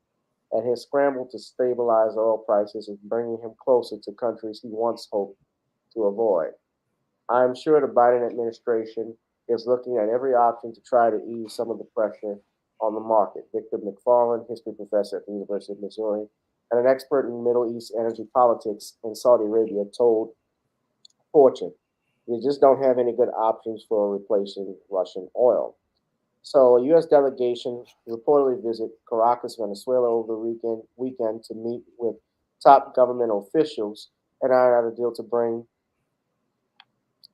A: And his scramble to stabilize oil prices is bringing him closer to countries he once hoped to avoid. I'm sure the Biden administration is looking at every option to try to ease some of the pressure on the market. Victor McFarland, history professor at the University of Missouri, and an expert in Middle East energy politics in Saudi Arabia, told Fortune, "We just don't have any good options for replacing Russian oil." So a U.S. delegation reportedly visited Caracas, Venezuela over the weekend to meet with top government officials and iron out a deal to bring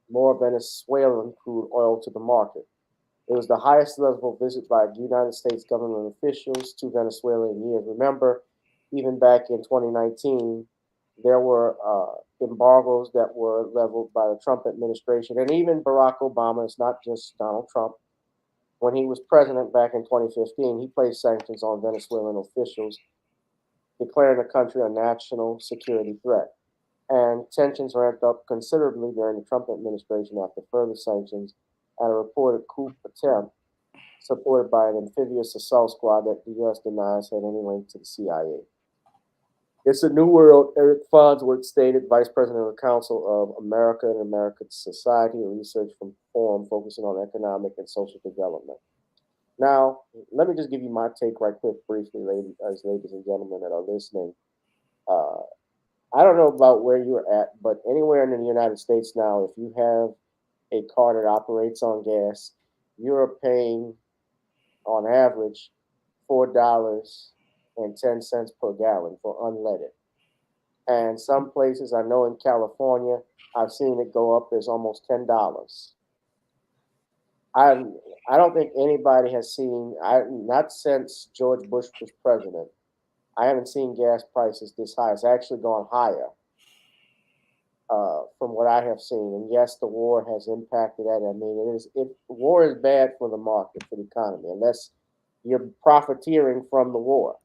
A: more Venezuelan crude oil to the market. It was the highest level visit by United States government officials to Venezuela in years. Remember, even back in 2019, there were embargoes that were leveled by the Trump administration, and even Barack Obama. It's not just Donald Trump. When he was president back in 2015, he placed sanctions on Venezuelan officials, declaring the country a national security threat. And tensions ramped up considerably during the Trump administration after further sanctions and a reported coup attempt supported by an amphibious assault squad that the U.S. denies had any link to the CIA. It's a new world, Eric Farnsworth stated, Vice President of the Council of America and American Society, a research forum focusing on economic and social development. Now, let me just give you my take right quick, briefly, ladies and gentlemen that are listening. I don't know about where you're at, but anywhere in the United States now, if you have a car that operates on gas, you're paying, on average, $4.10 per gallon for unleaded. And some places, I know in California, I've seen it go up as almost $10. I don't think anybody has seen, not since George Bush was president, I haven't seen gas prices this high. It's actually gone higher from what I have seen. And yes, the war has impacted that. I mean, war is bad for the market, for the economy, unless you're profiteering from the war.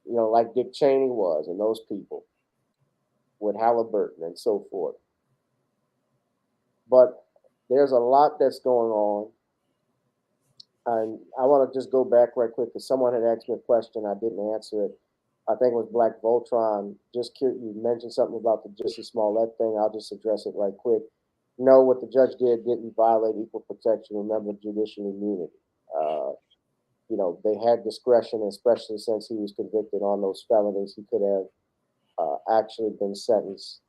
A: You know, like Dick Cheney was, and those people with Halliburton and so forth. But there's a lot that's going on. And I want to just go back right quick because someone had asked me a question. I didn't answer it. I think it was Black Voltron. Just curious, you mentioned something about the Jussie Smollett thing. I'll just address it right quick. No, what the judge did didn't violate equal protection. Remember, judicial immunity. You know, they had discretion, especially since he was convicted on those felonies. He could have actually been sentenced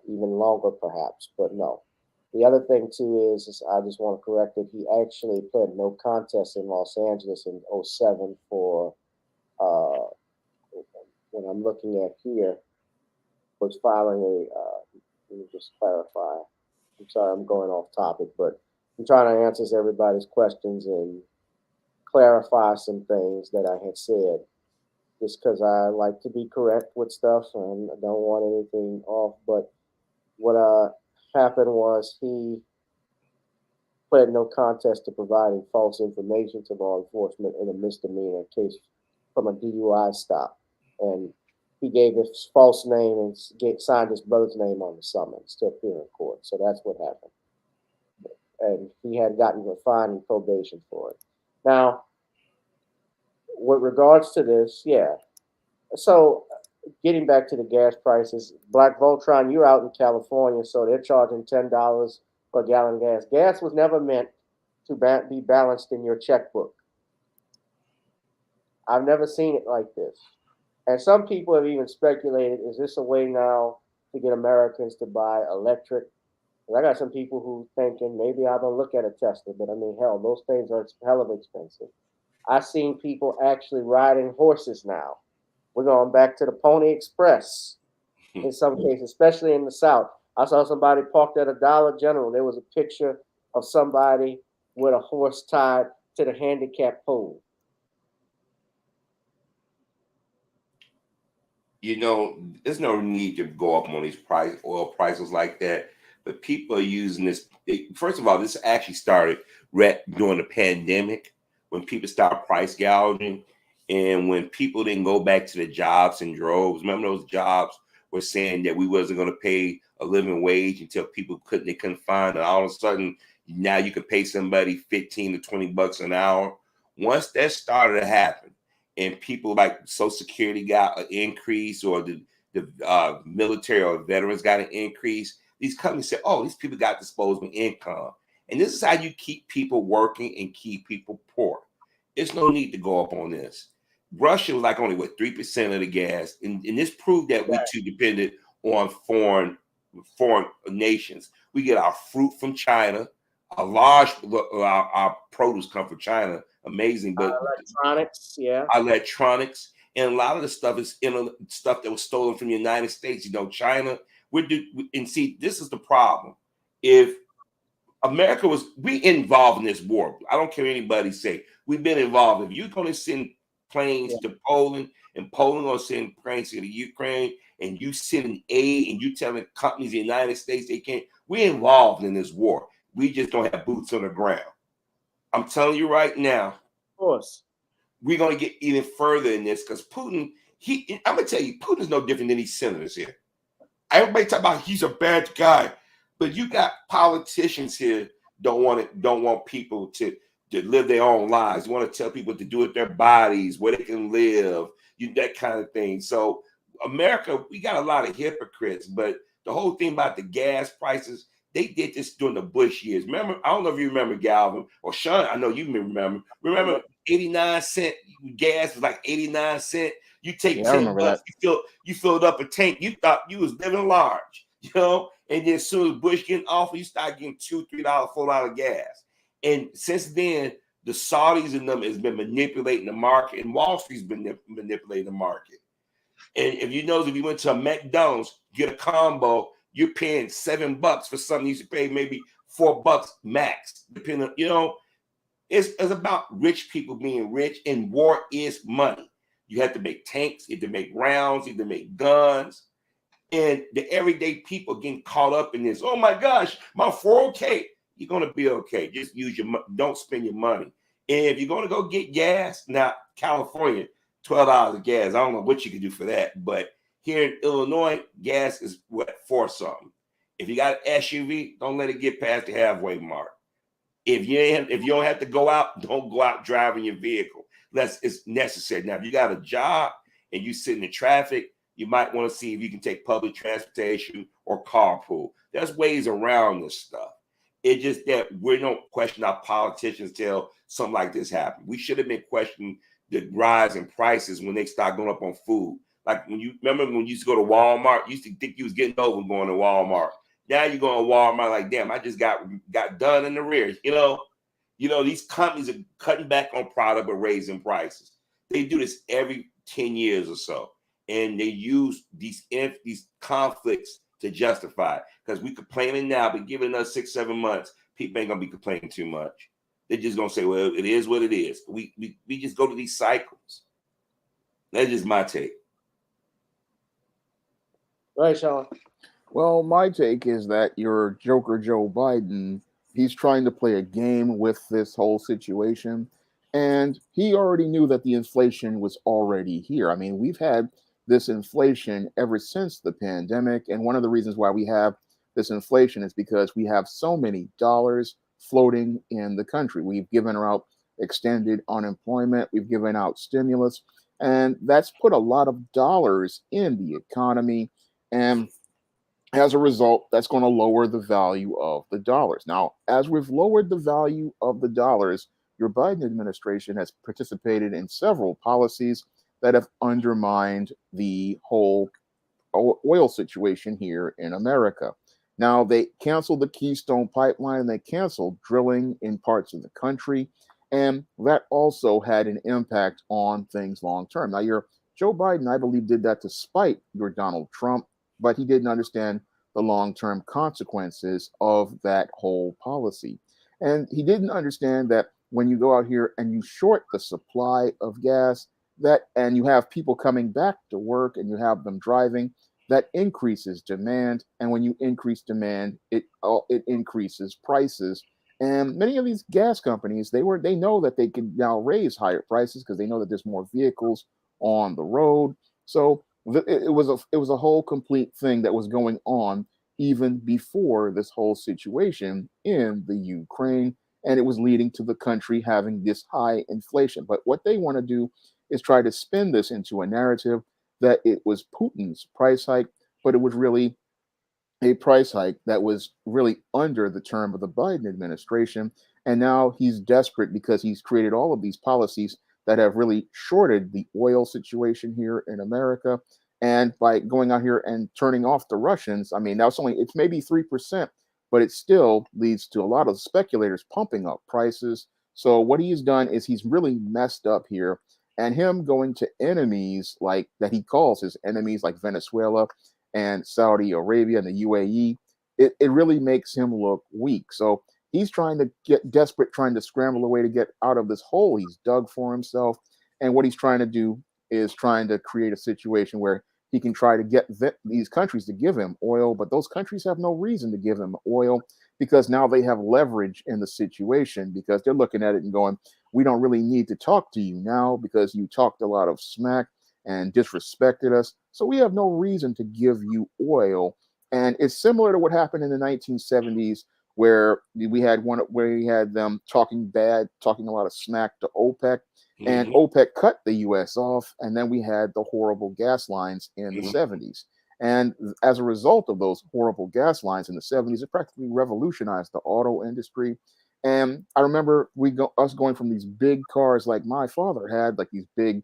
A: even longer, perhaps, but no. The other thing, too, is I just want to correct it. He actually pled no contest in Los Angeles in 2007 for, when I'm looking at here, was filing let me just clarify. I'm sorry, I'm going off topic, but I'm trying to answer everybody's questions and clarify some things that I had said, just because I like to be correct with stuff and I don't want anything off. But what happened was he pled no contest to providing false information to law enforcement in a misdemeanor case from a DUI stop. And he gave his false name and signed his brother's name on the summons to appear in court. So that's what happened. And he had gotten a fine and probation for it. Now, with regards to this, yeah. So getting back to the gas prices, Black Voltron, you're out in California, so they're charging $10 per gallon of gas. Gas was never meant to be balanced in your checkbook. I've never seen it like this. And some people have even speculated, is this a way now to get Americans to buy electric? And I got some people who thinking maybe I don't look at a Tesla, but I mean, hell, those things are hell of expensive. I've seen people actually riding horses now. We're going back to the Pony Express in some cases, especially in the South. I saw somebody parked at a Dollar General. There was a picture of somebody with a horse tied to the handicap poll?
F: You know, there's no need to go up on these oil prices like that. But people are using this. First of all, this actually started during the pandemic when people started price gouging, and when people didn't go back to the jobs in droves. Remember those jobs were saying that we wasn't going to pay a living wage until people couldn't find it. All of a sudden, now you can pay somebody 15 to 20 bucks an hour. Once that started to happen, and people like Social Security got an increase, or the military or veterans got an increase, these companies say, oh, these people got disposable income. And this is how you keep people working and keep people poor. There's no need to go up on this. Russia was like only, 3% of the gas. And this proved that we're too dependent on foreign nations. We get our fruit from China. Our produce come from China. Amazing. But
A: electronics,
F: electronics. And a lot of the stuff is stuff that was stolen from the United States. You know, China. And see, this is the problem. If America we involved in this war. I don't care what anybody say. We've been involved. If you're going to send planes to Poland, and Poland going to send planes to the Ukraine, and you sending aid, and you telling companies in the United States they can't, we're involved in this war. We just don't have boots on the ground. I'm telling you right now.
A: Of course.
F: We're going to get even further in this because Putin, I'm going to tell you, Putin is no different than these senators here. Everybody talk about he's a bad guy, but you got politicians here don't want people to live their own lives. You want to tell people what to do with their bodies, where they can live, that kind of thing. So America, we got a lot of hypocrites, but the whole thing about the gas prices, they did this during the Bush years. Remember, I don't know if you remember, Galvin or Shawn. I know you remember. Remember, 89-cent gas was like 89 cents. You take 10 bucks, you filled up a tank. You thought you was living large, you know. And then as soon as Bush getting off, you start getting $2, $3 full out of gas. And since then, the Saudis and them has been manipulating the market, and Wall Street's been manipulating the market. And if you went to a McDonald's, get a combo, you're paying $7 for something you should pay maybe $4 max, depending on, it's about rich people being rich, and war is money. You have to make tanks, you have to make rounds, you have to make guns. And the everyday people getting caught up in this. Oh my gosh, my 401k. You're gonna be okay. Just don't spend your money. And if you're gonna go get gas, now California, $12 of gas. I don't know what you can do for that, but here in Illinois, gas is $4 something. If you got an SUV, don't let it get past the halfway mark. If you don't have to go out, don't go out driving your vehicle unless it's necessary. Now, if you got a job and you sit in the traffic, you might want to see if you can take public transportation or carpool. There's ways around this stuff. It's just that we don't question our politicians till something like this happens. We should have been questioning the rise in prices when they start going up on food. Like when you used to go to Walmart, you used to think you was getting over going to Walmart. Now you're going to Walmart like, damn, I just got done in the rear. You know, these companies are cutting back on product but raising prices. They do this every 10 years or so. And they use these conflicts to justify it. Because we complaining now, but give it another 6-7 months, people ain't gonna be complaining too much. They're just gonna say, well, it is what it is. We just go to these cycles. That's just my take.
A: Right, Shawn.
C: Well, my take is that your Joker Joe Biden, he's trying to play a game with this whole situation. And he already knew that the inflation was already here. I mean, we've had this inflation ever since the pandemic. And one of the reasons why we have this inflation is because we have so many dollars floating in the country. We've given out extended unemployment, we've given out stimulus, and that's put a lot of dollars in the economy. And as a result, that's going to lower the value of the dollars. Now, as we've lowered the value of the dollars, your Biden administration has participated in several policies that have undermined the whole oil situation here in America. Now, they canceled the Keystone Pipeline, they canceled drilling in parts of the country, and that also had an impact on things long term. Now, your Joe Biden, I believe, did that to spite your Donald Trump, but he didn't understand the long-term consequences of that whole policy. And he didn't understand that when you go out here and you short the supply of gas, and you have people coming back to work and you have them driving, that increases demand. And when you increase demand, it increases prices. And many of these gas companies, they know that they can now raise higher prices because they know that there's more vehicles on the road. So it was a whole complete thing that was going on even before this whole situation in the Ukraine, and it was leading to the country having this high inflation. But what they want to do is try to spin this into a narrative that it was Putin's price hike, but it was really a price hike that was really under the term of the Biden administration. And now he's desperate because he's created all of these policies that have really shorted the oil situation here in America. And by going out here and turning off the Russians, I mean, now it's maybe 3%, but it still leads to a lot of speculators pumping up prices. So what he's done is he's really messed up here. And him going to enemies like that he calls his enemies, like Venezuela and Saudi Arabia and the UAE, it really makes him look weak. So he's trying to get desperate, trying to scramble a way to get out of this hole he's dug for himself. And what he's trying to do is trying to create a situation where he can try to get these countries to give him oil, but those countries have no reason to give him oil because now they have leverage in the situation because they're looking at it and going, we don't really need to talk to you now because you talked a lot of smack and disrespected us. So we have no reason to give you oil. And it's similar to what happened in the 1970s where we had them talking a lot of smack to OPEC. And OPEC cut the US off, and then we had the horrible gas lines in the 70s. And as a result of those horrible gas lines in the 70s, it practically revolutionized the auto industry. And I remember us going from these big cars like my father had, like these big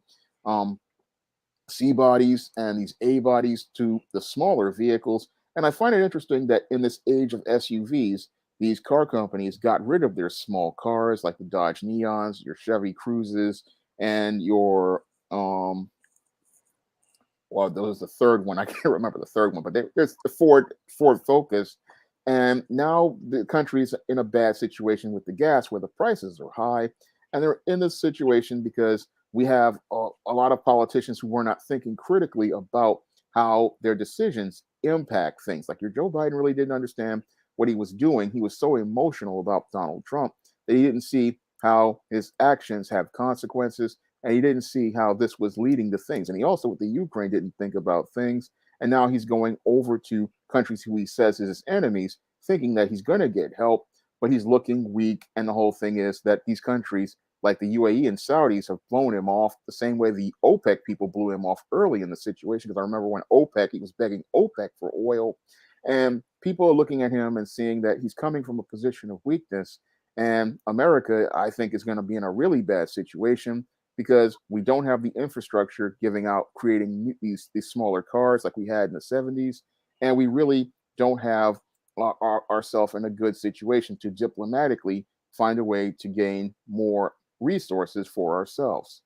C: C bodies and these A bodies, to the smaller vehicles. And I find it interesting that in this age of SUVs, these car companies got rid of their small cars like the Dodge Neons, your Chevy Cruises, and your well, there was the third one. I can't remember the third one, but there's the Ford Focus. And now the country's in a bad situation with the gas where the prices are high. And they're in this situation because we have a lot of politicians who were not thinking critically about how their decisions impact things. Like your Joe Biden really didn't understand what he was doing. He was so emotional about Donald Trump that he didn't see how his actions have consequences, and he didn't see how this was leading to things. And he also, with the Ukraine, didn't think about things. And now he's going over to countries who he says is his enemies, thinking that he's going to get help, but he's looking weak. And the whole thing is that these countries like the UAE and Saudis have blown him off the same way the OPEC people blew him off early in the situation. Because I remember when he was begging OPEC for oil, and people are looking at him and seeing that he's coming from a position of weakness. And America, I think, is going to be in a really bad situation because we don't have the infrastructure creating these smaller cars like we had in the 70s. And we really don't have ourselves in a good situation to diplomatically find a way to gain more resources for ourselves.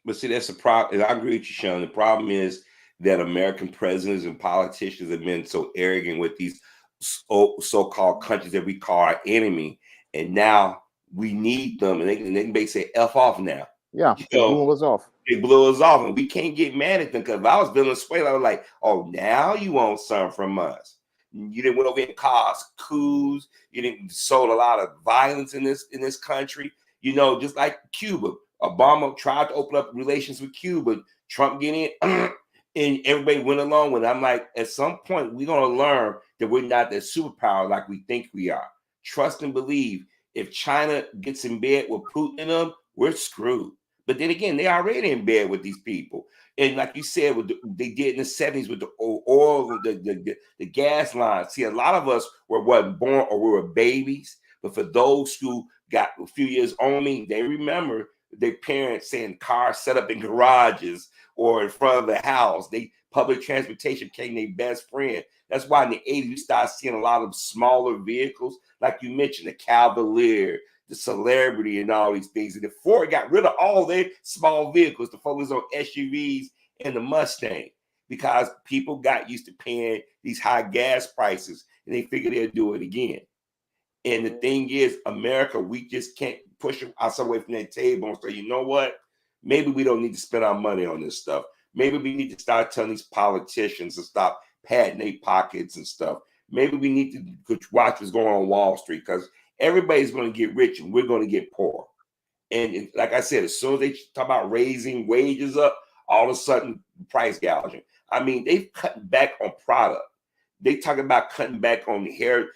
F: But see, that's the problem. I agree with you, Shawn. The problem is that American presidents and politicians have been so arrogant with these so-called countries that we call our enemy. And now we need them, and they can basically say F off now.
C: Yeah, they blew us off.
F: They blew us off, and we can't get mad at them because if I was Venezuela, I was like, oh, now you want something from us. You didn't went over and caused coups. You didn't sold a lot of violence in this country. You know, just like Cuba. Obama tried to open up relations with Cuba. Trump getting in, and everybody went along with it. I'm like, at some point, we're going to learn that we're not that superpower like we think we are. Trust and believe. If China gets in bed with Putin and them, we're screwed. But then again, they already in bed with these people. And like you said, they did in the 70s with the oil, the gas lines. See, a lot of us wasn't born or we were babies. But for those who got a few years on me, they remember their parents saying cars set up in garages or in front of the house. Public transportation became their best friend. That's why in the 80s, you start seeing a lot of smaller vehicles. Like you mentioned, the Cavalier, the Celebrity, and all these things. And the Ford got rid of all their small vehicles to focus on SUVs and the Mustang because people got used to paying these high gas prices and they figured they'll do it again. And the thing is, America, we just can't push us away from that table and say, you know what? Maybe we don't need to spend our money on this stuff. Maybe we need to start telling these politicians to stop padding their pockets and stuff. Maybe we need to watch what's going on Wall Street, because everybody's going to get rich and we're going to get poor. And like I said, as soon as they talk about raising wages up, all of a sudden price gouging. I mean, they've cut back on product. They talk about cutting back on the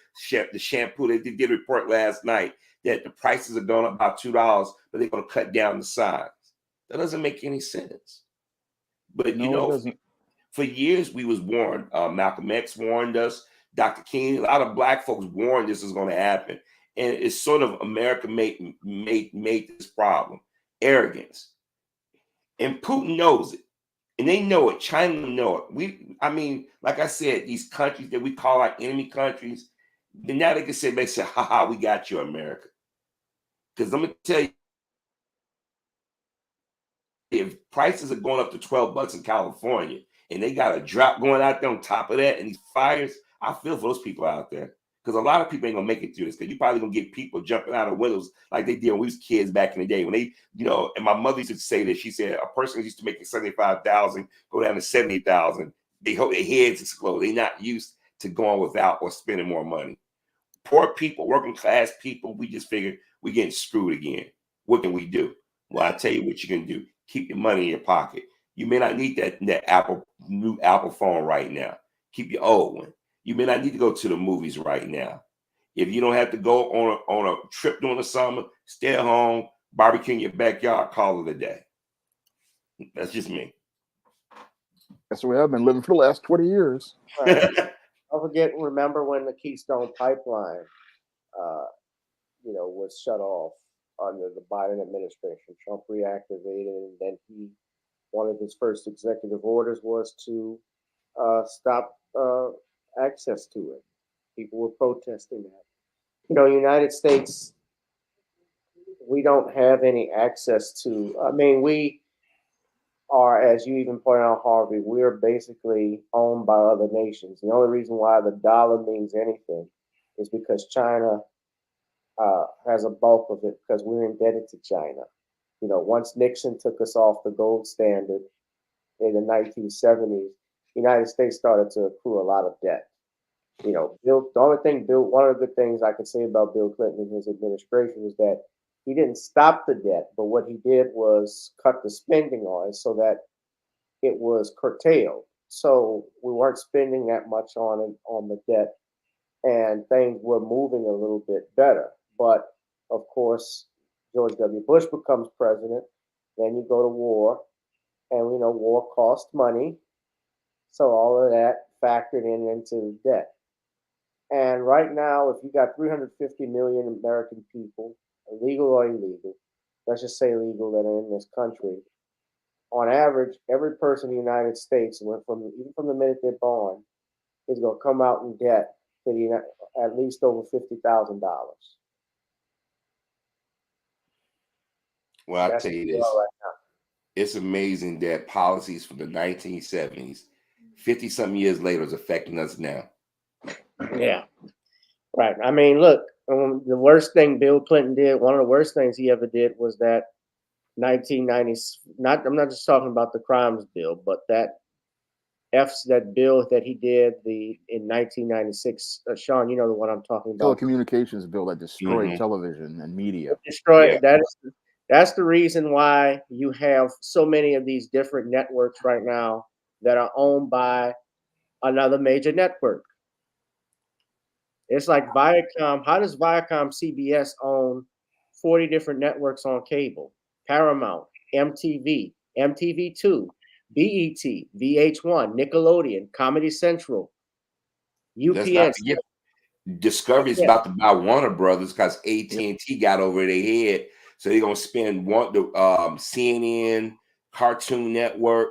F: shampoo. They did a report last night that the prices are going up about $2, but they're going to cut down the size. That doesn't make any sense. But
C: No,
F: you
C: it
F: know,
C: doesn't.
F: for years we was warned. Malcolm X warned us. Dr. King, a lot of black folks warned this is going to happen. And it's sort of America made this problem. Arrogance. And Putin knows it. And they know it. China know it. I mean, like I said, these countries that we call our enemy countries, then now they can say, haha, we got you, America. Because I'm going to tell you, if prices are going up to $12 in California and they got a drop going out there on top of that and these fires, I feel for those people out there. Because a lot of people ain't gonna make it through this. Because you're probably gonna get people jumping out of windows like they did when we was kids back in the day. When they, you know, and my mother used to say that. She said a person used to make $75,000 go down to $70,000. They hope their heads explode. They're not used to going without or spending more money. Poor people, working class people, we just figured we're getting screwed again. What can we do? Well, I tell you what you can do. Keep your money in your pocket. You may not need that new Apple phone right now. Keep your old one. You may not need to go to the movies right now. If you don't have to go on a trip during the summer, stay at home, barbecue in your backyard, call it a day. That's just me.
C: That's the way I've been living for the last 20 years.
A: Right. Don't forget, remember when the Keystone Pipeline, was shut off under the Biden administration. Trump reactivated, and then one of his first executive orders was to stop access to it. People were protesting that. United States, we don't have any access to. I mean, we are, as you even pointed out, Harvey, we're basically owned by other nations. The only reason why the dollar means anything is because China has a bulk of it, because we're indebted to China. Once Nixon took us off the gold standard in the 1970s, the United States started to accrue a lot of debt. One of the good things I could say about Bill Clinton and his administration was that he didn't stop the debt, but what he did was cut the spending on it so that it was curtailed. So we weren't spending that much on the debt, and things were moving a little bit better. But of course, George W. Bush becomes president, then you go to war, and war costs money. So all of that factored into the debt. And right now, if you got 350 million American people, legal or illegal, let's just say legal, that are in this country, on average, every person in the United States, even from the minute they're born, is going to come out in debt to at least over $50,000.
F: Well, I'll tell you this. It's amazing that policies from the 1970s, 50-something years later, is affecting us now.
A: Yeah. Right. I mean, look, the worst thing Bill Clinton did, one of the worst things he ever did was that 1990s, I'm not just talking about the crimes bill, but that bill that he did in 1996. Shawn, you know the one I'm talking about.
C: Telecommunications bill that destroyed television and media.
A: Destroyed. Yeah. That's the reason why you have so many of these different networks right now that are owned by another major network. It's like Viacom. How does Viacom CBS own 40 different networks on cable? Paramount, MTV, MTV2, BET, VH1, Nickelodeon, Comedy Central, UPN.
F: Discovery is about to buy Warner Brothers because AT&T got over their head. So they're going to spend CNN, Cartoon Network,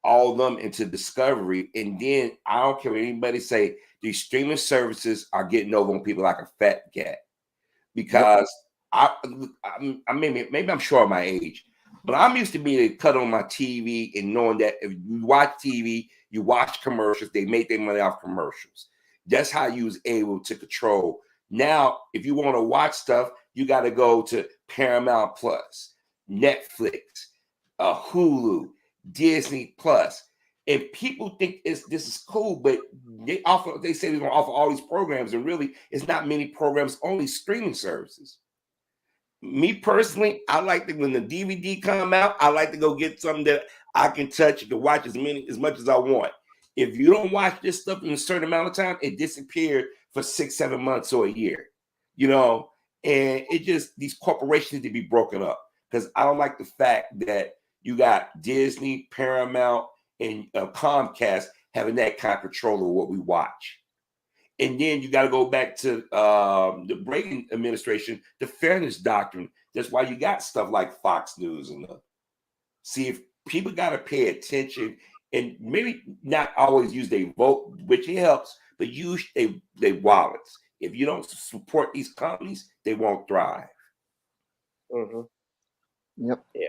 F: all of them into Discovery. And then I don't care what anybody say, these streaming services are getting over on people like a fat cat. Because maybe I'm short of my age, but I'm used to being able to cut on my TV and knowing that if you watch TV, you watch commercials, they make their money off commercials. That's how you was able to control. Now, if you want to watch stuff, You got to go to Paramount Plus, Netflix, Hulu, Disney Plus. And people think this is cool, but they say they're going to offer all these programs, and really it's not many programs, only streaming services. Me personally, I like to, when the DVD come out, I like to go get something that I can touch and watch as much as I want. If you don't watch this stuff in a certain amount of time, it disappeared for 6-7 months or a year, you know. And it just, these corporations need to be broken up, because I don't like the fact that you got Disney, Paramount, and Comcast having that kind of control of what we watch. And then you got to go back to the Reagan administration, the fairness doctrine. That's why you got stuff like Fox News and see if people got to pay attention and maybe not always use their vote, which it helps, but use their wallets. If you don't support these companies, they won't thrive.
C: Yep.
A: Yeah.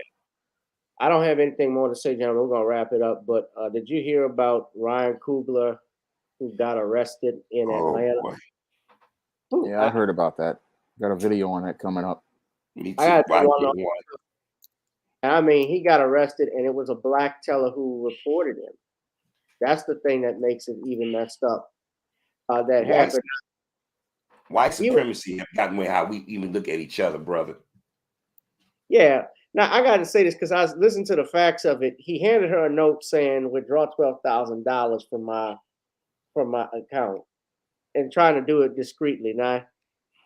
A: I don't have anything more to say, gentlemen. We're gonna wrap it up. But did you hear about Ryan Coogler, who got arrested in Atlanta?
C: Yeah, I heard about that. Got a video on that coming up.
F: Me
A: I got one. I mean, he got arrested, and it was a black teller who reported him. That's the thing that makes it even messed up. That happened.
F: White supremacy have gotten away how we even look at each other, brother.
A: Yeah. Now I got to say this because I was listening to the facts of it. He handed her a note saying, "Withdraw $12,000 from my account," and trying to do it discreetly. Now,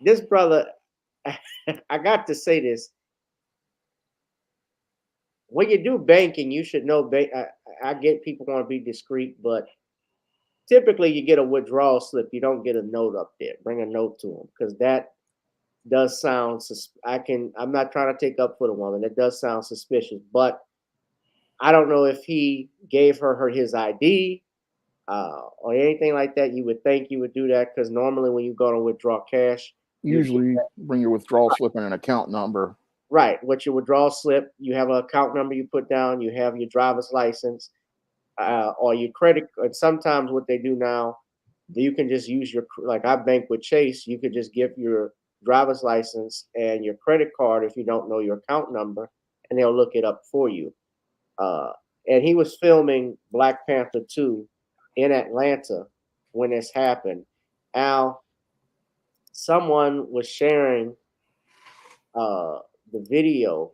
A: this brother, I got to say this. When you do banking, you should know. I get people want to be discreet, but typically you get a withdrawal slip. You don't get a note up there. Bring a note to them, because that does sound. I'm not trying to take up for the woman. It does sound suspicious, but I don't know if he gave her his ID or anything like that. You would think you would do that, because normally when you go to withdraw cash,
C: Usually bring your withdrawal slip and an account number.
A: Right. What's your withdrawal slip? You have an account number you put down. You have your driver's license or your credit. And sometimes what they do now, you can just use like I bank with Chase. You could just give your driver's license and your credit card if you don't know your account number, and they'll look it up for you. And he was filming Black Panther 2 in Atlanta when this happened. Al, someone was sharing the video.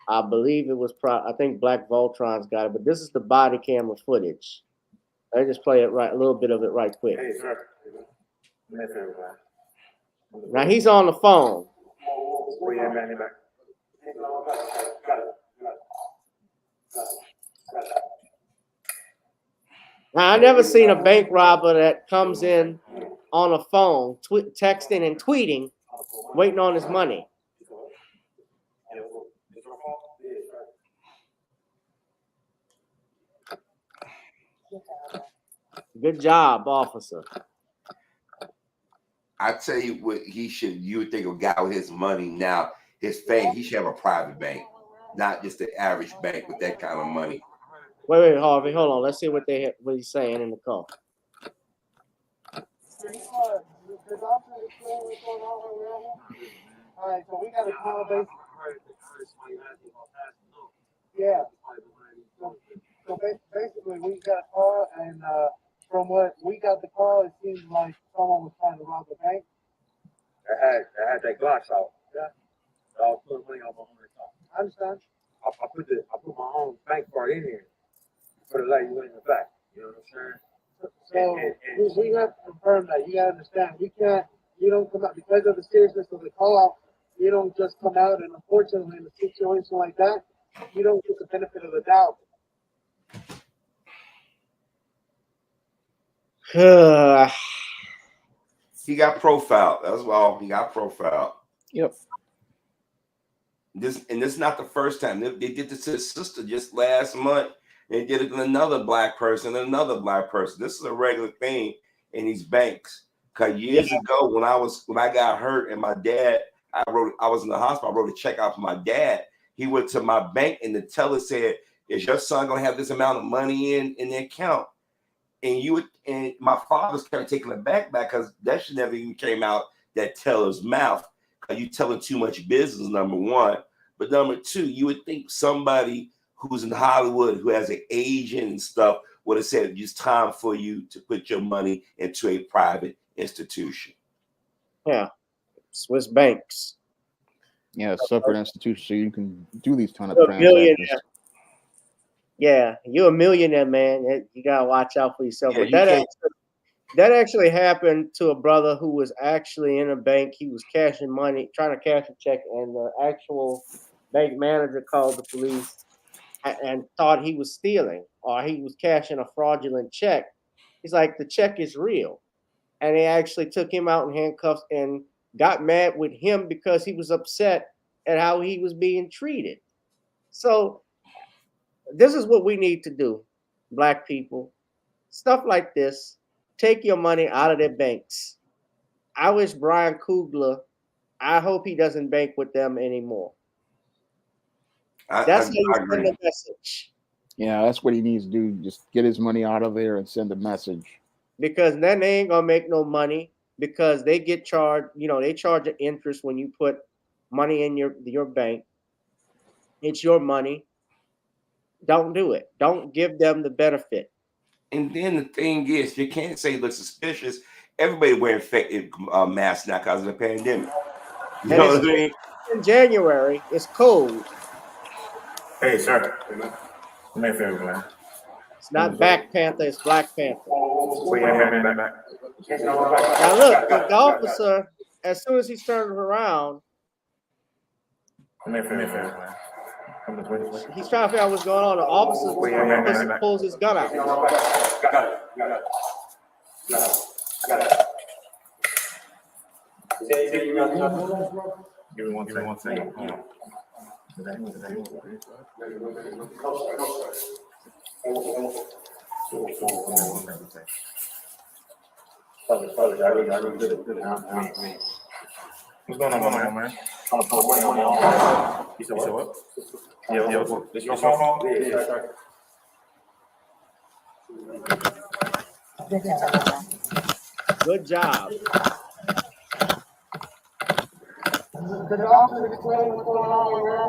A: I believe it was I think Black Voltron's got it, but this is the body camera footage. I just play it a little bit of it right quick.
N: Hey, sir.
A: Now he's on the phone. Now I never seen a bank robber that comes in on a phone, texting and tweeting, waiting on his money. Good job, officer.
F: I tell you what, you would think a guy with his money now, his fame, he should have a private bank, not just the average bank with that kind of money.
A: Wait, Harvey, hold on. Let's see what he's saying in the call.
U: All right, so we got a call basically. Yeah. So basically, we got a call, and from what we got the call, it seems like someone was trying to rob the bank.
N: I had that glass out. Yeah. So I was putting money on my own account.
U: I understand.
N: I put my own bank card in here for the lady in the back. You know what I'm saying?
U: So we have to confirm that. You gotta understand, you don't come out because of the seriousness of the call. You don't just come out, and unfortunately, in a situation like that, you don't get the benefit of the doubt.
F: He got profiled. That's all. He got profiled.
C: Yep.
F: This is not the first time. They did this to his sister just last month. They did it to another black person, another black person. This is a regular thing in these banks. Because years ago, when I got hurt and my dad, I was in the hospital, I wrote a check out for my dad. He went to my bank and the teller said, "Is your son gonna have this amount of money in the account?" And my father's kind of taking it back because that should never even came out that teller's mouth. because you're telling too much business, number one. But number two, you would think somebody who's in Hollywood, who has an agent and stuff, would have said it's time for you to put your money into a private institution.
A: Yeah, Swiss banks.
C: Yeah, a separate institution, so you can do these kind of
A: You're a
C: transactions.
A: millionaire. Yeah, you're a millionaire, man. You gotta watch out for yourself.
F: Yeah,
A: But that actually happened to a brother who was actually in a bank. He was cashing money, trying to cash a check, and the actual bank manager called the police and thought he was stealing or he was cashing a fraudulent check. He's like, the check is real. And they actually took him out in handcuffs and got mad with him because he was upset at how he was being treated. So this is what we need to do, Black people. Stuff like this, take your money out of their banks. I wish Brian Coogler, I hope he doesn't bank with them anymore. That's how you send a message.
C: Yeah, that's what he needs to do. Just get his money out of there and send a message.
A: Because then they ain't gonna make no money because they get charged, they charge an interest when you put money in your bank. It's your money. Don't do it. Don't give them the benefit.
F: And then the thing is, you can't say look suspicious. Everybody wearing fake masks now because of the pandemic. You know what I mean?
A: In January, it's cold.
G: Hey, sir. Come here, favor, man.
A: It's not Black Panther, it's Black Panther.
G: Wait, back.
A: Now look, the officer, as soon as he turned around,
G: Come here, favor, man.
A: he's trying to figure out what's going on. The officer pulls his gun out.
G: Give me one second. What's going on, man? You said what? Yeah, this your phone?
A: Good job.
U: Did the officer explain what's going on with her?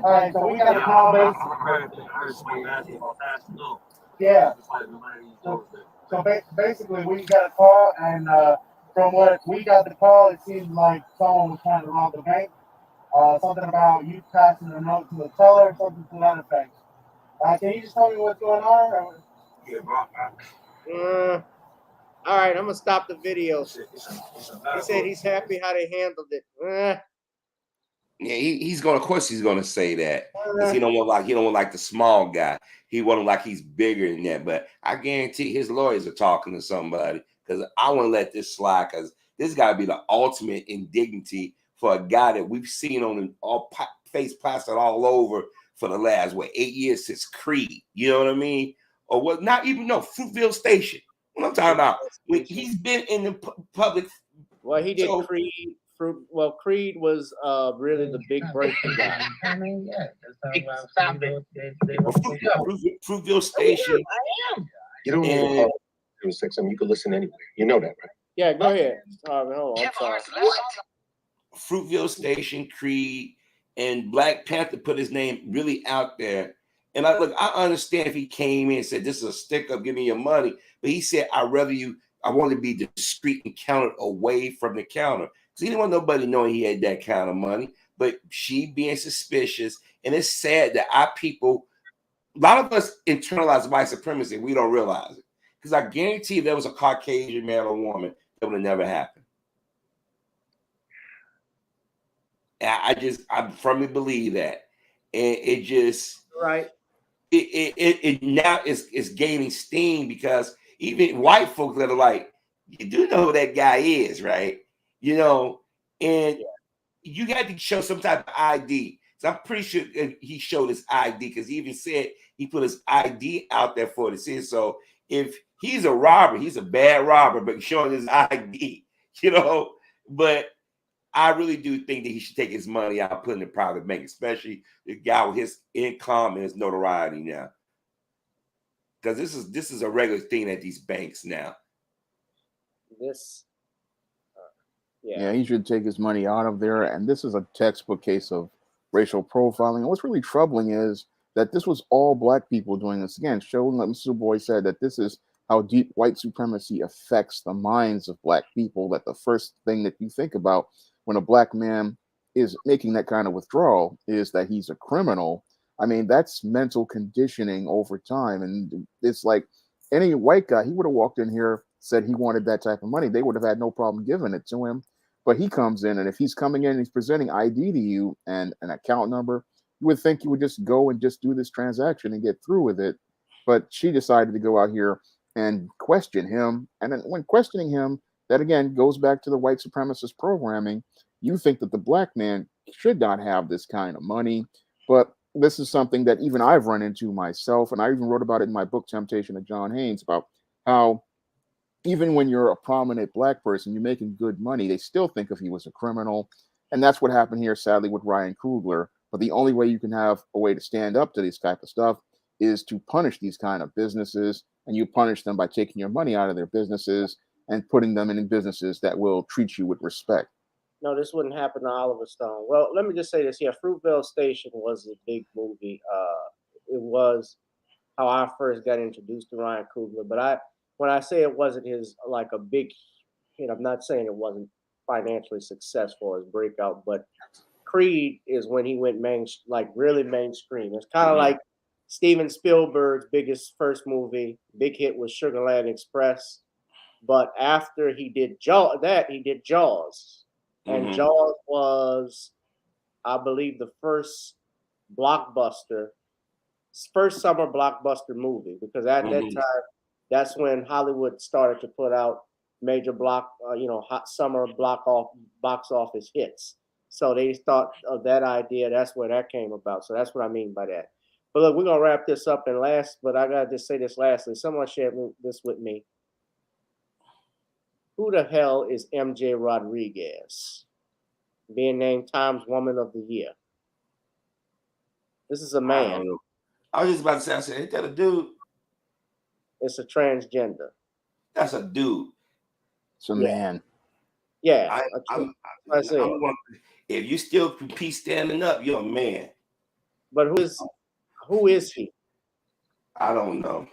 U: All right, so we got a call Yeah. So basically, we got a call, and from what we got the call, it seems like someone was trying to rob the bank. Something about you passing a note to the teller, something to that effect. Can you just tell me what's going on?
A: All right, I'm gonna stop the video. He said he's happy how they handled it.
F: Yeah, he's gonna. Of course, he's gonna say that because he don't want like the small guy. He want him like he's bigger than that. But I guarantee his lawyers are talking to somebody because I want to let this slide because this got to be the ultimate indignity for a guy that we've seen on all face plastered all over for the last 8 years since Creed. You know what I mean? Or what? Not even Fruitville Station. What I'm talking about? When he's been in the public.
A: Well, he did Creed. Creed was really the big breaking guy.
M: I mean, yeah.
F: Fruitville Station.
M: I am.
G: You don't need to call 267. You can listen anywhere. You know that, right?
A: Yeah, go ahead. Hold on. I'm sorry.
F: Fruitville Station, Creed, and Black Panther put his name really out there. And I understand if he came in and said, this is a stick up, give me your money. But he said, I want to be discreet and counted away from the counter. Because he didn't want nobody knowing he had that kind of money. But she being suspicious. And it's sad that our people, a lot of us internalize white supremacy. We don't realize it. Because I guarantee if there was a Caucasian man or woman, that would have never happened. And I firmly believe that. And it just
A: right.
F: It now is gaining steam because even white folks that are like, you do know who that guy is, right? And you got to show some type of ID. So I'm pretty sure he showed his ID because he even said he put his ID out there for the city. So if he's a robber, he's a bad robber, but showing his ID, But I really do think that he should take his money out, put in a private bank, especially the guy with his income and his notoriety now. Because this is a regular thing at these banks now.
C: Yeah, he should take his money out of there. And this is a textbook case of racial profiling. And what's really troubling is that this was all black people doing this. Again, showing, like Mr. Boy said, that this is how deep white supremacy affects the minds of black people. That the first thing that you think about when a black man is making that kind of withdrawal is that he's a criminal. I mean, that's mental conditioning over time. And it's like any white guy, he would have walked in here, said he wanted that type of money. They would have had no problem giving it to him. But he comes in, and if he's coming in and he's presenting ID to you and an account number, you would think you would just go and just do this transaction and get through with it. But she decided to go out here and question him. And then when questioning him, that again goes back to the white supremacist programming. You think that the black man should not have this kind of money. But this is something that even I've run into myself. And I even wrote about it in my book, Temptation of John Haynes, about how even when you're a prominent black person, you're making good money, they still think of you as a criminal. And that's what happened here, sadly, with Ryan Coogler. But the only way you can have a way to stand up to this type of stuff is to punish these kind of businesses. And you punish them by taking your money out of their businesses and putting them in businesses that will treat you with respect.
A: No, this wouldn't happen to Oliver Stone. Well, let me just say this here. Fruitvale Station was a big movie. It was how I first got introduced to Ryan Coogler. But when I say it wasn't his like a big hit, I'm not saying it wasn't financially successful as breakout, but Creed is when he went really mainstream. It's kind of like Steven Spielberg's biggest first movie. Big hit was Sugarland Express. But after he did he did Jaws. And Jaws was, I believe, the first summer blockbuster movie, because at that time, that's when Hollywood started to put out major hot summer box office hits. So they thought of that idea. That's where that came about. So that's what I mean by that. But look, we're gonna wrap this up but I gotta just say this lastly. Someone shared this with me. Who the hell is MJ Rodriguez, being named Times Woman of the Year? This is a man.
F: I was just about to say, I said, ain't that a dude?
A: It's a transgender.
F: That's a dude.
C: It's a man.
A: Yeah.
F: If you still compete standing up, you're a man.
A: But who is he?
F: I don't know.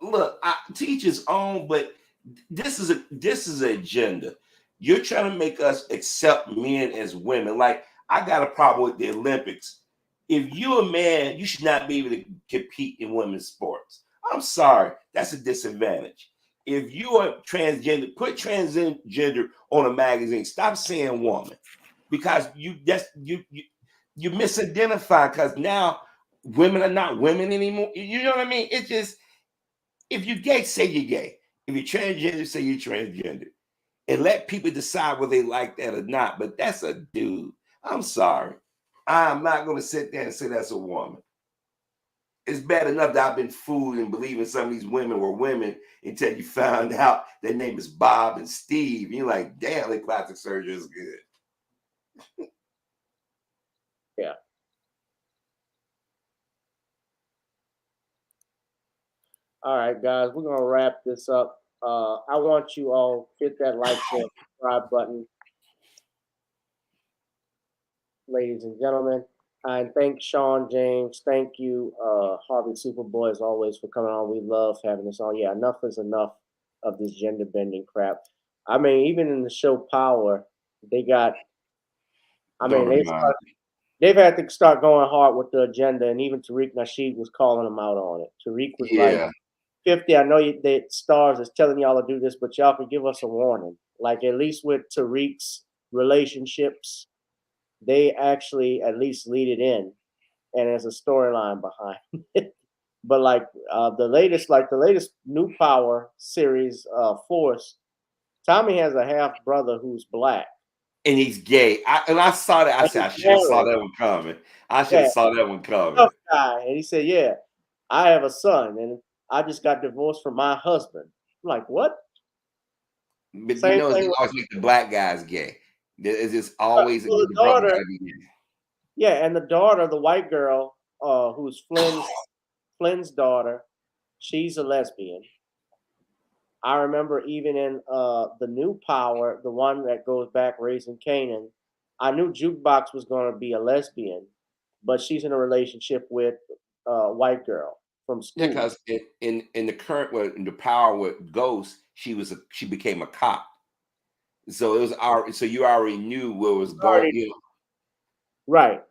F: Look, teach his own, but this is an agenda. You're trying to make us accept men as women. Like, I got a problem with the Olympics. If you're a man, you should not be able to compete in women's sports. I'm sorry, that's a disadvantage. If you are transgender, put transgender on a magazine. Stop saying woman, because you misidentify, because now women are not women anymore. You know what I mean? It's just, if you're gay, say you're gay. If you're transgender, say you're transgender. And let people decide whether they like that or not. But that's a dude. I'm sorry. I'm not going to sit there and say that's a woman. It's bad enough that I've been fooled and believing some of these women were women until you found out their name is Bob and Steve. You're like, damn, the plastic surgery is good.
A: Yeah. All right, guys, we're gonna wrap this up. I want you all hit that like and subscribe button, ladies and gentlemen. And thank Shawn James. Thank you, Harvey Superboy, as always, for coming on. We love having this on. Yeah, enough is enough of this gender bending crap. I mean, even in the show Power, they got. I mean, they've had to start going hard with the agenda, and even Tariq Nasheed was calling them out on it. Tariq was like, 50, I know the stars is telling y'all to do this, but y'all can give us a warning. Like, at least with Tariq's relationships, they actually at least lead it in, and there's a storyline behind it. But like the latest new Power series, Force, Tommy has a half brother who's black.
F: And he's gay. I saw that. I said, I should have saw that one coming.
A: Tough guy. And he said, yeah, I have a son, and I just got divorced from my husband. I'm like, what?
F: But you know, they always make the black guys gay. It's just always
A: the daughter. Yeah, and the daughter, the white girl, who's Flynn's daughter, she's a lesbian. I remember even in the new Power, the one that goes back Raising Canaan, I knew Jukebox was going to be a lesbian, but she's in a relationship with a white girl from
F: Yeah,
A: school.
F: because in the current in the Power with Ghost, she became a cop. So it was so you already knew where it was going. You know,
A: Right.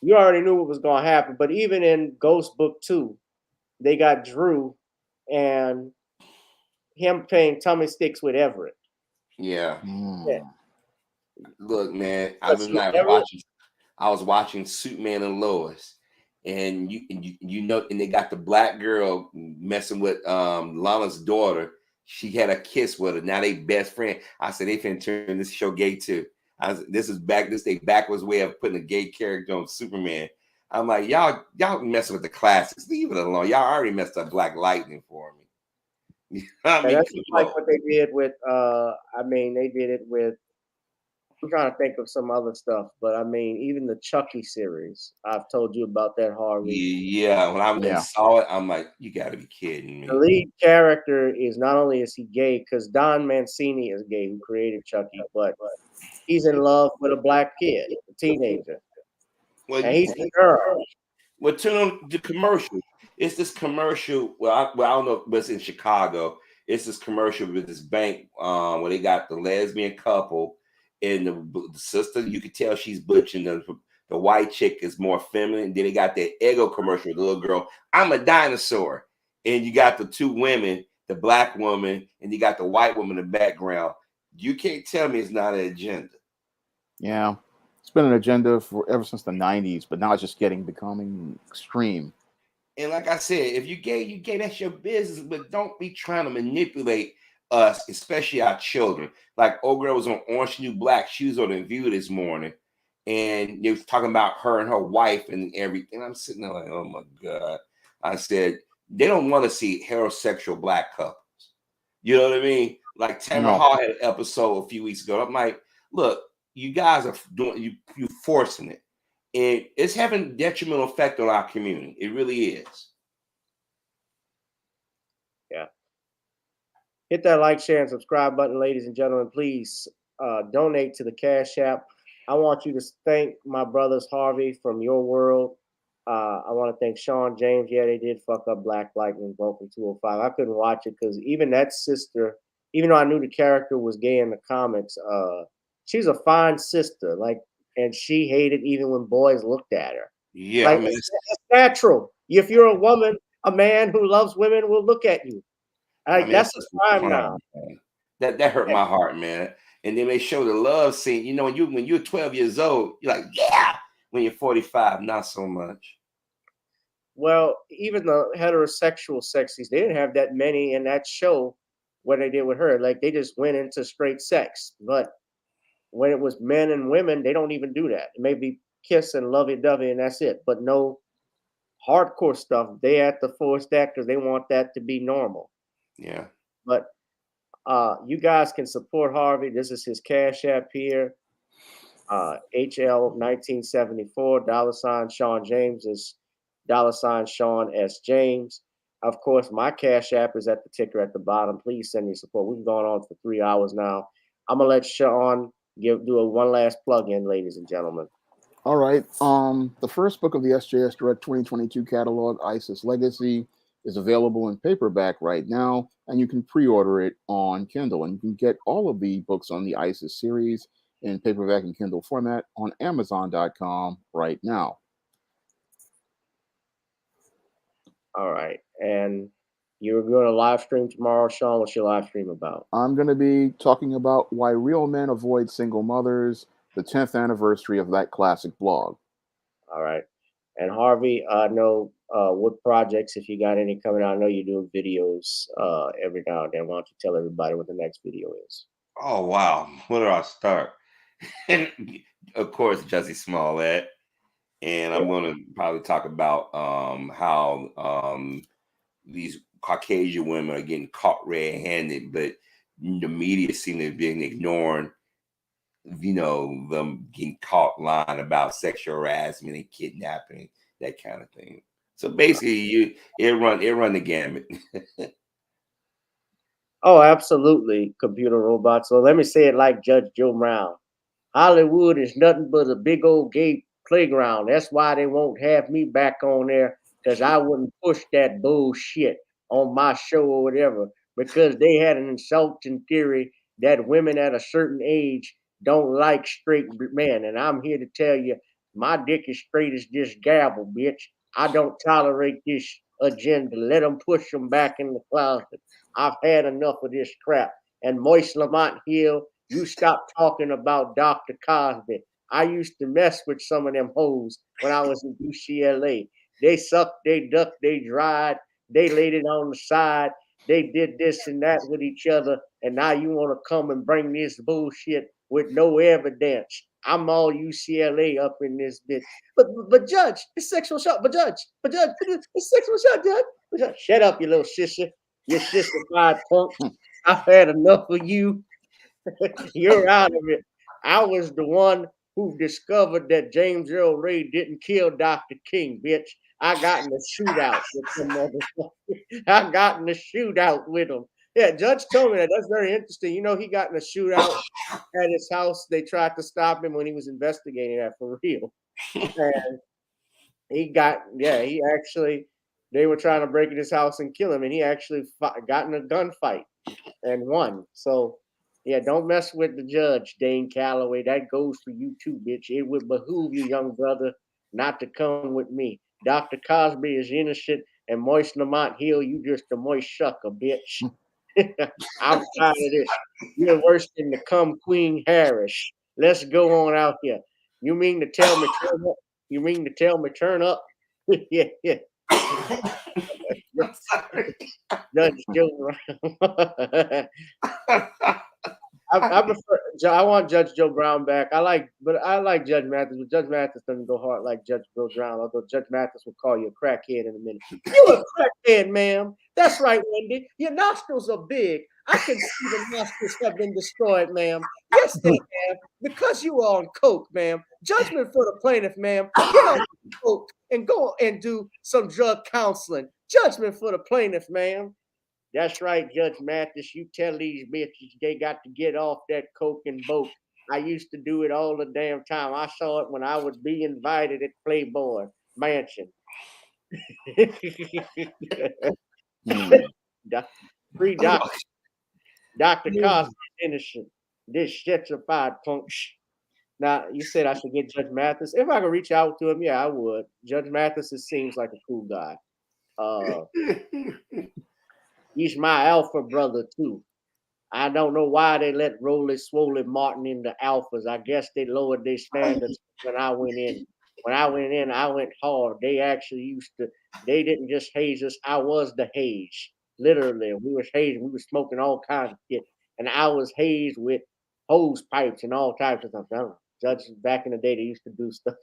A: You already knew what was going to happen. But even in Ghost Book 2, they got Drew and him playing tummy sticks with Everett.
F: yeah.
A: Yeah.
F: Look, man,
A: But Everett,
F: I was watching Superman and Lois, and you know, and they got the black girl messing with Lana's daughter. She had a kiss with her. Now they best friend. I said they finna turn this show gay too. This is they backwards way of putting a gay character on Superman. I'm like, y'all messing with the classics. Leave it alone. Y'all already messed up Black Lightning for me. I mean,
A: that's just like what they did with they did it with, I'm trying to think of some other stuff, but I mean, even the Chucky series, I've told you about that, Harvey.
F: Yeah, when I went and saw it, I'm like, you got to be kidding me.
A: The lead character is not only is he gay, because Don Mancini is gay, who created Chucky, but he's in love with a black kid, a teenager.
F: Well,
A: and he's a girl.
F: Well, turn on the commercial. It's this commercial. I don't know, but it's in Chicago. It's this commercial with this bank where they got the lesbian couple and the sister. You could tell she's butch, and the white chick is more feminine. Then they got that Eggo commercial with the little girl. I'm a dinosaur, and you got the two women, the black woman, and you got the white woman in the background. You can't tell me it's not an agenda.
C: Yeah. It's been an agenda for ever since the 90s, but now it's just becoming extreme.
F: And like I said, if you gay, that's your business, but don't be trying to manipulate us, especially our children. Like old girl was on Orange New Black. She was on The View this morning, and they was talking about her and her wife and everything. I'm sitting there like, oh my God. I said, they don't want to see heterosexual black couples. You know what I mean? Like Tamara Hall had an episode a few weeks ago. I'm like, look, you guys are doing you forcing it. And it's having a detrimental effect on our community. It really is.
A: Yeah. Hit that like, share, and subscribe button, ladies and gentlemen. Please donate to the Cash App. I want you to thank my brothers Harvey from Your World. I want to thank Shawn, James. Yeah, they did fuck up Black Lightning, Broken 205. I couldn't watch it because even that sister, even though I knew the character was gay in the comics, she's a fine sister. Like, and she hated even when boys looked at her.
F: Yeah,
A: like, it's natural. If you're a woman, a man who loves women will look at you. Like, that's the crime now.
F: That hurt my heart, man. And then they show the love scene. You know, when you're 12 years old, you're like, yeah. When you're 45, not so much.
A: Well, even the heterosexual sexies, they didn't have that many in that show. What they did with her, like they just went into straight sex. But when it was men and women, they don't even do that. Maybe kiss and lovey-dovey, and that's it. But no hardcore stuff. They at the forced that because they want that to be normal.
F: Yeah.
A: But you guys can support Harvey. This is his Cash App here. HL 1974 $ Shawn James is $ Shawn S. James. Of course, my Cash App is at the ticker at the bottom. Please send me support. We've gone on for 3 hours now. I'm gonna let Shawn do a one last plug in, ladies and gentlemen.
C: All right. The first book of the SJS Direct 2022 catalog, ISIS Legacy, is available in paperback right now, and you can pre-order it on Kindle. And you can get all of the books on the ISIS series in paperback and Kindle format on Amazon.com right now.
A: All right. And you're going to live stream tomorrow, Shawn. What's your live stream about?
C: I'm going to be talking about why real men avoid single mothers, the 10th anniversary of that classic blog.
A: All right. And Harvey, I know what projects, if you got any coming out, I know you're doing videos every now and then. Why don't you tell everybody what the next video is?
F: Oh, wow. Where do I start? Of course, Jussie Smollett. And I'm going to probably talk about how these Caucasian women are getting caught red-handed, but the media seem to be ignoring, you know, them getting caught lying about sexual harassment and kidnapping, that kind of thing. So basically, it run the gamut.
A: Oh, absolutely, computer robot. So let me say it like Judge Joe Brown. Hollywood is nothing but a big old gay playground. That's why they won't have me back on there, because I wouldn't push that bullshit on my show or whatever, because they had an insulting theory that women at a certain age don't like straight men. And I'm here to tell you, my dick is straight as this gavel, bitch. I don't tolerate this agenda. Let them push them back in the closet. I've had enough of this crap. And Moist Lamont Hill, you stop talking about Dr. Cosby. I used to mess with some of them hoes when I was in UCLA. They sucked, they ducked, they dried, they laid it on the side. They did this and that with each other. And now you want to come and bring this bullshit with no evidence. I'm all UCLA up in this bitch. But Judge, it's sexual assault. But Judge, it's sexual assault, Judge. Shut up, you little sister. You sissified punk. I've had enough of you. You're out of it. I was the one who discovered that James Earl Ray didn't kill Dr. King, bitch. I got in a shootout with some motherfucker. I got in a shootout with him. Yeah, Judge told me that. That's very interesting. You know, he got in a shootout at his house. They tried to stop him when he was investigating that for real. And he actually, they were trying to break in his house and kill him, and he actually got in a gunfight and won. So, yeah, don't mess with the judge, Dane Calloway. That goes for you too, bitch. It would behoove you, young brother, not to come with me. Dr. Cosby is innocent, and Moist Lamont Hill, you just a moist sucker, bitch. I'm tired of this. You're worse than the cum Queen Harris. Let's go on out here. You mean to tell me turn up? You mean to tell me turn up? Yeah. Judge Joe. I want Judge Joe Brown back. I like Judge Mathis, but Judge Mathis doesn't go hard like Judge Joe Brown, although Judge Mathis will call you a crackhead in a minute. You a crackhead, ma'am. That's right, Wendy. Your nostrils are big. I can see the nostrils have been destroyed, ma'am. Yes, they have, because you are on coke, ma'am. Judgment for the plaintiff, ma'am. Get on coke and go and do some drug counseling. Judgment for the plaintiff, ma'am. That's right, Judge Mathis. You tell these bitches they got to get off that coke and boat. I used to do it all the damn time. I saw it when I would be invited at Playboy Mansion. Free doctor. Dr. Cosby innocent. This shit's-a-fied punk. Now, you said I should get Judge Mathis. If I could reach out to him, yeah, I would. Judge Mathis seems like a cool guy. He's my alpha brother, too. I don't know why they let Rolly Swoley Martin in the alphas. I guess they lowered their standards when I went in. When I went in, I went hard. They actually they didn't just haze us. I was the haze. Literally, we was hazed. We was smoking all kinds of shit. And I was hazed with hose pipes and all types of stuff. I don't know. Judges back in the day, they used to do stuff.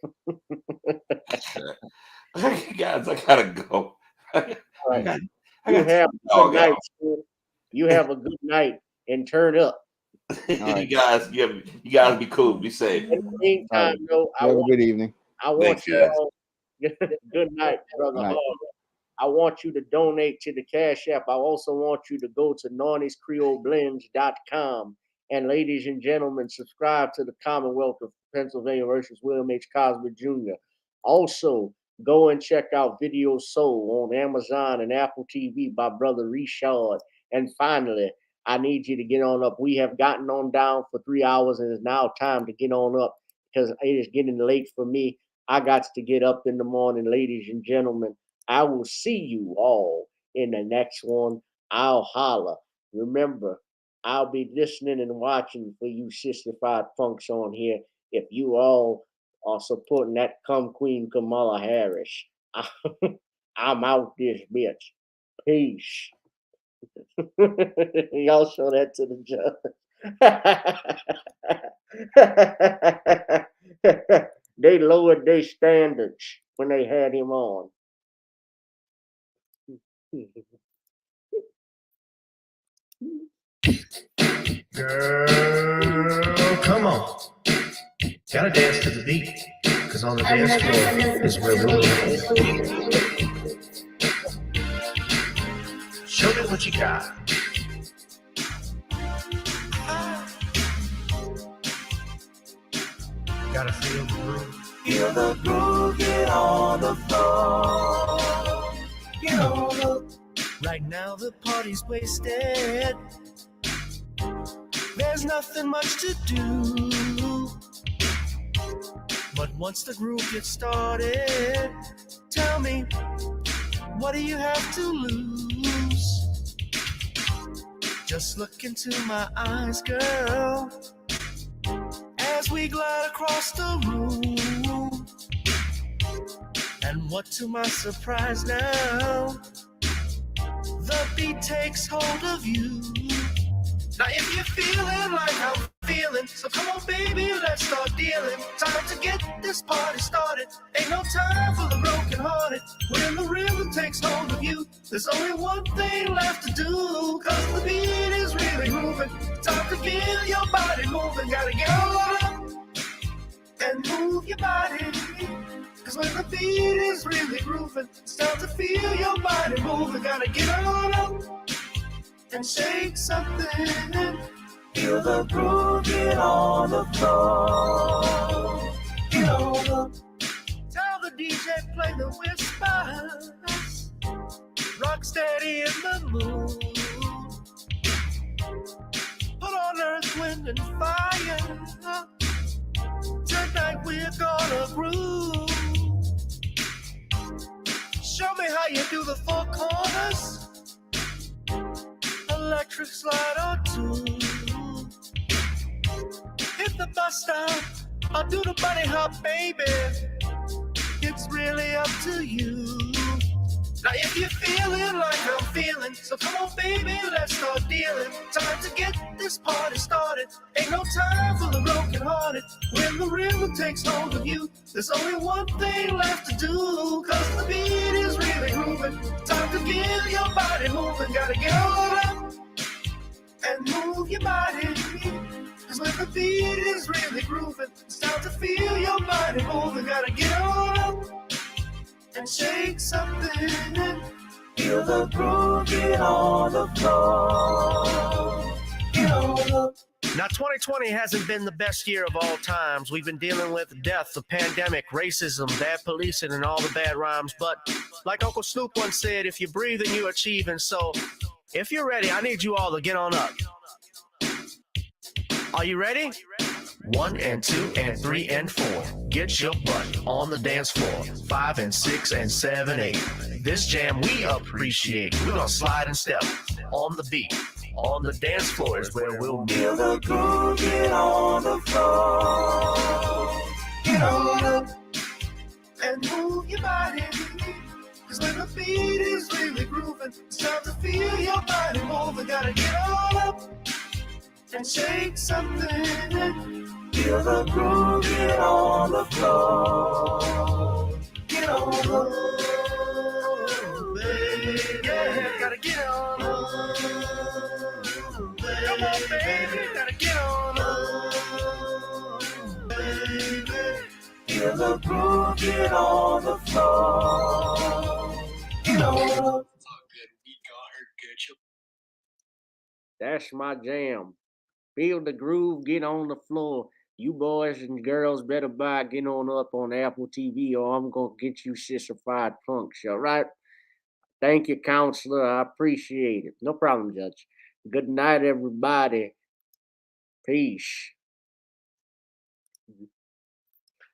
F: Guys, I gotta go.
A: Right. You have a good night, you have a good night and turn up.
F: You guys be cool. Be safe.
A: In the meantime, though,
C: have a good evening.
A: I want you all, good night, brother. I want you to donate to the Cash App. I also want you to go to NornisCreoleBlends.com. And ladies and gentlemen, subscribe to the Commonwealth of Pennsylvania versus William H. Cosby Jr. Also, go and check out Video Soul on Amazon and Apple TV by Brother Richard. And finally, I need you to get on up. We have gotten on down for 3 hours, and it's now time to get on up because it is getting late for me. I got to get up in the morning, ladies and gentlemen. I will see you all in the next one. I'll holler. Remember, I'll be listening and watching for you sissified punks on here if you all are supporting that cum queen Kamala Harris. I'm out this bitch. Peace. Y'all show that to the judge. They lowered their standards when they had him on.
D: Girl, come on. Gotta dance to the beat, cause on the dance floor is where we'll be. Show me what you got. Gotta feel the groove.
R: Feel the groove, get on the floor. Get on the.
D: Right now the party's wasted. There's nothing much to do. But once the groove gets started, tell me, what do you have to lose? Just look into my eyes, girl, as we glide across the room. And what to my surprise now, the beat takes hold of you. Now if you're feeling like I'm feeling, so come on baby, let's start dealing. Time to get this party started. Ain't no time for the broken hearted. When the rhythm takes hold of you, there's only one thing left to do. Cause the beat is really moving. Time to feel your body moving. Gotta get on up and move your body. Cause when the beat is really grooving, it's time to feel your body moving. Gotta get on up and shake something. Feel the groove, get on the floor. Get on the. Tell the DJ play the whispers. Rock steady in the mood. Put on earth, wind, and fire. Tonight we're gonna groove. Show me how you do the four corners. Electric slide or two. Hit the bus stop or do the bunny hop, baby. It's really up to you. Now if you're feeling like I'm feeling, so come on baby, let's start dealing. Time to get this party started. Ain't no time for the broken hearted. When the rhythm takes hold of you, there's only one thing left to do. Cause the beat is really grooving. Time to get your body moving. Gotta get on up and move your body. Cause when the beat is really grooving, it's time to feel your body moving. Gotta get on up and shake something. Feel the groove, get on the floor. Get on the. Now 2020 hasn't been the best year of all times. We've been dealing with death, the pandemic, racism, bad policing, and all the bad rhymes. But like Uncle Snoop once said, if you're breathing, you're achieving. So if you're ready, I need you all to get on up. Are you ready? 1 and 2 and 3 and 4. Get your butt on the dance floor. 5 and 6 and 7, 8. This jam we appreciate. We're gonna slide and step on the beat. On the dance floor is where we'll be.
R: Feel the groove, get on the floor. Get on up and move your body. Cause when the beat is really grooving, it's time to feel your body moving. Gotta get on up and shake something. Feel the groove, get on the floor. Get on the floor, baby.
D: Yeah, gotta get on up. Come on, baby, gotta get on up.
R: Baby, feel the groove, get on the floor. Get on up.
A: That's my jam. Feel the groove, get on the floor. You boys and girls better buy Get On Up on Apple TV or I'm going to get you sissified punks, all right? Thank you, counselor. I appreciate it. No problem, Judge. Good night, everybody. Peace.